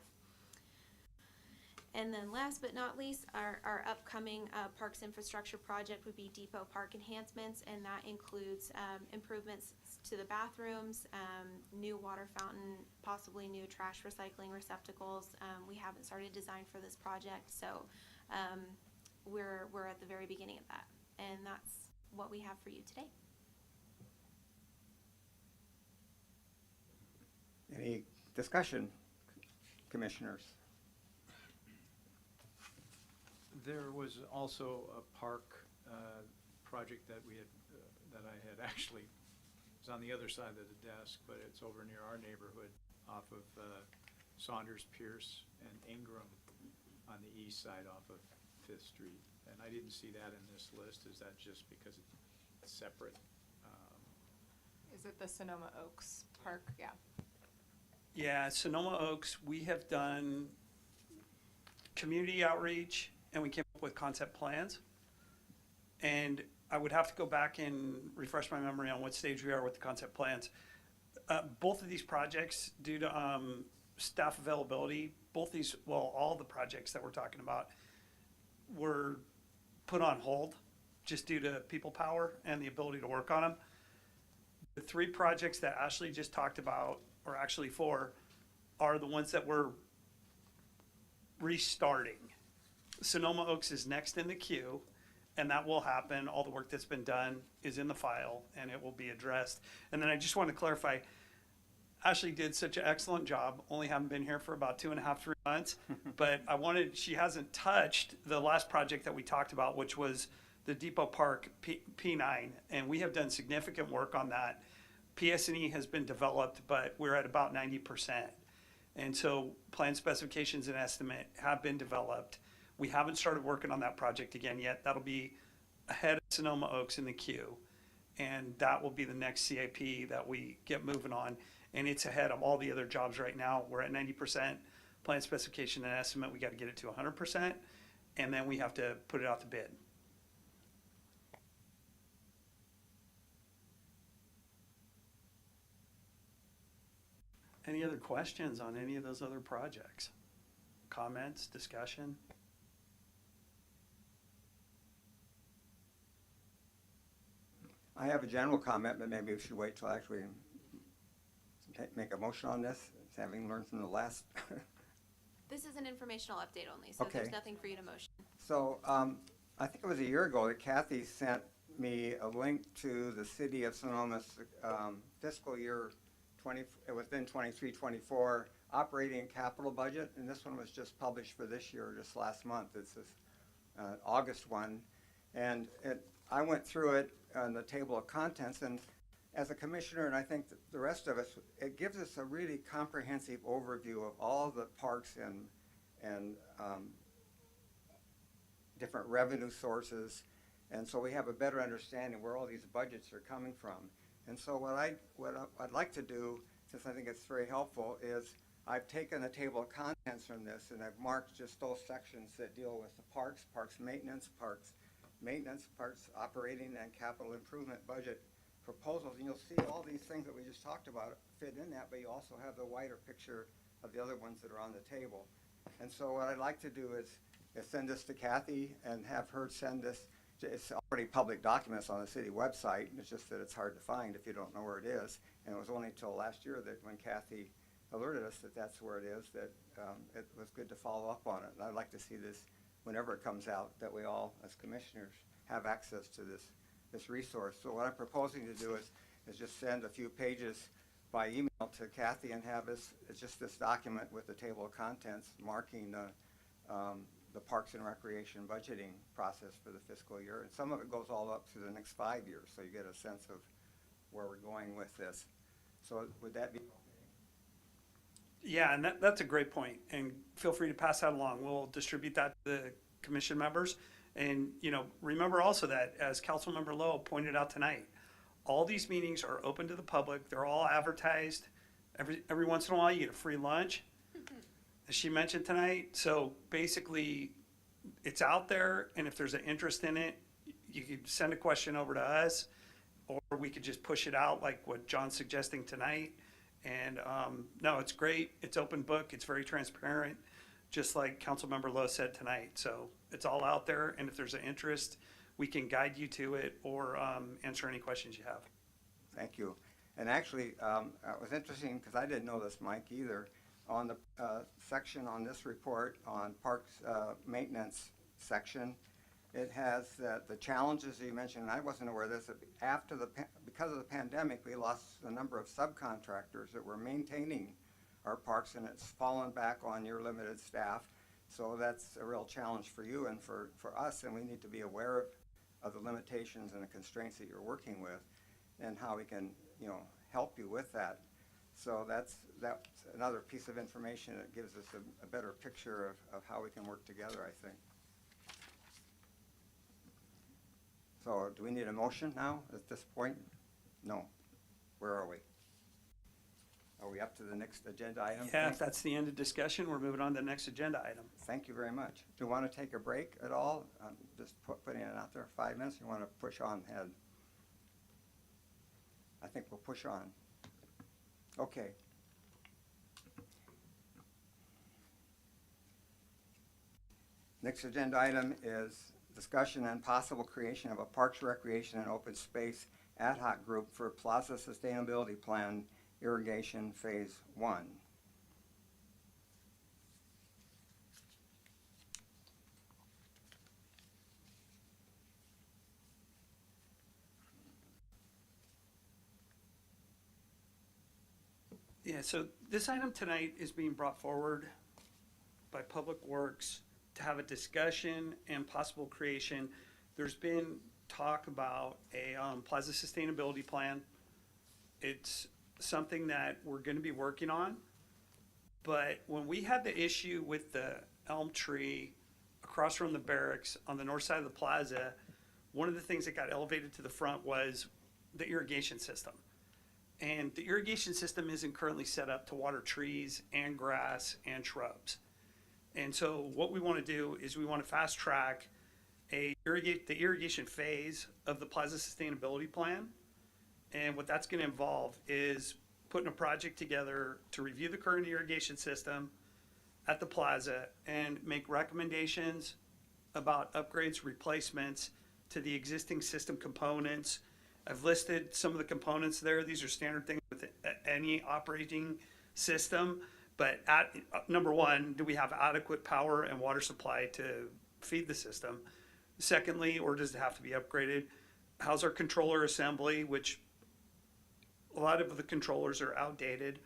Speaker 10: And then last but not least, our upcoming parks infrastructure project would be Depot Park enhancements, and that includes improvements to the bathrooms, new water fountain, possibly new trash recycling receptacles. We haven't started design for this project, so we're at the very beginning of that, and that's what we have for you today.
Speaker 1: Any discussion, commissioners?
Speaker 7: There was also a park project that we had that I had actually, it was on the other side of the desk, but it's over near our neighborhood off of Saunders, Pierce, and Ingram on the east side off of Fifth Street. And I didn't see that in this list. Is that just because it's separate?
Speaker 2: Is it the Sonoma Oaks Park? Yeah.
Speaker 11: Yeah, Sonoma Oaks, we have done community outreach and we came up with concept plans. And I would have to go back and refresh my memory on what stage we are with the concept plans. Both of these projects, due to staff availability, all the projects that we're talking about were put on hold just due to people power and the ability to work on them. The 3 projects that Ashley just talked about, or actually 4, are the ones that we're restarting. Sonoma Oaks is next in the queue, and that will happen. All the work that's been done is in the file, and it will be addressed. And then I just want to clarify, Ashley did such an excellent job, only haven't been here for about 2.5, 3 months, but she hasn't touched the last project that we talked about, which was the Depot Park P9, and we have done significant work on that. PS&E has been developed, but we're at about 90%. And so plan specifications and estimate have been developed. We haven't started working on that project again yet. That'll be ahead of Sonoma Oaks in the queue. And that will be the next CIP that we get moving on. And it's ahead of all the other jobs right now. We're at 90% plan specification and estimate. We got to get it to 100%. And then we have to put it out to bid. Any other questions on any of those other projects? Comments, discussion?
Speaker 1: I have a general comment, but maybe we should wait till actually make a motion on this, having learned from the last.
Speaker 10: This is an informational update only, so
Speaker 1: Okay.
Speaker 10: there's nothing for you to motion.
Speaker 1: So I think it was a year ago that Cathy sent me a link to the City of Sonoma's fiscal year within 23-24 operating and capital budget, and this one was just published for this year, just last month. It's this August one, and I went through it on the table of contents, and as a commissioner, and I think the rest of us, it gives us a really comprehensive overview of all the parks and different revenue sources, and so we have a better understanding where all these budgets are coming from. And so what I'd like to do, since I think it's very helpful, is I've taken the table of contents from this and I've marked just those sections that deal with the parks maintenance, parks operating and capital improvement budget proposals. And you'll see all these things that we just talked about fit in that, but you also have the wider picture of the other ones that are on the table. And so what I'd like to do is send this to Cathy and have her send this. It's already public documents on the city website. It's just that it's hard to find if you don't know where it is. And it was only until last year that when Cathy alerted us that that's where it is, that it was good to follow up on it. And I'd like to see this whenever it comes out, that we all, as commissioners, have access to this resource. So what I'm proposing to do is just send a few pages by email to Cathy and have it's just this document with the table of contents marking the Parks and Recreation budgeting process for the fiscal year. And some of it goes all up through the next 5 years, so you get a sense of where we're going with this. So would that be?
Speaker 11: Yeah, and that's a great point. And feel free to pass that along. We'll distribute that to the commission members. And, remember also that, as Councilmember Lowe pointed out tonight, all these meetings are open to the public. They're all advertised. Every once in a while, you get a free lunch, as she mentioned tonight. So basically, it's out there, and if there's an interest in it, you could send a question over to us, or we could just push it out like what John's suggesting tonight. And no, it's great. It's open book. It's very transparent, just like Councilmember Lowe said tonight. So it's all out there, and if there's an interest, we can guide you to it or answer any questions you have.
Speaker 1: Thank you. And actually, it was interesting because I didn't know this, Mike, either. On the section on this report on parks maintenance section, it has the challenges you mentioned, and I wasn't aware of this. Because of the pandemic, we lost a number of subcontractors that were maintaining our parks, and it's fallen back on your limited staff. So that's a real challenge for you and for us, and we need to be aware of the limitations and the constraints that you're working with, and how we can, help you with that. So that's another piece of information that gives us a better picture of how we can work together, I think. So do we need a motion now at this point? No. Where are we? Are we up to the next agenda item?
Speaker 11: Yeah, if that's the end of discussion, we're moving on to the next agenda item.
Speaker 1: Thank you very much. Do you want to take a break at all? Just putting it out there, 5 minutes, you want to push on ahead? I think we'll push on. Okay. Next agenda item is discussion and possible creation of a Parks, Recreation, and Open Space ad hoc group for Plaza Sustainability Plan Irrigation Phase 1.
Speaker 11: Yeah, so this item tonight is being brought forward by Public Works to have a discussion and possible creation. There's been talk about a Plaza Sustainability Plan. It's something that we're going to be working on. But when we had the issue with the elm tree across from the barracks on the north side of the plaza, one of the things that got elevated to the front was the irrigation system. And the irrigation system isn't currently set up to water trees and grass and shrubs. And so what we want to do is we want to fast track the irrigation phase of the Plaza Sustainability Plan. And what that's going to involve is putting a project together to review the current irrigation system at the plaza and make recommendations about upgrades, replacements to the existing system components. I've listed some of the components there. These are standard things with any operating system. But number one, do we have adequate power and water supply to feed the system? Secondly, or does it have to be upgraded? How's our controller assembly, which a lot of the controllers are outdated.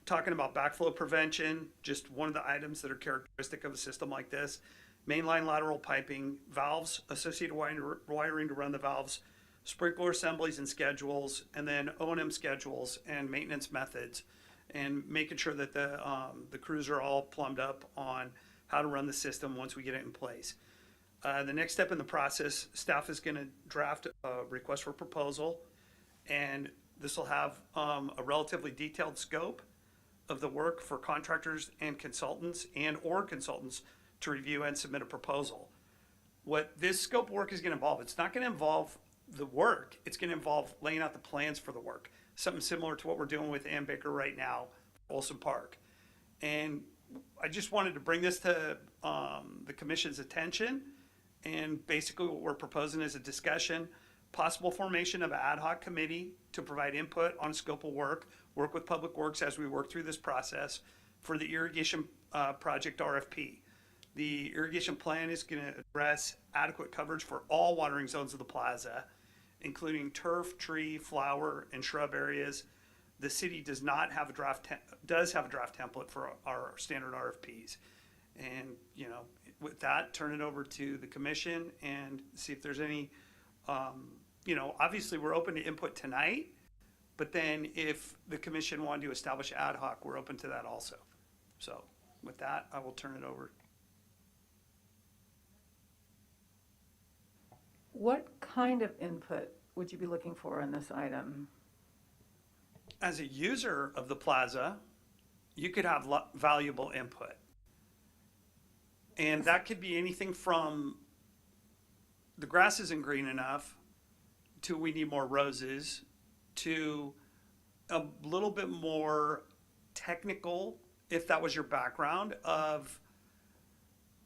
Speaker 11: Talking about backflow prevention, just one of the items that are characteristic of a system like this. Mainline lateral piping, valves, associated wiring to run the valves, sprinkler assemblies and schedules, and then O&M schedules and maintenance methods, and making sure that the crews are all plumbed up on how to run the system once we get it in place. The next step in the process, staff is going to draft a request for proposal, and this will have a relatively detailed scope of the work for contractors and consultants to review and submit a proposal. What this scope of work is going to involve, it's not going to involve the work, it's going to involve laying out the plans for the work. Something similar to what we're doing with Berger right now, Olsen Park. And I just wanted to bring this to the commission's attention. And basically what we're proposing is a discussion, possible formation of an ad hoc committee to provide input on scope of work with Public Works as we work through this process for the irrigation project RFP. The irrigation plan is going to address adequate coverage for all watering zones of the plaza, including turf, tree, flower, and shrub areas. The city does have a draft template for our standard RFPs. And, with that, turn it over to the commission and see if there's any, obviously we're open to input tonight, but then if the commission wanted to establish ad hoc, we're open to that also. So with that, I will turn it over.
Speaker 6: What kind of input would you be looking for on this item?
Speaker 11: As a user of the plaza, you could have valuable input. And that could be anything from the grass isn't green enough to we need more roses to a little bit more technical, if that was your background, of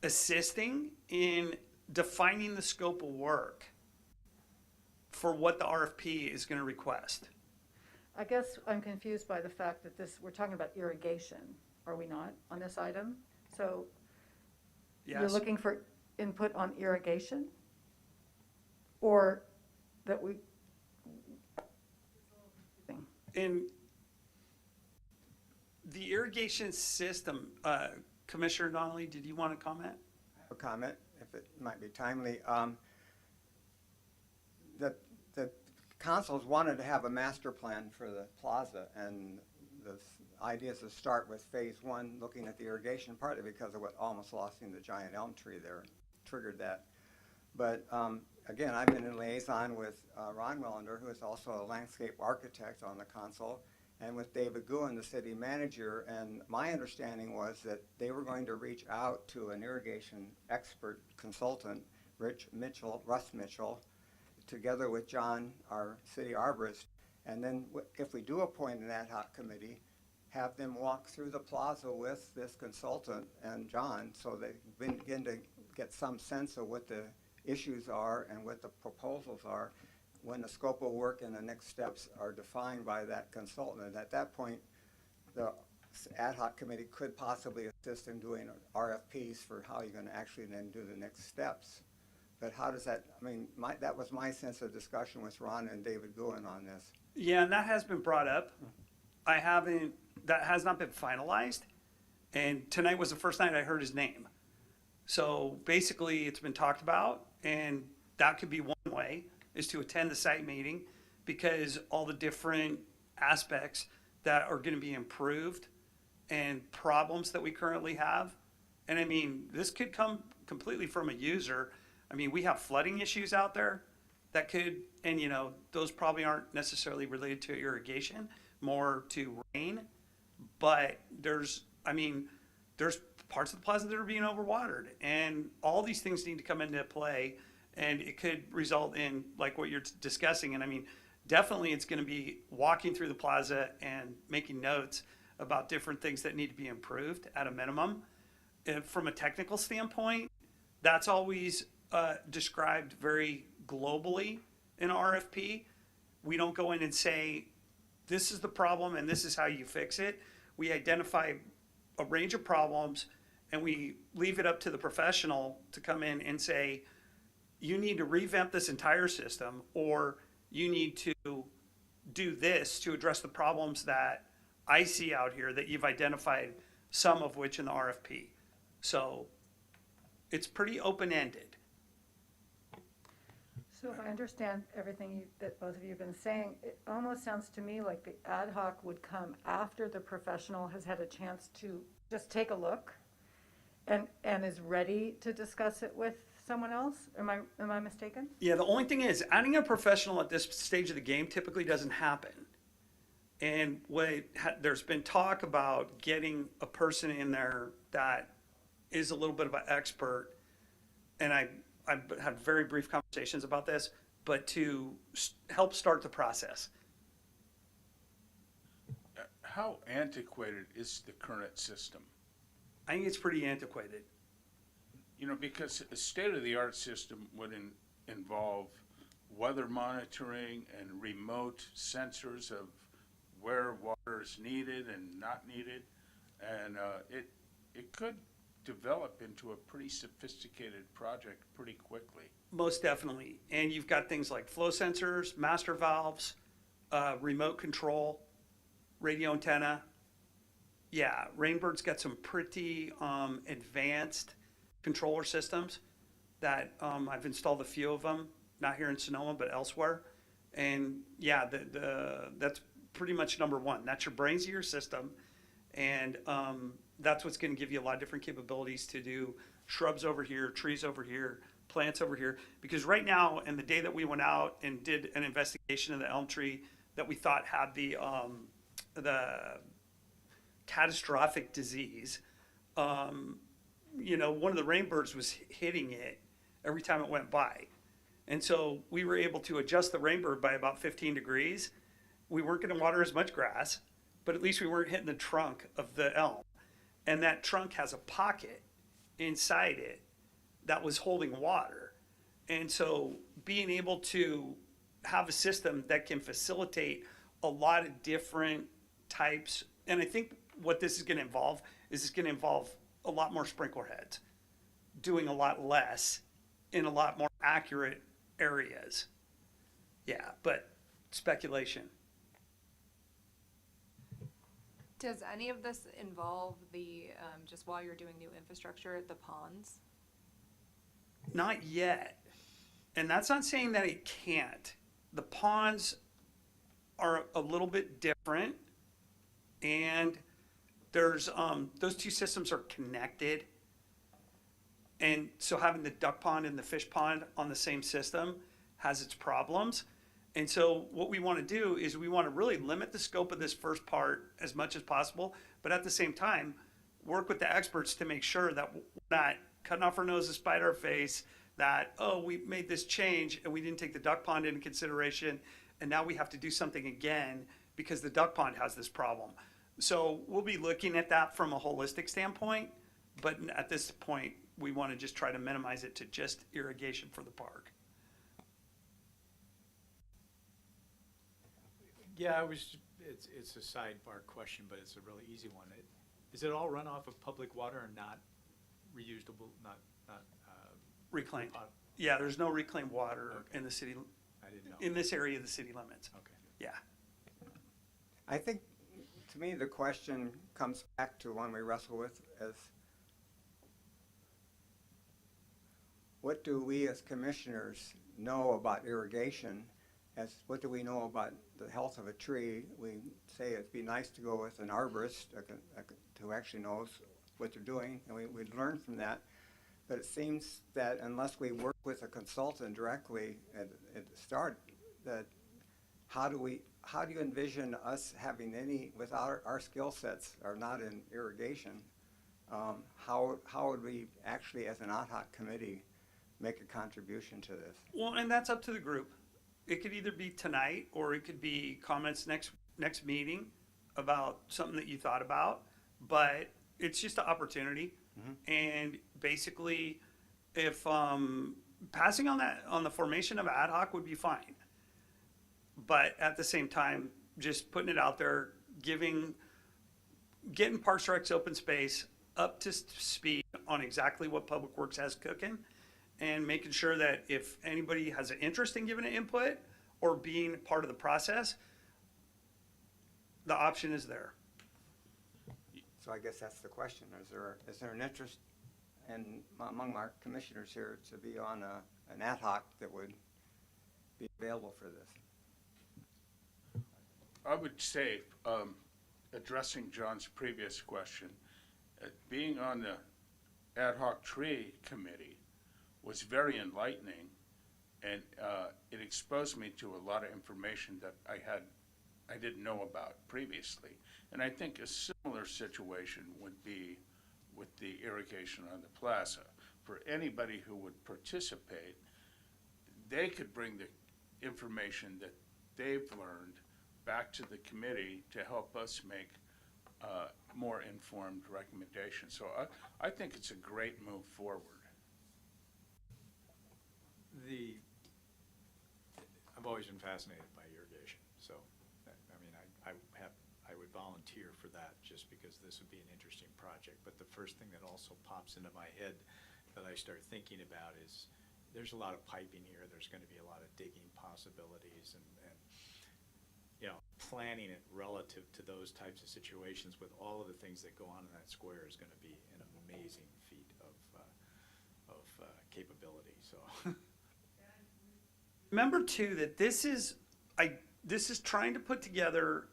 Speaker 11: assisting in defining the scope of work for what the RFP is going to request.
Speaker 6: I guess I'm confused by the fact that we're talking about irrigation, are we not, on this item? So
Speaker 11: Yes.
Speaker 6: you're looking for input on irrigation? Or that we...
Speaker 11: In the irrigation system, Commissioner Donnelly, did you want to comment?
Speaker 1: A comment, if it might be timely. the councils wanted to have a master plan for the plaza, and the idea is to start with phase one, looking at the irrigation, partly because of what almost losing the giant elm tree there triggered that. But again, I've been in liaison with Ron Wellender, who is also a landscape architect on the council, and with David Guhin, the city manager, and my understanding was that they were going to reach out to an irrigation expert consultant, Russ Mitchell, together with John, our city arborist, and then if we do appoint an ad hoc committee, have them walk through the plaza with this consultant and John, so they begin to get some sense of what the issues are and what the proposals are when the scope of work and the next steps are defined by that consultant. And at that point, the ad hoc committee could possibly assist in doing RFPs for how you're going to actually then do the next steps. But how does that, I mean, that was my sense of discussion with Ron and David Guhin on this.
Speaker 11: Yeah, and that has been brought up. That has not been finalized. And tonight was the first night I heard his name. So basically it's been talked about, and that could be one way, is to attend the site meeting, because all the different aspects that are going to be improved and problems that we currently have. And I mean, this could come completely from a user. I mean, we have flooding issues out there that could, and you know, those probably aren't necessarily related to irrigation, more to rain. But there's parts of the plaza that are being overwatered, and all these things need to come into play, and it could result in like what you're discussing. And I mean, definitely it's going to be walking through the plaza and making notes about different things that need to be improved at a minimum. And from a technical standpoint, that's always described very globally in RFP. We don't go in and say, this is the problem and this is how you fix it. We identify a range of problems and we leave it up to the professional to come in and say, you need to revamp this entire system, or you need to do this to address the problems that I see out here that you've identified, some of which in the RFP. So it's pretty open-ended.
Speaker 6: So if I understand everything that both of you have been saying, it almost sounds to me like the ad hoc would come after the professional has had a chance to just take a look and is ready to discuss it with someone else? Am I mistaken?
Speaker 11: Yeah, the only thing is, adding a professional at this stage of the game typically doesn't happen. And there's been talk about getting a person in there that is a little bit of an expert, and I've had very brief conversations about this, but to help start the process.
Speaker 4: How antiquated is the current system?
Speaker 11: I think it's pretty antiquated.
Speaker 4: You know, because a state-of-the-art system would involve weather monitoring and remote sensors of where water is needed and not needed, and it could develop into a pretty sophisticated project pretty quickly.
Speaker 11: Most definitely. And you've got things like flow sensors, master valves, remote control, radio antenna. Yeah, Rainbird's got some pretty advanced controller systems that I've installed a few of them, not here in Sonoma, but elsewhere. And yeah, that's pretty much number one. That's your brains of your system. And that's what's going to give you a lot of different capabilities to do shrubs over here, trees over here, plants over here. Because right now, and the day that we went out and did an investigation of the elm tree that we thought had the catastrophic disease, you know, one of the rainbirds was hitting it every time it went by. And so we were able to adjust the rainbird by about 15 degrees. We weren't going to water as much grass, but at least we weren't hitting the trunk of the elm. And that trunk has a pocket inside it that was holding water. And so being able to have a system that can facilitate a lot of different types, and I think what this is going to involve is it's going to involve a lot more sprinkler heads, doing a lot less in a lot more accurate areas. Yeah, but speculation.
Speaker 2: Does any of this involve the, just while you're doing new infrastructure, the ponds?
Speaker 11: Not yet. And that's not saying that it can't. The ponds are a little bit different, and there's, those two systems are connected. And so having the duck pond and the fish pond on the same system has its problems. And so what we want to do is we want to really limit the scope of this first part as much as possible, but at the same time, work with the experts to make sure that we're not cutting off our nose to spite our face, that, oh, we made this change and we didn't take the duck pond into consideration, and now we have to do something again because the duck pond has this problem. So we'll be looking at that from a holistic standpoint, but at this point, we want to just try to minimize it to just irrigation for the park.
Speaker 7: Yeah, it's a sidebar question, but it's a really easy one. Is it all runoff of public water and not reusable, not
Speaker 11: Reclaimed.
Speaker 7: uh,
Speaker 11: Yeah, there's no reclaimed water
Speaker 7: Okay.
Speaker 11: in the city,
Speaker 7: I didn't know.
Speaker 11: in this area of the city limits.
Speaker 7: Okay.
Speaker 11: Yeah.
Speaker 1: I think, to me, the question comes back to one we wrestle with as, what do we as commissioners know about irrigation? What do we know about the health of a tree? We say it'd be nice to go with an arborist who actually knows what they're doing, and we'd learn from that. But it seems that unless we work with a consultant directly at the start, that how do you envision us having any, without our skill sets are not in irrigation, how would we actually, as an ad hoc committee, make a contribution to this?
Speaker 11: Well, and that's up to the group. It could either be tonight, or it could be comments next meeting about something that you thought about, but it's just an opportunity.
Speaker 1: Mm-hmm.
Speaker 11: And basically, if passing on the formation of ad hoc would be fine, but at the same time, just putting it out there, getting Parks and Rec's open space up to speed on exactly what Public Works has cooking, and making sure that if anybody has an interest in giving an input or being part of the process, the option is there.
Speaker 1: So I guess that's the question. Is there an interest among our commissioners here to be on an ad hoc that would be available for this?
Speaker 4: I would say, addressing John's previous question, being on the ad hoc tree committee was very enlightening, and it exposed me to a lot of information that I didn't know about previously. And I think a similar situation would be with the irrigation on the plaza. For anybody who would participate, they could bring the information that they've learned back to the committee to help us make more informed recommendations. So I think it's a great move forward.
Speaker 7: I've always been fascinated by irrigation, so, I mean, I would volunteer for that just because this would be an interesting project. But the first thing that also pops into my head that I start thinking about is there's a lot of piping here, there's gonna be a lot of digging possibilities, and you know, planning it relative to those types of situations with all of the things that go on in that square is gonna be an amazing feat of capability, so.
Speaker 11: Remember too that this is trying to put together.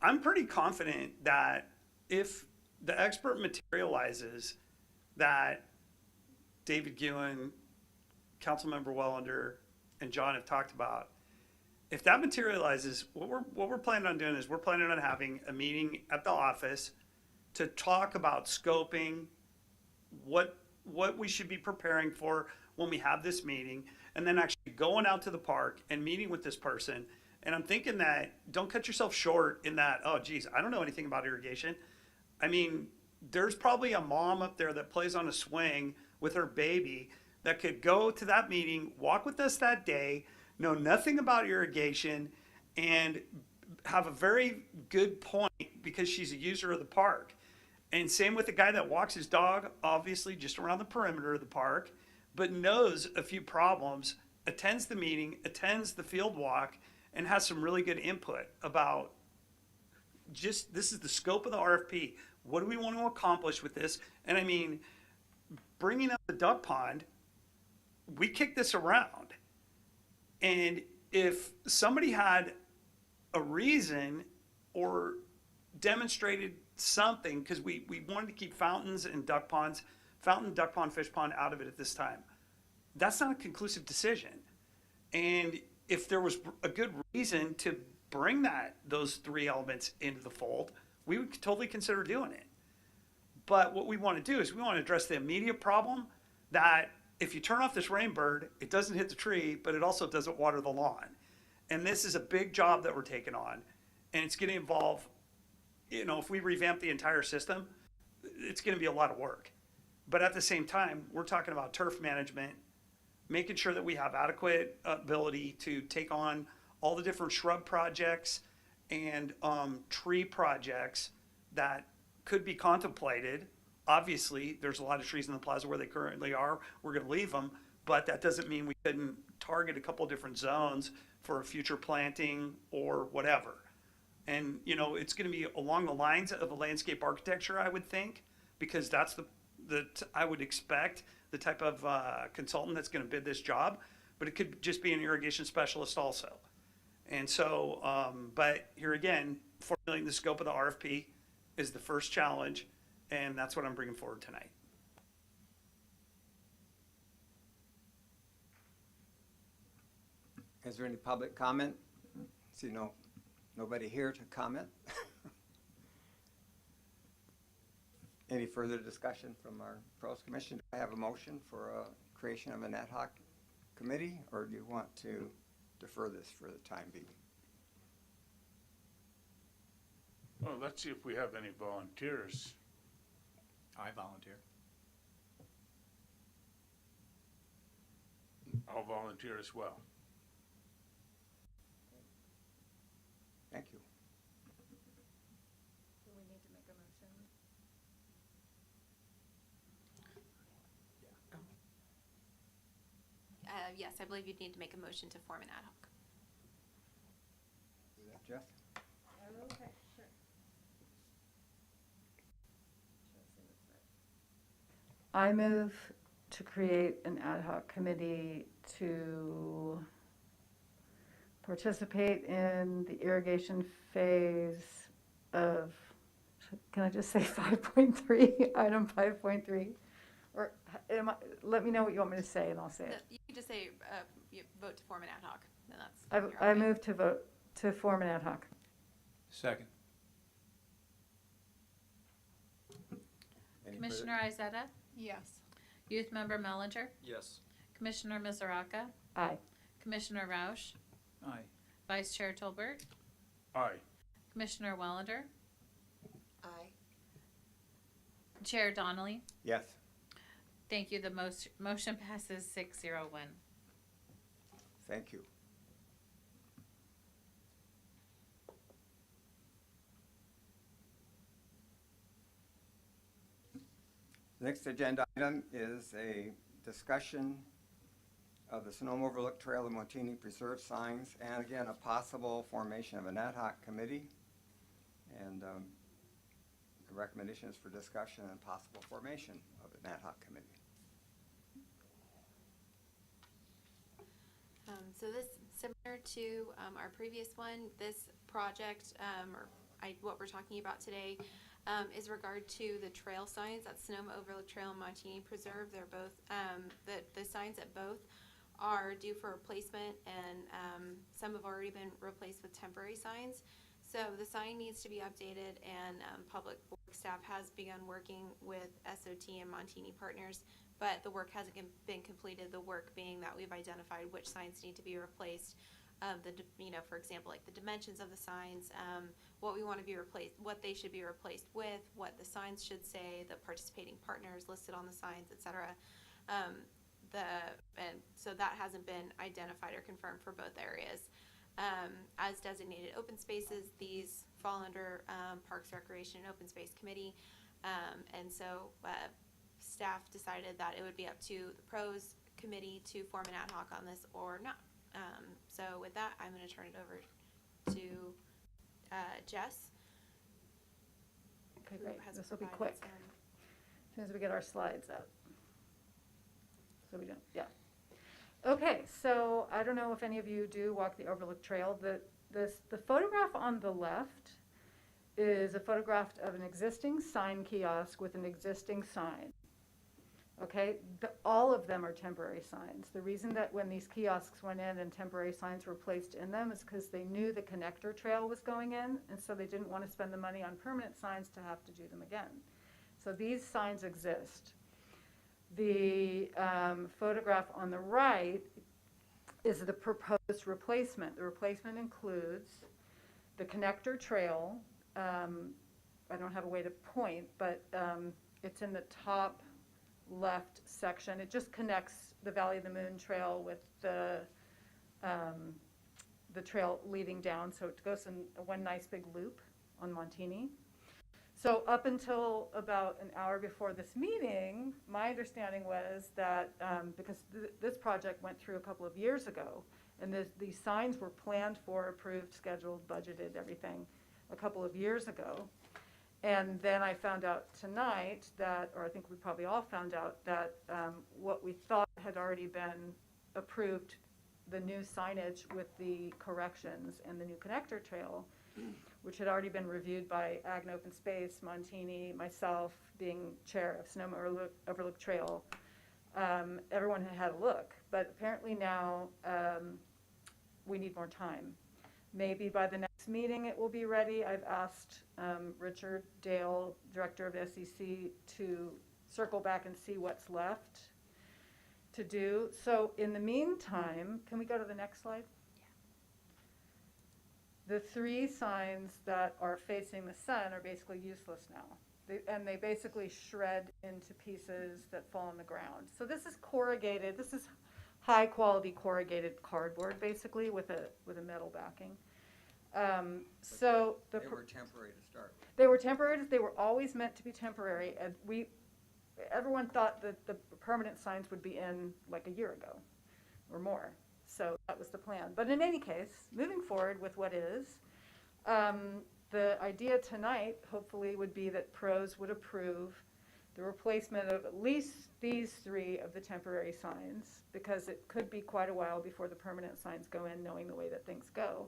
Speaker 11: I'm pretty confident that if the expert materializes that David Guhin, Councilmember Wellender, and John have talked about, if that materializes, what we're planning on doing is we're planning on having a meeting at the office to talk about scoping, what we should be preparing for when we have this meeting, and then actually going out to the park and meeting with this person. And I'm thinking that, don't cut yourself short in that, oh geez, I don't know anything about irrigation. I mean, there's probably a mom up there that plays on a swing with her baby that could go to that meeting, walk with us that day, know nothing about irrigation, and have a very good point because she's a user of the park. And same with the guy that walks his dog, obviously just around the perimeter of the park, but knows a few problems, attends the meeting, attends the field walk, and has some really good input about just, this is the scope of the RFP. What do we want to accomplish with this? And I mean, bringing up the duck pond, we kicked this around. And if somebody had a reason or demonstrated something, because we wanted to keep fountains and duck ponds, duck pond, fish pond out of it at this time, that's not a conclusive decision. And if there was a good reason to bring those three elements into the fold, we would totally consider doing it. But what we want to do is we want to address the immediate problem that if you turn off this rainbird, it doesn't hit the tree, but it also doesn't water the lawn. And this is a big job that we're taking on. And it's going to involve, if we revamp the entire system, it's going to be a lot of work. But at the same time, we're talking about turf management, making sure that we have adequate ability to take on all the different shrub projects and tree projects that could be contemplated. Obviously, there's a lot of trees in the plaza where they currently are. We're going to leave them, but that doesn't mean we couldn't target a couple different zones for a future planting or whatever. And, it's going to be along the lines of a landscape architecture, I would think, because that's I would expect the type of consultant that's going to bid this job, but it could just be an irrigation specialist also. And so, but here again, formulating the scope of the RFP is the first challenge, and that's what I'm bringing forward tonight.
Speaker 1: Is there any public comment? See nobody here to comment. Any further discussion from our pros commission? Do I have a motion for a creation of an ad hoc committee, or do you want to defer this for the time being?
Speaker 4: Well, let's see if we have any volunteers.
Speaker 7: I volunteer.
Speaker 4: I'll volunteer as well.
Speaker 1: Thank you.
Speaker 2: Do we need to make a motion?
Speaker 10: Yes, I believe you'd need to make a motion to form an ad hoc.
Speaker 1: Do that, Jeff?
Speaker 2: Okay, sure.
Speaker 6: I move to create an ad hoc committee to participate in the irrigation phase of, can I just say 5.3, item 5.3? Or let me know what you want me to say and I'll say it.
Speaker 10: You can just say, you vote to form an ad hoc, then that's.
Speaker 6: I move to vote to form an ad hoc.
Speaker 7: Second.
Speaker 1: Any
Speaker 3: Commissioner Izetta,
Speaker 2: Yes.
Speaker 3: Youth Member Mellinger,
Speaker 14: Yes.
Speaker 3: Commissioner Misaraka,
Speaker 6: Aye.
Speaker 3: Commissioner Roush,
Speaker 7: Aye.
Speaker 3: Vice Chair Tolbert,
Speaker 4: Aye.
Speaker 3: Commissioner Wallander,
Speaker 10: Aye.
Speaker 3: Chair Donnelly.
Speaker 1: Yes.
Speaker 3: Thank you. The motion passes 6-0-1.
Speaker 1: Thank you. The next agenda item is a discussion of the Sonoma Overlook Trail and Montini Preserve signs, and again, a possible formation of an ad hoc committee. And the recommendation is for discussion and possible formation of an ad hoc committee.
Speaker 10: So this, similar to our previous one, this project, what we're talking about today, is regard to the trail signs at Sonoma Overlook Trail and Montini Preserve. They're both, the signs at both are due for replacement, and some have already been replaced with temporary signs. So the sign needs to be updated, and public works staff has begun working with SOT and Montini partners, but the work hasn't been completed. The work being that we've identified which signs need to be replaced. For example, like the dimensions of the signs, what we want to be replaced, what they should be replaced with, what the signs should say, the participating partners listed on the signs, etc. And so that hasn't been identified or confirmed for both areas. As designated open spaces, these fall under Parks, Recreation, and Open Space Committee. And so staff decided that it would be up to the pros committee to form an ad hoc on this or not. So with that, I'm going to turn it over to Jess.
Speaker 6: Okay,
Speaker 10: who
Speaker 6: great.
Speaker 10: has
Speaker 6: This will be
Speaker 10: provided
Speaker 6: quick. As soon as we get our slides up. So we don't, yeah. Okay, so I don't know if any of you do walk the Overlook Trail. The photograph on the left is a photograph of an existing sign kiosk with an existing sign. Okay, all of them are temporary signs. The reason that when these kiosks went in and temporary signs were placed in them is because they knew the connector trail was going in, and so they didn't want to spend the money on permanent signs to have to do them again. So these signs exist. The photograph on the right is the proposed replacement. The replacement includes the connector trail. I don't have a way to point, but it's in the top left section. It just connects the Valley of the Moon trail with the trail leading down, so it goes in one nice big loop on Montini. So up until about an hour before this meeting, my understanding was that because this project went through a couple of years ago, and these signs were planned for, approved, scheduled, budgeted, everything a couple of years ago. And then I found out tonight that, or I think we probably all found out, that what we thought had already been approved, the new signage with the corrections and the new connector trail, which had already been reviewed by Ag and Open Space, Montini, myself, being chair of Sonoma Overlook Trail. Everyone had a look, but apparently now we need more time. Maybe by the next meeting it will be ready. I've asked Richard Dale, director of SEC, to circle back and see what's left to do. So in the meantime, can we go to the next slide? The three signs that are facing the sun are basically useless now. They basically shred into pieces that fall on the ground. So this is corrugated. This is high quality corrugated cardboard, basically, with a metal backing. So
Speaker 1: they were temporary to start.
Speaker 6: They were temporary. They were always meant to be temporary. And everyone thought that the permanent signs would be in like a year ago or more. So that was the plan. But in any case, moving forward with what is, the idea tonight hopefully would be that pros would approve the replacement of at least these three of the temporary signs, because it could be quite a while before the permanent signs go in, knowing the way that things go.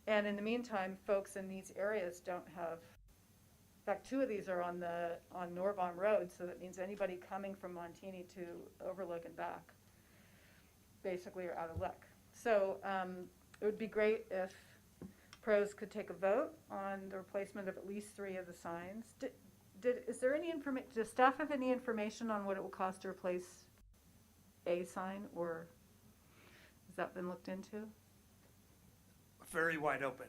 Speaker 6: And in the meantime, folks in these areas don't have, in fact, two of these are on Norbaum Road, so that means anybody coming from Montini to Overlook and back basically are out of luck. So it would be great if pros could take a vote on the replacement of at least three of the signs. Is there any information, does staff have any information on what it will cost to replace a sign, or has that been looked into?
Speaker 11: Very wide open.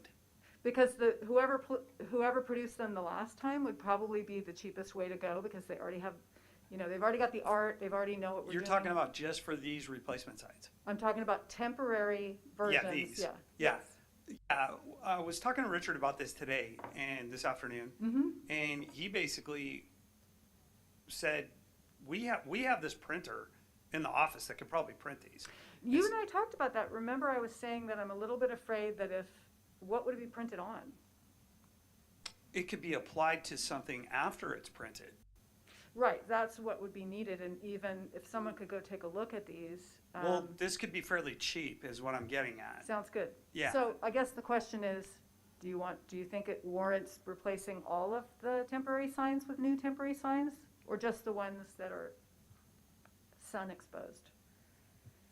Speaker 6: Because whoever produced them the last time would probably be the cheapest way to go, because they already have, they've already got the art, they've already know what we're doing.
Speaker 11: You're talking about just for these replacement signs?
Speaker 6: I'm talking about temporary versions.
Speaker 11: Yeah, these.
Speaker 6: Yeah.
Speaker 11: Yeah. I was talking to Richard about this today and this afternoon, and he basically said, we have this printer in the office that could probably print these.
Speaker 6: You and I talked about that. Remember, I was saying that I'm a little bit afraid that what would it be printed on?
Speaker 11: It could be applied to something after it's printed.
Speaker 6: Right, that's what would be needed, and even if someone could go take a look at these.
Speaker 11: Well, this could be fairly cheap is what I'm getting at.
Speaker 6: Sounds good.
Speaker 11: Yeah.
Speaker 6: So I guess the question is, do you think it warrants replacing all of the temporary signs with new temporary signs, or just the ones that are sun exposed?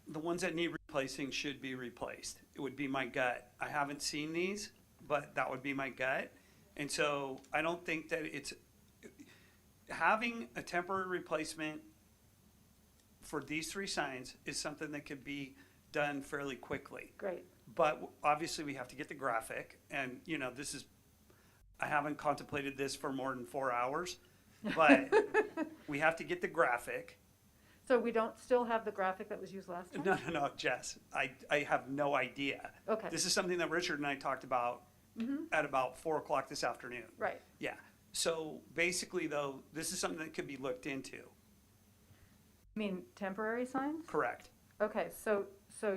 Speaker 11: The ones that need replacing should be replaced. It would be my gut. I haven't seen these, but that would be my gut. And so I don't think that it's having a temporary replacement for these three signs is something that could be done fairly quickly.
Speaker 6: Great.
Speaker 11: But obviously we have to get the graphic, and I haven't contemplated this for more than 4 hours, but we have to get the graphic.
Speaker 6: So we don't still have the graphic that was used last time?
Speaker 11: No, Jess, I have no idea.
Speaker 6: Okay.
Speaker 11: This is something that Richard and I talked about at about 4 o'clock this afternoon.
Speaker 6: Right.
Speaker 11: Yeah. So basically, though, this is something that could be looked into.
Speaker 6: You mean temporary signs?
Speaker 11: Correct.
Speaker 6: Okay, so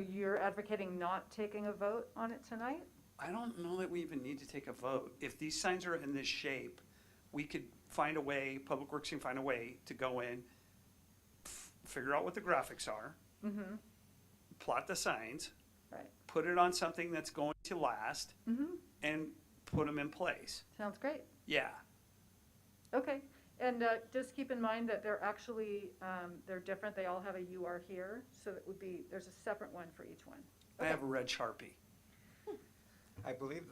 Speaker 6: you're advocating not taking a vote on it tonight?
Speaker 11: I don't know that we even need to take a vote. If these signs are in this shape, we could find a way, Public Works can find a way to go in, figure out what the graphics are, plot the signs,
Speaker 6: Right.
Speaker 11: put it on something that's going to last,
Speaker 6: Mm-hmm.
Speaker 11: and put them in place.
Speaker 6: Sounds great.
Speaker 11: Yeah.
Speaker 6: Okay, and just keep in mind that they're actually, they're different. They all have a "you are here," so it would be, there's a separate one for each one.
Speaker 11: I have a red Sharpie.
Speaker 1: I believe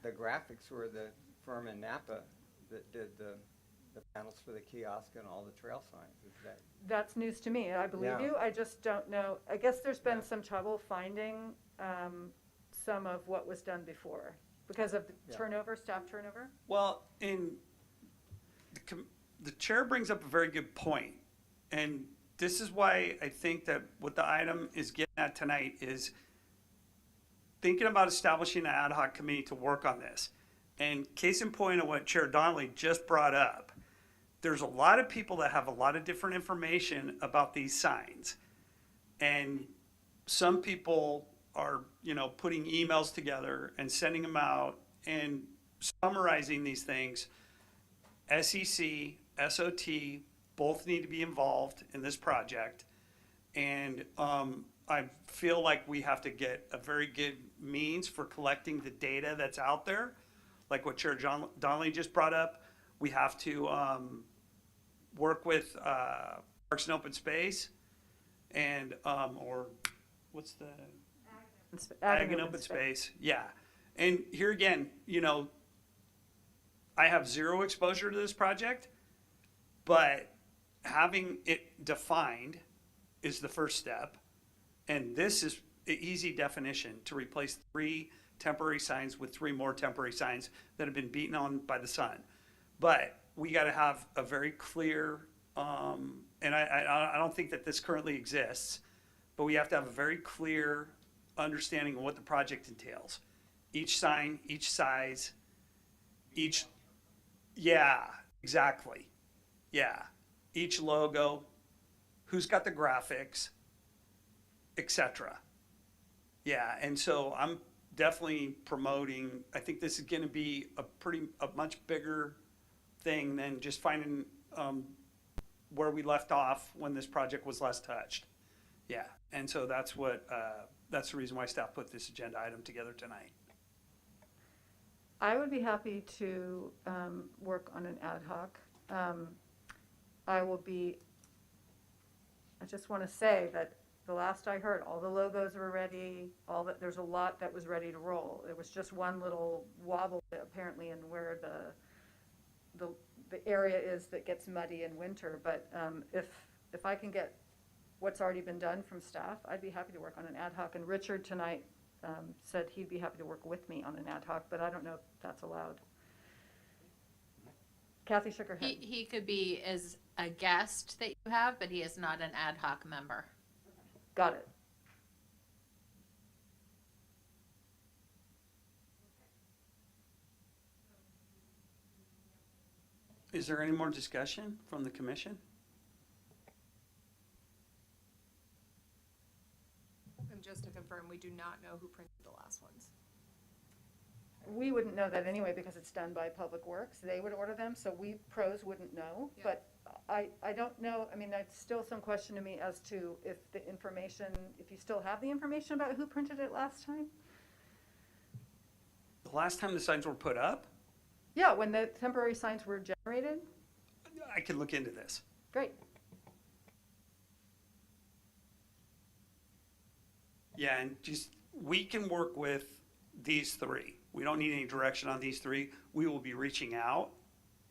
Speaker 1: the graphics were the firm in Napa that did the panels for the kiosk and all the trail signs. Is that?
Speaker 6: That's news to me. I believe
Speaker 1: Yeah.
Speaker 6: you. I just don't know. I guess there's been
Speaker 1: Yeah.
Speaker 6: some trouble finding some of what was done before because of the
Speaker 1: Yeah.
Speaker 6: turnover, staff turnover.
Speaker 11: Well, the chair brings up a very good point, and this is why I think that what the item is getting at tonight is thinking about establishing an ad hoc committee to work on this. And case in point of what Chair Donnelly just brought up, there's a lot of people that have a lot of different information about these signs. And some people are, putting emails together and sending them out and summarizing these things. SEC, SOT, both need to be involved in this project. And I feel like we have to get a very good means for collecting the data that's out there. Like what Chair Donnelly just brought up, we have to work with Parks and Open Space and, or what's the? Ag and Open Space, yeah. And here again, I have zero exposure to this project, but having it defined is the first step. And this is an easy definition to replace 3 temporary signs with 3 more temporary signs that have been beaten on by the sun. But we got to have a very clear, and I don't think that this currently exists, but we have to have a very clear understanding of what the project entails. Each sign, each size, yeah, exactly. Yeah. Each logo, who's got the graphics, etc. Yeah, and so I'm definitely promoting, I think this is going to be a much bigger thing than just finding where we left off when this project was last touched. Yeah, and so that's the reason why staff put this agenda item together tonight.
Speaker 6: I would be happy to work on an ad hoc. I just want to say that the last I heard, all the logos were ready, there's a lot that was ready to roll. There was just one little wobble apparently in where the area is that gets muddy in winter. But if I can get what's already been done from staff, I'd be happy to work on an ad hoc. And Richard tonight said he'd be happy to work with me on an ad hoc, but I don't know if that's allowed. Cathy shook her head.
Speaker 15: He could be as a guest that you have, but he is not an ad hoc member.
Speaker 6: Got it.
Speaker 11: Is there any more discussion from the commission?
Speaker 2: And just to confirm, we do not know who printed the last ones.
Speaker 6: We wouldn't know that anyway because it's done by Public Works. They would order them, so we pros wouldn't know.
Speaker 2: Yeah.
Speaker 6: But I don't know, I mean, that's still some question to me as to if you still have the information about who printed it last time?
Speaker 11: The last time the signs were put up,
Speaker 6: Yeah, when the temporary signs were generated?
Speaker 11: I could look into this.
Speaker 6: Great.
Speaker 11: Yeah, and we can work with these 3. We don't need any direction on these 3. We will be reaching out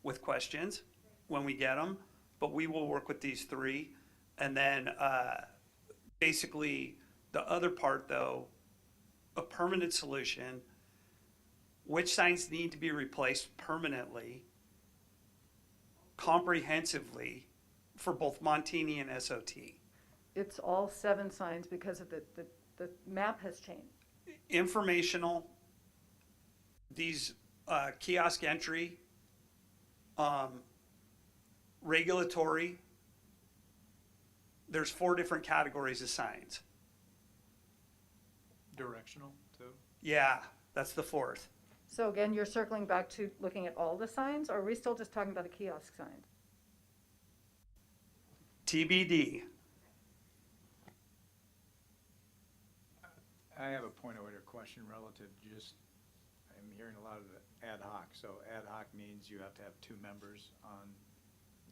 Speaker 11: with questions when we get them, but we will work with these 3. And then basically the other part, though, a permanent solution. Which signs need to be replaced permanently, comprehensively, for both Montini and SOT?
Speaker 6: It's all 7 signs because of the map has changed.
Speaker 11: Informational, these kiosk entry, regulatory. There's 4 different categories of signs.
Speaker 7: Directional, too.
Speaker 11: Yeah, that's the 4th.
Speaker 6: So again, you're circling back to looking at all the signs, or are we still just talking about the kiosk sign?
Speaker 11: TBD.
Speaker 7: I have a point of order question relative to just, I'm hearing a lot of ad hoc. So ad hoc means you have to have 2 members on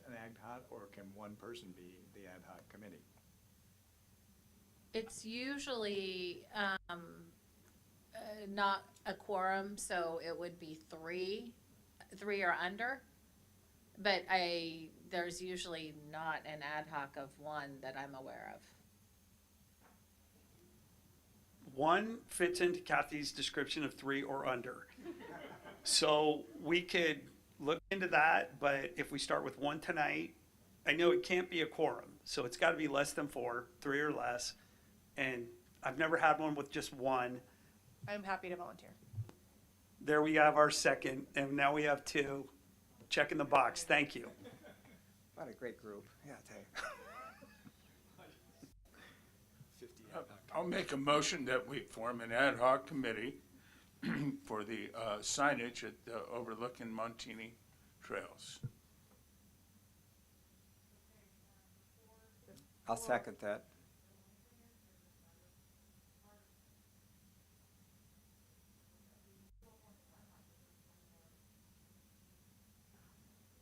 Speaker 7: an ad hoc, or can one person be the ad hoc committee?
Speaker 15: It's usually not a quorum, so it would be three or under. But there's usually not an ad hoc of one that I'm aware of.
Speaker 11: One fits into Cathy's description of 3 or under. So we could look into that, but if we start with 1 tonight, I know it can't be a quorum, so it's got to be less than 4, 3 or less. And I've never had one with just 1.
Speaker 2: I'm happy to volunteer.
Speaker 11: There we have our second, and now we have 2. Check in the box. Thank you.
Speaker 1: What a great group. Yeah, I tell you.
Speaker 7: 50 ad hoc.
Speaker 4: I'll make a motion that we form an ad hoc committee for the signage at the Overlook and Montini trails.
Speaker 1: I'll second that.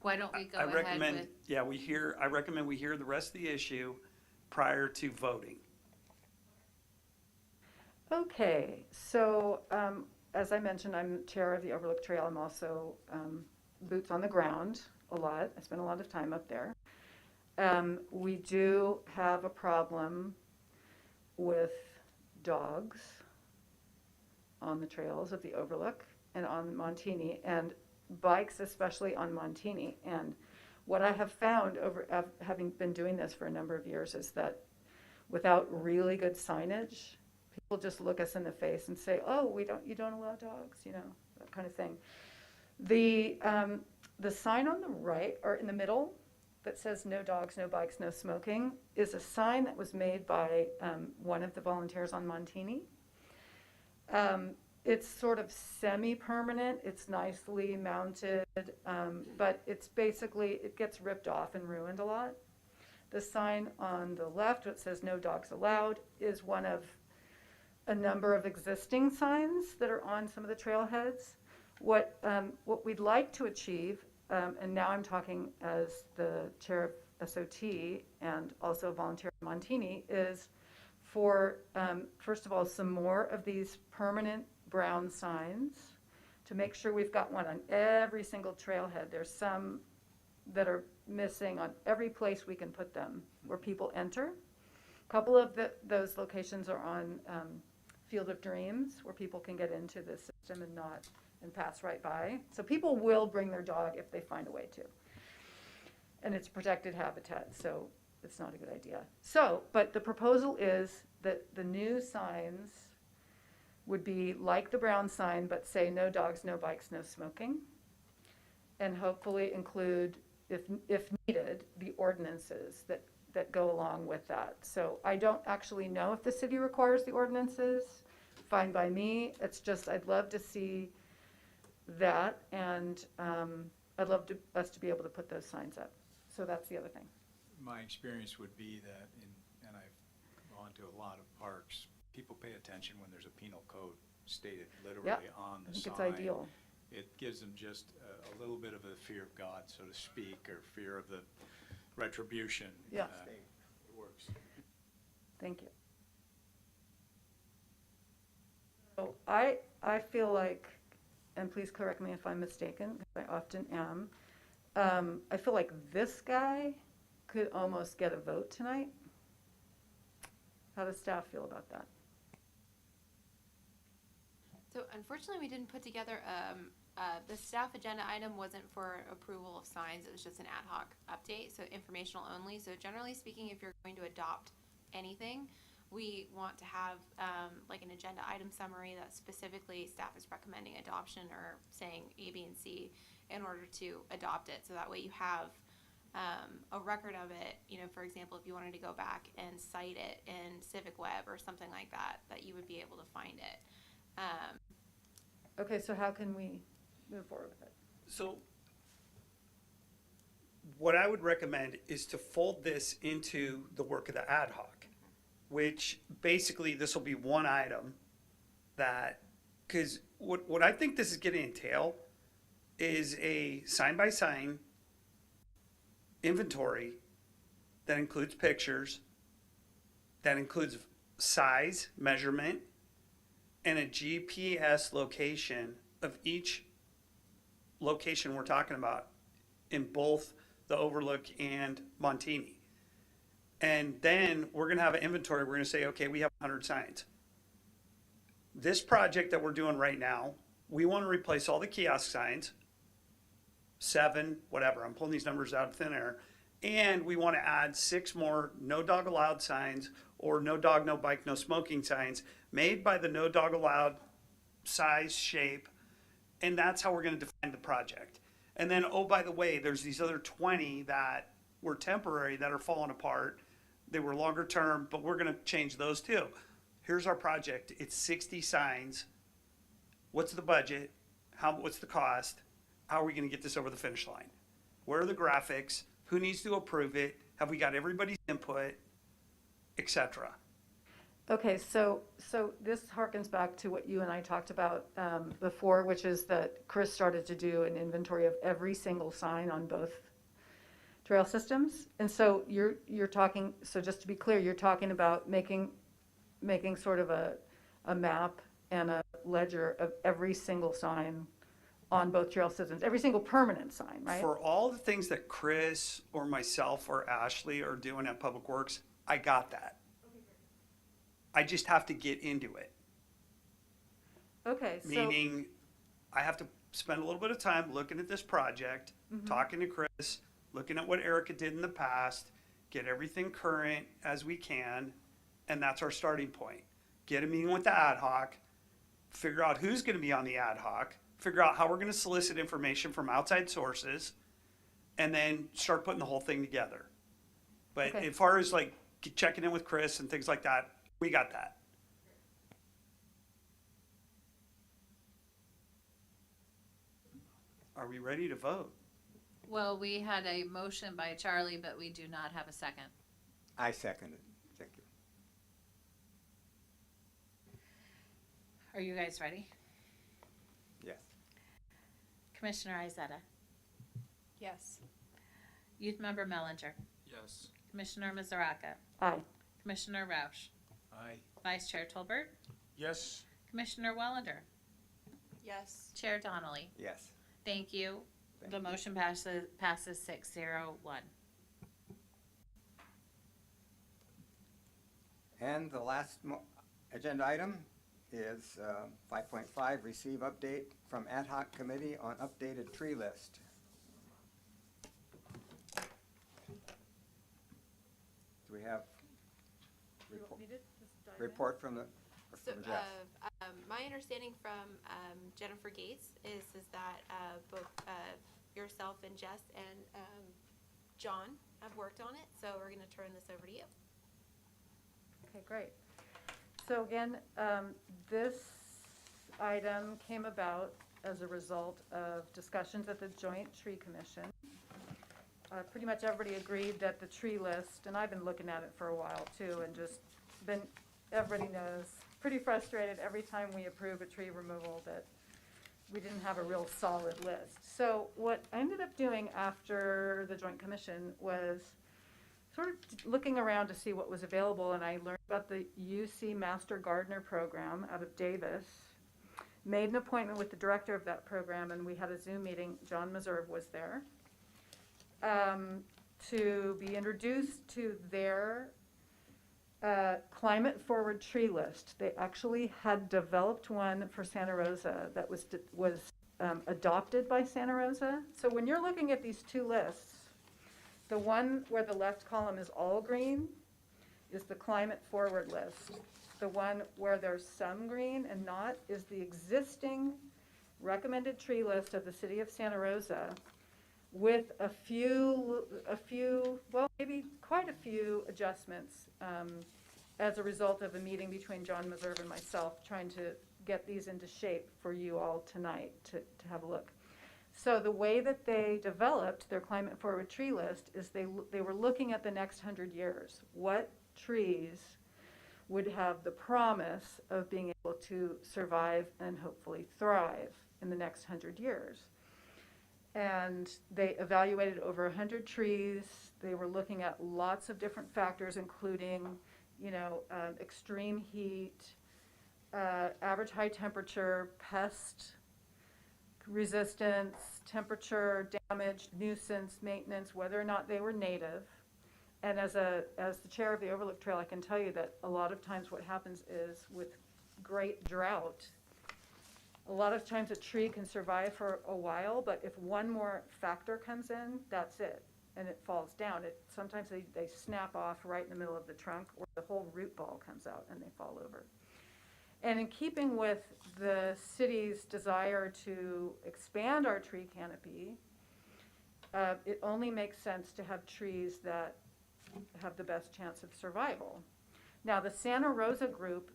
Speaker 15: Why don't we go
Speaker 11: I
Speaker 15: ahead
Speaker 11: recommend,
Speaker 15: with,
Speaker 11: yeah, I recommend we hear the rest of the issue prior to voting.
Speaker 6: Okay, so as I mentioned, I'm chair of the Overlook Trail. I'm also boots on the ground a lot. I spend a lot of time up there. We do have a problem with dogs on the trails of the Overlook and on Montini, and bikes, especially on Montini. And what I have found having been doing this for a number of years is that without really good signage, people just look us in the face and say, "Oh, you don't allow dogs," that kind of thing. The sign on the right or in the middle that says "No dogs, no bikes, no smoking" is a sign that was made by one of the volunteers on Montini. It's sort of semi-permanent. It's nicely mounted, but it's basically, it gets ripped off and ruined a lot. The sign on the left, which says "No dogs allowed," is one of a number of existing signs that are on some of the trailheads. What we'd like to achieve, and now I'm talking as the chair of SOT and also a volunteer at Montini, is for, first of all, some more of these permanent brown signs to make sure we've got one on every single trailhead. There's some that are missing on every place we can put them where people enter. A couple of those locations are on Field of Dreams, where people can get into the system and pass right by. So people will bring their dog if they find a way to. And it's protected habitat, so it's not a good idea. So, but the proposal is that the new signs would be like the brown sign, but say "No dogs, no bikes, no smoking," and hopefully include, if needed, the ordinances that go along with that. So I don't actually know if the city requires the ordinances. Fine by me. It's just I'd love to see that, and I'd love us to be able to put those signs up. So that's the other thing.
Speaker 7: My experience would be that, and I've gone to a lot of parks, people pay attention when there's a penal code stated literally on the sign.
Speaker 6: I think it's ideal.
Speaker 7: It gives them just a little bit of a fear of God, so to speak, or fear of the retribution.
Speaker 6: Yeah.
Speaker 7: It works.
Speaker 6: Thank you. So I feel like, and please correct me if I'm mistaken, because I often am, I feel like this guy could almost get a vote tonight. How does staff feel about that?
Speaker 10: So unfortunately, we didn't put together, the staff agenda item wasn't for approval of signs, it was just an ad hoc update, so informational only. So generally speaking, if you're going to adopt anything, we want to have like an agenda item summary that specifically staff is recommending adoption or saying A, B, and C in order to adopt it. So that way you have a record of it. For example, if you wanted to go back and cite it in Civic Web or something like that, that you would be able to find it.
Speaker 6: Okay, so how can we move forward with it?
Speaker 11: So what I would recommend is to fold this into the work of the ad hoc, which basically this will be one item that, because what I think this is going to entail is a sign-by-sign inventory that includes pictures, that includes size, measurement, and a GPS location of each location we're talking about in both the Overlook and Montini. And then we're going to have an inventory. We're going to say, okay, we have 100 signs. This project that we're doing right now, we want to replace all the kiosk signs, 7, whatever. I'm pulling these numbers out of thin air. And we want to add 6 more no dog allowed signs or no dog, no bike, no smoking signs made by the no dog allowed size, shape. And that's how we're going to define the project. And then, oh, by the way, there's these other 20 that were temporary that are falling apart. They were longer term, but we're going to change those too. Here's our project. It's 60 signs. What's the budget? What's the cost? How are we going to get this over the finish line? Where are the graphics? Who needs to approve it? Have we got everybody's input, etc.?
Speaker 6: Okay, so this harkens back to what you and I talked about before, which is that Chris started to do an inventory of every single sign on both trail systems. And so you're talking, so just to be clear, you're talking about making sort of a map and a ledger of every single sign on both trail systems, every single permanent sign, right?
Speaker 11: For all the things that Chris or myself or Ashley are doing at Public Works, I got that. I just have to get into it.
Speaker 6: Okay, so.
Speaker 11: Meaning, I have to spend a little bit of time looking at this project, talking to Chris, looking at what Erica did in the past, get everything current as we can, and that's our starting point. Get a meeting with the ad hoc, figure out who's going to be on the ad hoc, figure out how we're going to solicit information from outside sources, and then start putting the whole thing together. But
Speaker 6: Okay.
Speaker 11: as far as like checking in with Chris and things like that, we got that. Are we ready to vote?
Speaker 15: Well, we had a motion by Charlie, but we do not have a second.
Speaker 1: I second it. Thank you.
Speaker 15: Are you guys ready?
Speaker 1: Yes.
Speaker 10: Commissioner Izetta,
Speaker 2: Yes.
Speaker 10: Youth Member Mellinger,
Speaker 14: Yes.
Speaker 10: Commissioner Misaraka,
Speaker 6: Aye.
Speaker 10: Commissioner Roush,
Speaker 7: Aye.
Speaker 10: Vice Chair Tolbert,
Speaker 4: Yes,
Speaker 10: Commissioner Wellender,
Speaker 2: Yes.
Speaker 10: Chair Donnelly.
Speaker 1: Yes.
Speaker 10: Thank you.
Speaker 1: Thank
Speaker 10: The
Speaker 1: you.
Speaker 10: motion passes 6-0-1.
Speaker 1: And the last agenda item is 5.5, receive update from ad hoc committee on updated tree list. Do we have report from the
Speaker 10: So,
Speaker 1: from Jeff?
Speaker 10: my understanding from Jennifer Gates is that both yourself and Jess and John have worked on it. So we're going to turn this over to you.
Speaker 6: Okay, great. So again, this item came about as a result of discussions at the Joint Tree Commission. Pretty much everybody agreed that the tree list, and I've been looking at it for a while too, and just been, everybody knows, pretty frustrated every time we approve a tree removal that we didn't have a real solid list. So what I ended up doing after the Joint Commission was sort of looking around to see what was available, and I learned about the UC Master Gardener Program out of Davis. Made an appointment with the director of that program, and we had a Zoom meeting. John Meserve was there to be introduced to their climate forward tree list. They actually had developed one for Santa Rosa that was adopted by Santa Rosa. So when you're looking at these two lists, the one where the left column is all green is the climate forward list. The one where there's some green and not is the existing recommended tree list of the city of Santa Rosa with a few, well, maybe quite a few adjustments as a result of a meeting between John Meserve and myself trying to get these into shape for you all tonight to have a look. So the way that they developed their climate forward tree list is they were looking at the next 100 years. What trees would have the promise of being able to survive and hopefully thrive in the next 100 years. And they evaluated over 100 trees. They were looking at lots of different factors, including, extreme heat, average high temperature, pest resistance, temperature, damage, nuisance, maintenance, whether or not they were native. And as the chair of the Overlook Trail, I can tell you that a lot of times what happens is with great drought, a lot of times a tree can survive for a while, but if one more factor comes in, that's it, and it falls down. Sometimes they snap off right in the middle of the trunk, or the whole root ball comes out and they fall over. And in keeping with the city's desire to expand our tree canopy, it only makes sense to have trees that have the best chance of survival. Now, the Santa Rosa group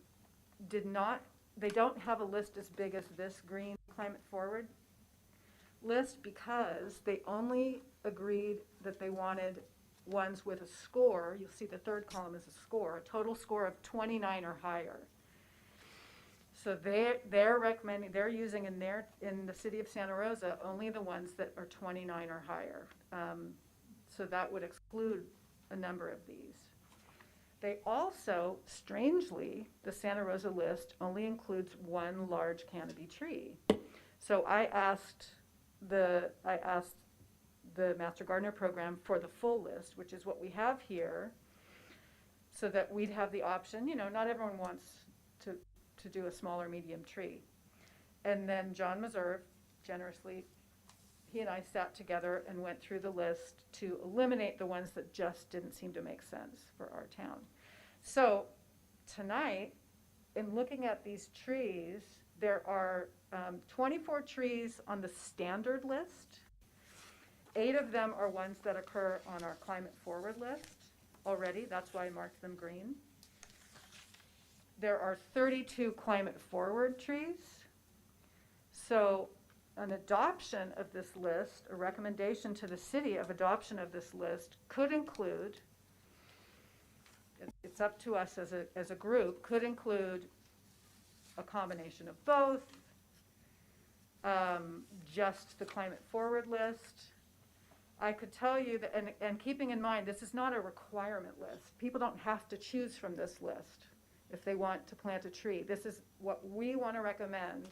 Speaker 6: they don't have a list as big as this green climate forward list, because they only agreed that they wanted ones with a score. You'll see the third column is a score, a total score of 29 or higher. So they're recommending, they're using in the city of Santa Rosa only the ones that are 29 or higher. So that would exclude a number of these. They also, strangely, the Santa Rosa list only includes one large canopy tree. So I asked the Master Gardener program for the full list, which is what we have here, so that we'd have the option. Not everyone wants to do a small or medium tree. And then John Meserve, generously, he and I sat together and went through the list to eliminate the ones that just didn't seem to make sense for our town. So tonight, in looking at these trees, there are 24 trees on the standard list. 8 of them are ones that occur on our climate forward list already. That's why I marked them green. There are 32 climate forward trees. So an adoption of this list, a recommendation to the city of adoption of this list could include, it's up to us as a group, could include a combination of both, just the climate forward list. I could tell you that, and keeping in mind, this is not a requirement list. People don't have to choose from this list if they want to plant a tree. This is what we want to recommend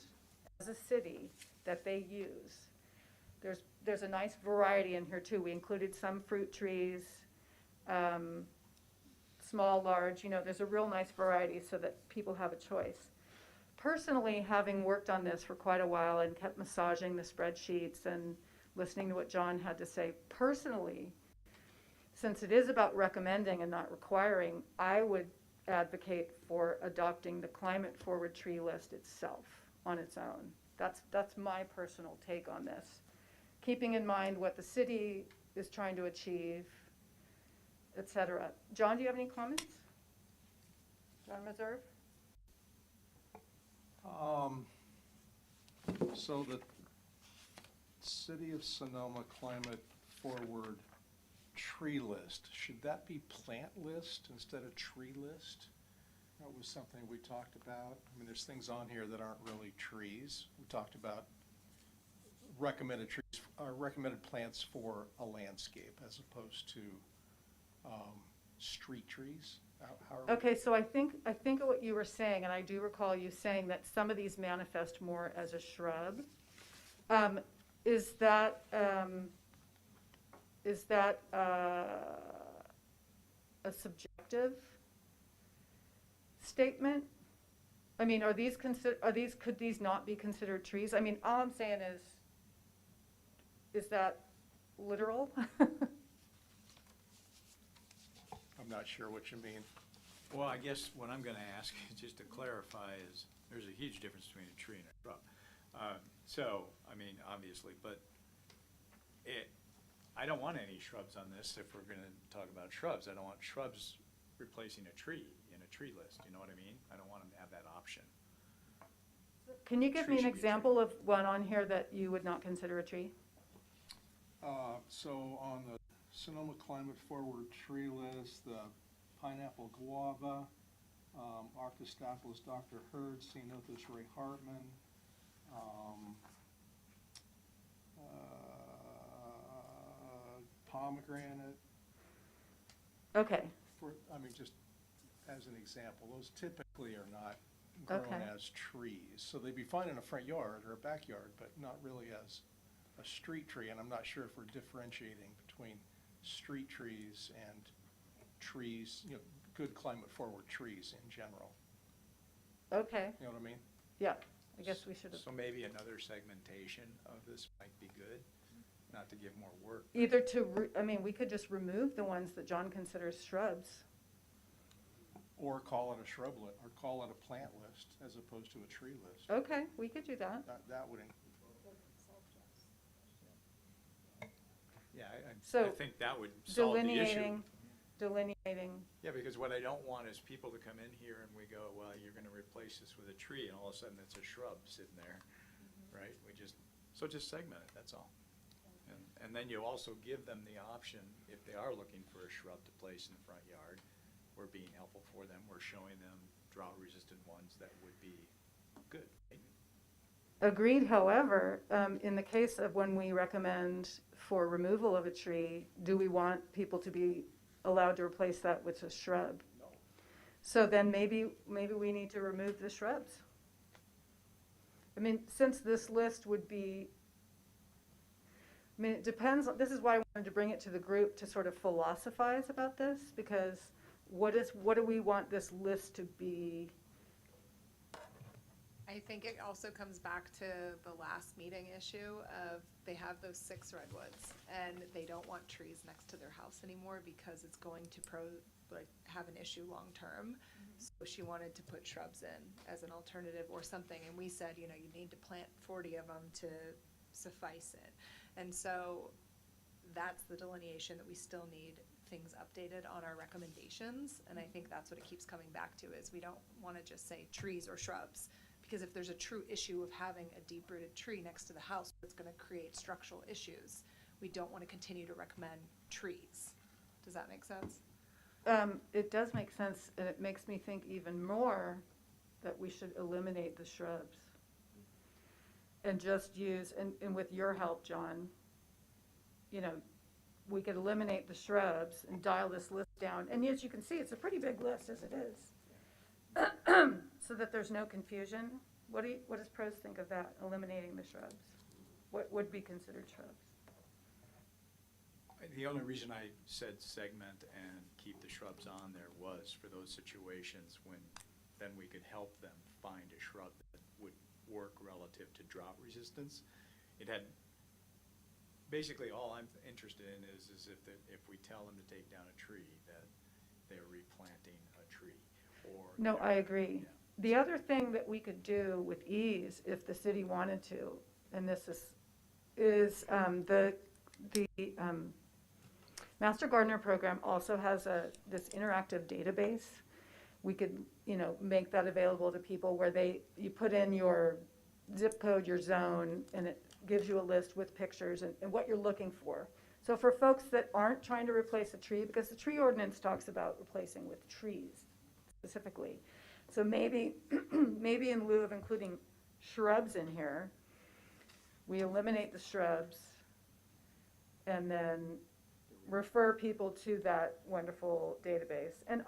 Speaker 6: as a city that they use. There's a nice variety in here too. We included some fruit trees, small, large, there's a real nice variety so that people have a choice. Personally, having worked on this for quite a while and kept massaging the spreadsheets and listening to what John had to say, personally, since it is about recommending and not requiring, I would advocate for adopting the climate forward tree list itself on its own. That's my personal take on this, keeping in mind what the city is trying to achieve, etc. John, do you have any comments? John Meserve?
Speaker 13: So the City of Sonoma Climate Forward tree list, should that be plant list instead of tree list? That was something we talked about. I mean, there's things on here that aren't really trees. We talked about recommended trees, recommended plants for a landscape as opposed to street trees.
Speaker 6: Okay, so I think what you were saying, and I do recall you saying that some of these manifest more as a shrub. Is that a subjective statement? I mean, could these not be considered trees? I mean, all I'm saying is that literal?
Speaker 13: I'm not sure what you mean.
Speaker 7: Well, I guess what I'm going to ask, just to clarify, is there's a huge difference between a tree and a shrub. So, I mean, obviously, but I don't want any shrubs on this if we're going to talk about shrubs. I don't want shrubs replacing a tree in a tree list. You know what I mean? I don't want them to have that option.
Speaker 6: Can you give me an example of one on here that you would not consider a tree?
Speaker 13: So on the Sonoma Climate Forward tree list, the pineapple guava, Arctostaphylos Dr. Hurd, Ceanothus Ray Hartman, pomegranate.
Speaker 6: Okay,
Speaker 13: Just as an example, those typically are not grown
Speaker 6: Okay.
Speaker 13: as trees. So they'd be fine in a front yard or a backyard, but not really as a street tree. And I'm not sure if we're differentiating between street trees and trees, good climate forward trees in general.
Speaker 6: okay,
Speaker 13: You know what I mean?
Speaker 6: yeah, I guess we should have,
Speaker 7: So maybe another segmentation of this might be good, not to give more work.
Speaker 6: either we could just remove the ones that John considers shrubs.
Speaker 13: Or call it a shrublet, or call it a plant list as opposed to a tree list.
Speaker 6: Okay, we could do that.
Speaker 13: That would,
Speaker 7: Yeah, I
Speaker 6: So,
Speaker 7: think that would solve the issue.
Speaker 6: Delineating,
Speaker 7: Yeah, because what I don't want is people to come in here and we go, well, you're gonna replace this with a tree, and all of a sudden it's a shrub sitting there, right? So just segment it, that's all. And then you also give them the option, if they are looking for a shrub to place in the front yard, we're being helpful for them, we're showing them drought-resistant ones that would be good, right?
Speaker 6: agreed, however, in the case of when we recommend for removal of a tree, do we want people to be allowed to replace that with a shrub?
Speaker 13: no.
Speaker 6: So then maybe we need to remove the shrubs. Since this list would be, it depends, this is why I wanted to bring it to the group to sort of philosophize about this, because what do we want this list to be?
Speaker 2: I think it also comes back to the last meeting issue of they have those 6 redwoods and they don't want trees next to their house anymore because it's going to have an issue long term. So she wanted to put shrubs in as an alternative or something, and we said, you need to plant 40 of them to suffice it. And so that's the delineation that we still need things updated on our recommendations, and I think that's what it keeps coming back to, is we don't want to just say trees or shrubs, because if there's a true issue of having a deep-rooted tree next to the house that's going to create structural issues, we don't want to continue to recommend trees. Does that make sense?
Speaker 6: It does make sense, and it makes me think even more that we should eliminate the shrubs and just use, and with your help, John, we could eliminate the shrubs and dial this list down. And as you can see, it's a pretty big list as it is. So that there's no confusion. What does pros think of that, eliminating the shrubs? What would be considered shrubs?
Speaker 7: The only reason I said segment and keep the shrubs on there was for those situations when then we could help them find a shrub that would work relative to drought resistance. It had, basically all I'm interested in is if we tell them to take down a tree, that they're replanting a tree. Or
Speaker 6: No, I agree.
Speaker 7: Yeah.
Speaker 6: The other thing that we could do with ease, if the city wanted to, and this is the Master Gardener program also has this interactive database. We could, make that available to people where you put in your zip code, your zone, and it gives you a list with pictures and what you're looking for. So for folks that aren't trying to replace a tree, because the tree ordinance talks about replacing with trees specifically. So maybe in lieu of including shrubs in here, we eliminate the shrubs and then refer people to that wonderful database and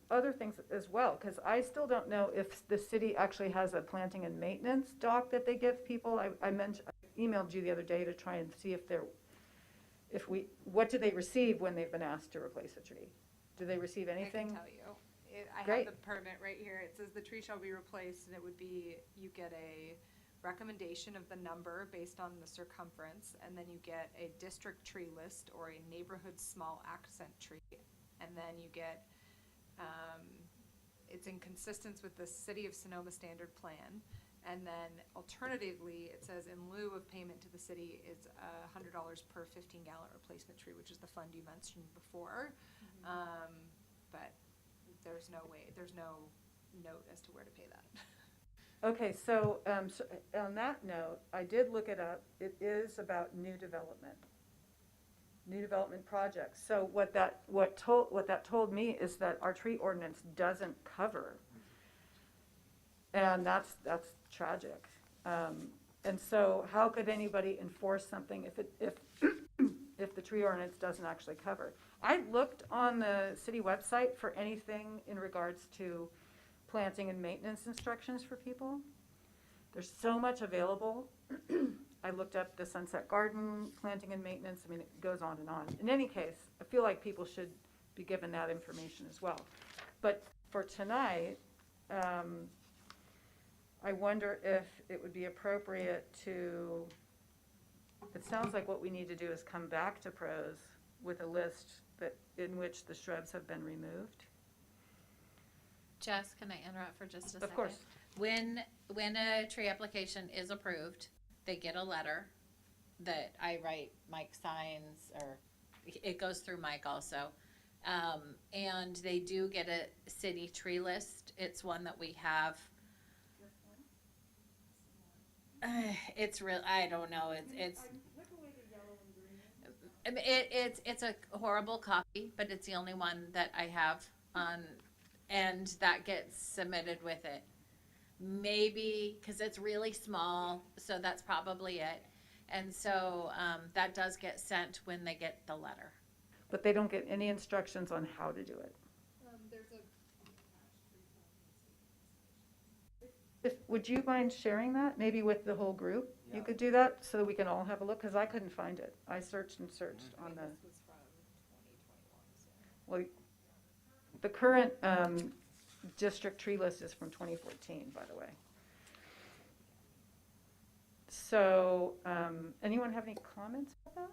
Speaker 6: other things as well, because I still don't know if the city actually has a planting and maintenance doc that they give people. I emailed you the other day to try and see what do they receive when they've been asked to replace a tree? Do they receive anything?
Speaker 2: I can tell you. I
Speaker 6: Great.
Speaker 2: have the permit right here. It says the tree shall be replaced, and it would be, you get a recommendation of the number based on the circumference, and then you get a district tree list or a neighborhood small accent tree, and then you get, it's in consistence with the City of Sonoma standard plan, and then alternatively, it says in lieu of payment to the city is $100 per 15-gallon replacement tree, which is the fund you mentioned before. But there's no note as to where to pay that.
Speaker 6: Okay, so on that note, I did look it up. It is about new development projects. So what that told me is that our tree ordinance doesn't cover And that's tragic. And so how could anybody enforce something if if the tree ordinance doesn't actually cover? I looked on the city website for anything in regards to planting and maintenance instructions for people. There's so much available. I looked up the Sunset Garden, planting and maintenance. I mean, it goes on and on. In any case, I feel like people should be given that information as well. But for tonight, I wonder if it would be appropriate to, it sounds like what we need to do is come back to pros with a list that, in which the shrubs have been removed.
Speaker 15: Jess, can I interrupt for just a second?
Speaker 6: Of course.
Speaker 15: When a tree application is approved, they get a letter that I write, Mike signs, or it goes through Mike also. And they do get a city tree list. It's one that we have. It's real. I don't know. I mean, it's a horrible copy, but it's the only one that I have on, and that gets submitted with it. Maybe because it's really small, so that's probably it. And so that does get sent when they get the letter.
Speaker 6: But they don't get any instructions on how to do it. Would you mind sharing that, maybe with the whole group?
Speaker 1: Yeah.
Speaker 6: You could do that so that we can all have a look, because I couldn't find it. I searched and searched on the. Well, the current district tree list is from 2014, by the way. So, anyone have any comments about that?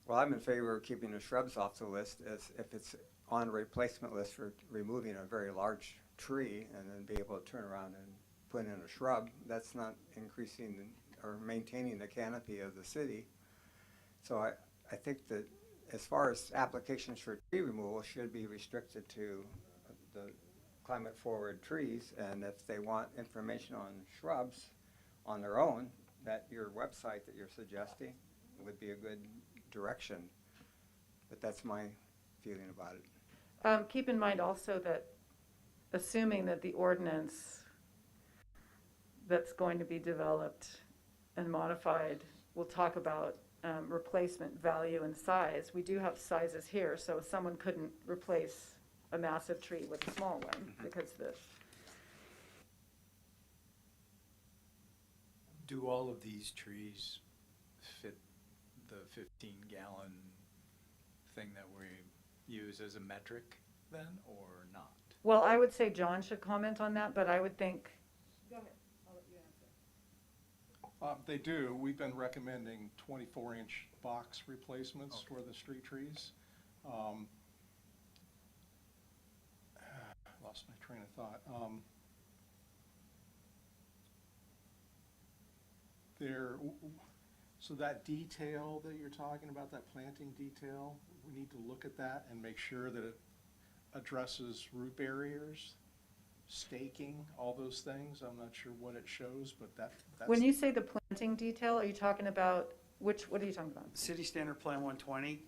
Speaker 1: Well, I'm in favor of keeping the shrubs off the list as if it's on a replacement list for removing a very large tree and then be able to turn around and put in a shrub. That's not increasing or maintaining the canopy of the city. So I think that as far as applications for tree removal should be restricted to the climate forward trees, and if they want information on shrubs on their own, that your website that you're suggesting would be a good direction. But that's my feeling about it.
Speaker 6: Keep in mind also that, assuming that the ordinance that's going to be developed and modified will talk about replacement value and size, we do have sizes here, so someone couldn't replace a massive tree with a small one because the.
Speaker 7: Do all of these trees fit the 15-gallon thing that we use as a metric then, or not?
Speaker 6: Well, I would say John should comment on that, but I would think. Go ahead, I'll let you answer.
Speaker 13: They do. We've been recommending 24-inch box replacements for the street trees. Lost my train of thought. So that detail that you're talking about, that planting detail, we need to look at that and make sure that it addresses root barriers, staking, all those things. I'm not sure what it shows, but that's.
Speaker 6: When you say the planting detail, are you talking about what are you talking about?
Speaker 11: City Standard Plan 120.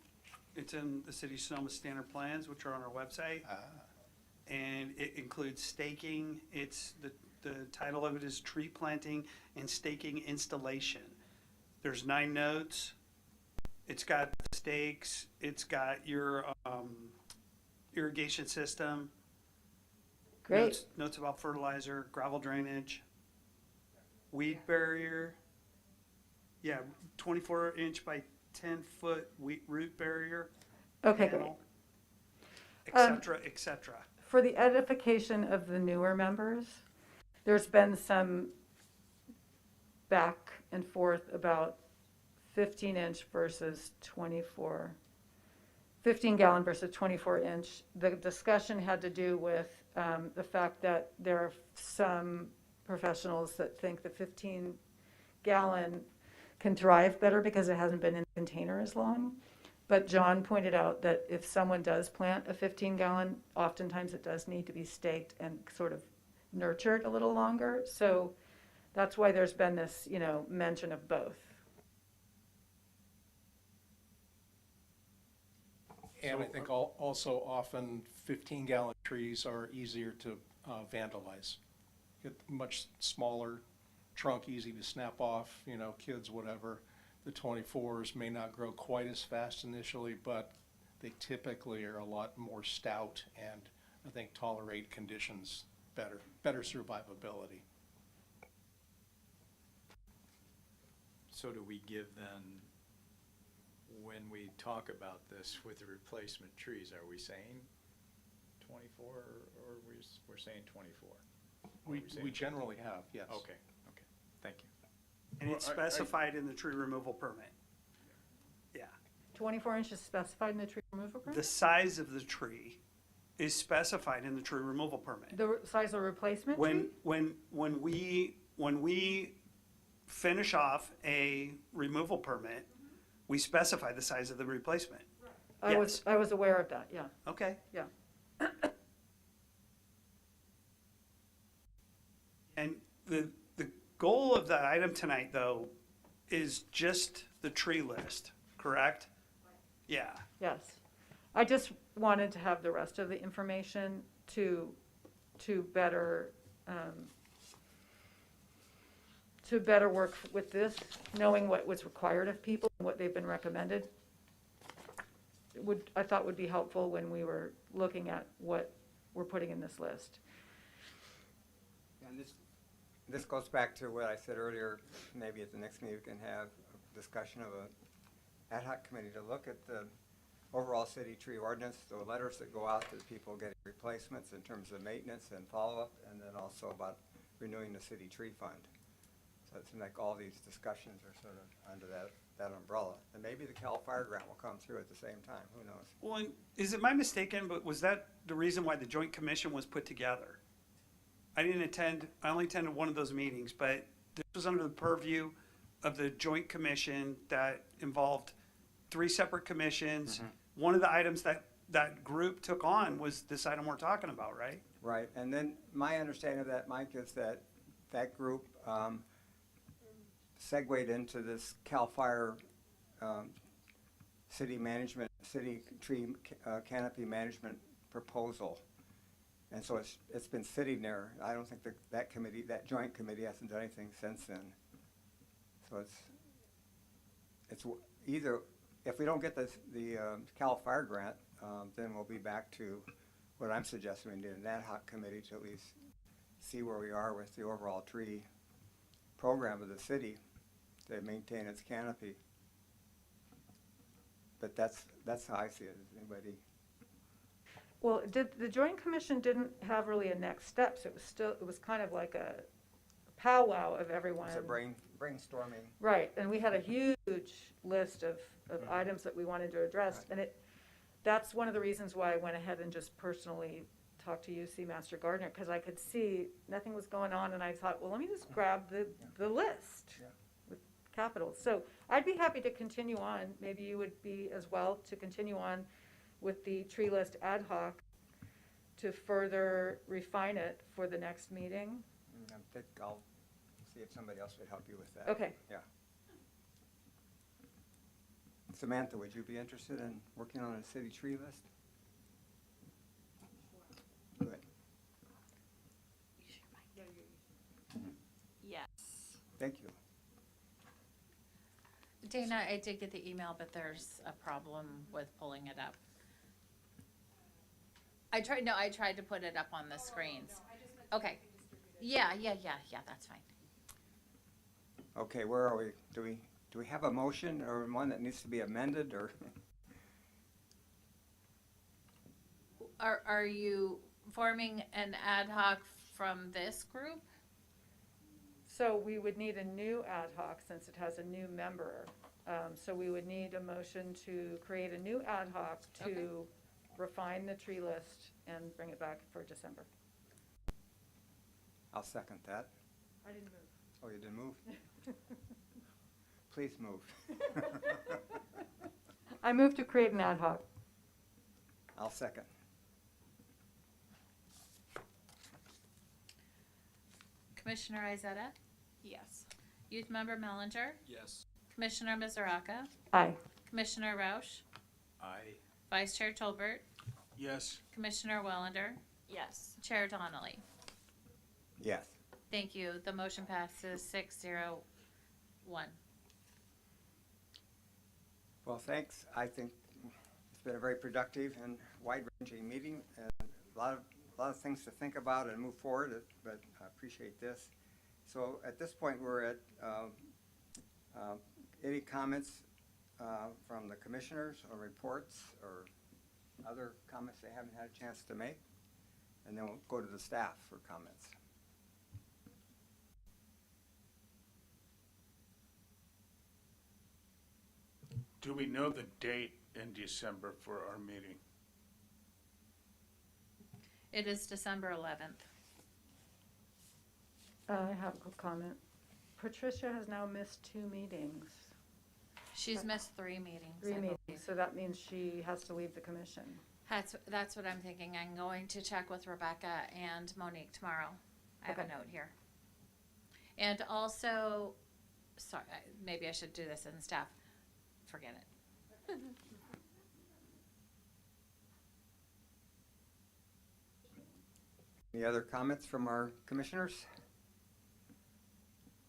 Speaker 11: It's in the City of Sonoma Standard Plans, which are on our website. And it includes staking. It's the title of it is Tree Planting and Staking Installation. There's 9 notes. It's got stakes. It's got your irrigation system.
Speaker 6: Great.
Speaker 11: Notes about fertilizer, gravel drainage, weed barrier. Yeah, 24-inch by 10-foot root barrier.
Speaker 6: Okay,
Speaker 11: panel,
Speaker 6: great.
Speaker 11: et cetera, et cetera.
Speaker 6: For the edification of the newer members, there's been some back and forth about 15-inch versus 15-gallon versus 24-inch. The discussion had to do with the fact that there are some professionals that think the 15-gallon can thrive better because it hasn't been in the container as long. But John pointed out that if someone does plant a 15-gallon, oftentimes it does need to be staked and sort of nurtured a little longer. So that's why there's been this, mention of both.
Speaker 13: And I think also often 15-gallon trees are easier to vandalize. Get much smaller trunk, easy to snap off, you know, kids, whatever. The 24s may not grow quite as fast initially, but they typically are a lot more stout and I think tolerate conditions better survivability.
Speaker 7: So do we give then, when we talk about this with the replacement trees, are we saying 24 or we're saying 24?
Speaker 13: We generally have, yes.
Speaker 7: Okay, thank you.
Speaker 11: And it's
Speaker 4: Well, I-
Speaker 11: specified in the tree removal permit. Yeah.
Speaker 6: 24 inches specified in the tree removal permit?
Speaker 11: The size of the tree is specified in the tree removal permit.
Speaker 6: The size of replacement tree?
Speaker 11: When we finish off a removal permit, we specify the size of the replacement.
Speaker 6: I was aware of that, yeah.
Speaker 11: Okay.
Speaker 6: Yeah.
Speaker 11: And the goal of the item tonight, though, is just the tree list, correct? Yeah.
Speaker 6: Yes. I just wanted to have the rest of the information to better work with this, knowing what was required of people and what they've been recommended. I thought would be helpful when we were looking at what we're putting in this list.
Speaker 1: And this goes back to what I said earlier, maybe at the next meeting we can have a discussion of a ad hoc committee to look at the overall city tree ordinance, the letters that go out to the people getting replacements in terms of maintenance and follow-up, and then also about renewing the city tree fund. So it seems like all these discussions are sort of under that umbrella. And maybe the CAL FIRE grant will come through at the same time, who knows?
Speaker 11: Well, and is it my mistaken, but was that the reason why the joint commission was put together? I only attended one of those meetings, but this was under the purview of the joint commission that involved 3 separate commissions. One of the items that group took on was this item we're talking about, right?
Speaker 1: Right, and then my understanding of that, Mike, is that group segued into this CAL FIRE city tree canopy management proposal. And so it's been sitting there. I don't think that joint committee hasn't done anything since then. So it's either, if we don't get the CAL FIRE grant, then we'll be back to what I'm suggesting, we need an ad hoc committee to at least see where we are with the overall tree program of the city to maintain its canopy. But that's how I see it. Is anybody?
Speaker 6: Well, the Joint Commission didn't have really a next steps. It was kind of like a powwow of everyone.
Speaker 1: It's a brainstorming.
Speaker 6: Right, and we had a huge list of items that we wanted to address, and that's one of the reasons why I went ahead and just personally talked to UC Master Gardener, because I could see nothing was going on, and I thought, well, let me just grab the list with capitals. So I'd be happy to continue on. Maybe you would be as well, to continue on with the tree list ad hoc to further refine it for the next meeting.
Speaker 1: I think I'll see if somebody else would help you with that.
Speaker 6: Okay.
Speaker 1: Yeah. Samantha, would you be interested in working on a city tree list? Good.
Speaker 15: Yes.
Speaker 1: Thank you.
Speaker 15: Dana, I did get the email, but there's a problem with pulling it up. I tried to put it up on the screens. Okay. Yeah, that's fine.
Speaker 1: Okay, where are we? Do we have a motion or one that needs to be amended, or?
Speaker 15: Are you forming an ad hoc from this group?
Speaker 6: So we would need a new ad hoc since it has a new member. So we would need a motion to create a new ad hoc to
Speaker 15: Okay.
Speaker 6: refine the tree list and bring it back for December.
Speaker 1: I'll second that.
Speaker 6: I didn't move.
Speaker 1: Oh, you didn't move? Please move.
Speaker 6: I move to create an ad hoc.
Speaker 1: I'll second.
Speaker 15: Commissioner Izetta?
Speaker 2: Yes.
Speaker 15: Youth Member Mellinger?
Speaker 14: Yes.
Speaker 15: Commissioner Mizuraka?
Speaker 6: Aye.
Speaker 15: Commissioner Rausch?
Speaker 7: Aye.
Speaker 15: Vice Chair Tolbert,
Speaker 4: Yes.
Speaker 15: Commissioner Wellender,
Speaker 10: Yes.
Speaker 15: Chair Donnelly.
Speaker 1: Yes.
Speaker 15: Thank you. The motion passes 6-0-1.
Speaker 1: Well, thanks. I think it's been a very productive and wide-ranging meeting, and a lot of things to think about and move forward, but I appreciate this. So at this point, we're at any comments from the commissioners or reports or other comments they haven't had a chance to make? And then we'll go to the staff for comments.
Speaker 4: Do we know the date in December for our meeting?
Speaker 15: It is December 11th.
Speaker 6: I have a comment. Patricia has now missed 2 meetings.
Speaker 15: She's missed 3 meetings.
Speaker 6: 3
Speaker 15: I
Speaker 6: meetings,
Speaker 15: believe.
Speaker 6: so that means she has to leave the commission.
Speaker 15: That's what I'm thinking. I'm going to check with Rebecca and Monique tomorrow. I have a
Speaker 6: Okay.
Speaker 15: note here. And also, sorry, maybe I should do this in staff. Forget it.
Speaker 1: Any other comments from our commissioners?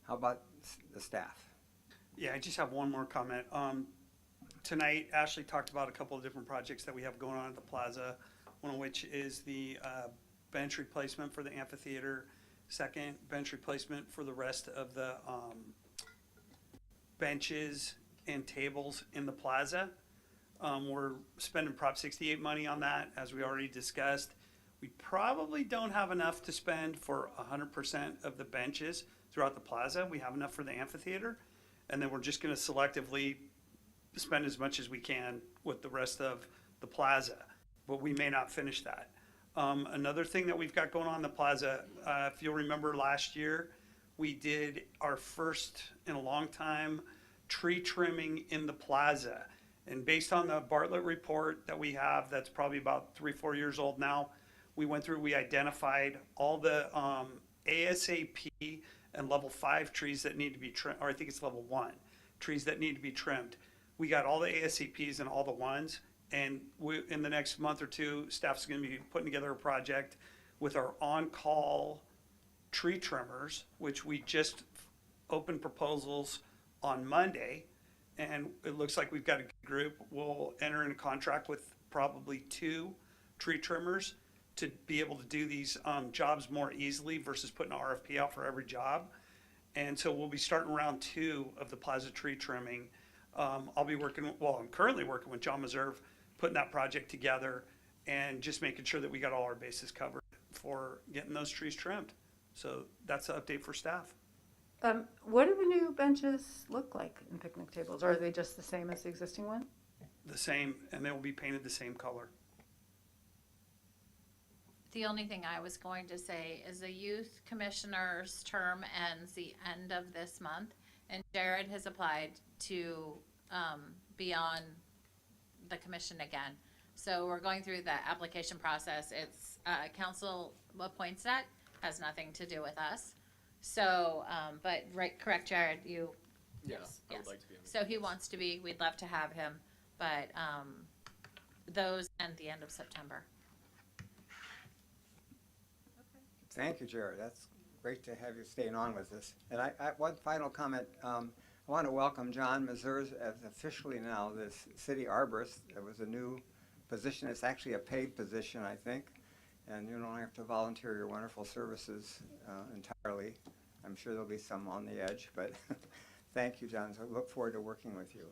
Speaker 1: How about the staff?
Speaker 11: Yeah, I just have one more comment. Tonight, Ashley talked about a couple of different projects that we have going on at the Plaza, one of which is the bench replacement for the amphitheater, second, bench replacement for the rest of the benches and tables in the Plaza. We're spending Prop 68 money on that, as we already discussed. We probably don't have enough to spend for 100% of the benches throughout the Plaza. We have enough for the amphitheater, and then we're just going to selectively spend as much as we can with the rest of the Plaza, but we may not finish that. Another thing that we've got going on in the Plaza, if you'll remember last year, we did our first in a long time tree trimming in the Plaza. And based on the Bartlett report that we have, that's probably about 3-4 years old now, we went through, we identified all the ASAP and level 5 trees that need to be trimmed, or I think it's level 1, trees that need to be trimmed. We got all the ASAPs and all the ones, and in the next month or 2, staff's gonna be putting together a project with our on-call tree trimmers, which we just opened proposals on Monday, and it looks like we've got a good group. We'll enter in a contract with probably 2 tree trimmers to be able to do these jobs more easily versus putting an RFP out for every job. And so we'll be starting round 2 of the Plaza tree trimming. I'll be I'm currently working with John Meserve, putting that project together and just making sure that we got all our bases covered for getting those trees trimmed. So that's the update for staff.
Speaker 6: What do the new benches look like in picnic tables? Are they just the same as the existing one?
Speaker 11: The same, and they will be painted the same color.
Speaker 15: The only thing I was going to say is the youth commissioner's term ends the end of this month, and Jared has applied to be on the commission again. So we're going through the application process. It's council appoints that, has nothing to do with us. So, but correct, Jared, you.
Speaker 14: Yeah,
Speaker 15: Yes,
Speaker 14: I would
Speaker 15: yes.
Speaker 14: like to be on the
Speaker 15: So he wants to be. We'd love to have him, but those end the end of September.
Speaker 1: Thank you, Jared. That's great to have you staying on with us. And I one final comment. I want to welcome John Meserve as officially now this city arborist. It was a new position. It's actually a paid position, I think. And you don't have to volunteer your wonderful services entirely. I'm sure there'll be some on the edge, but thank you, John. So I look forward to working with you.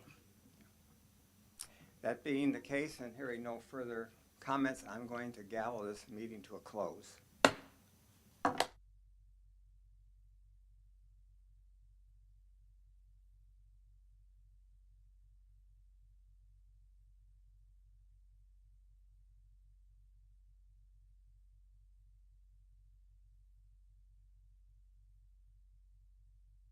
Speaker 1: That being the case, and hearing no further comments, I'm going to gavel this meeting to a close.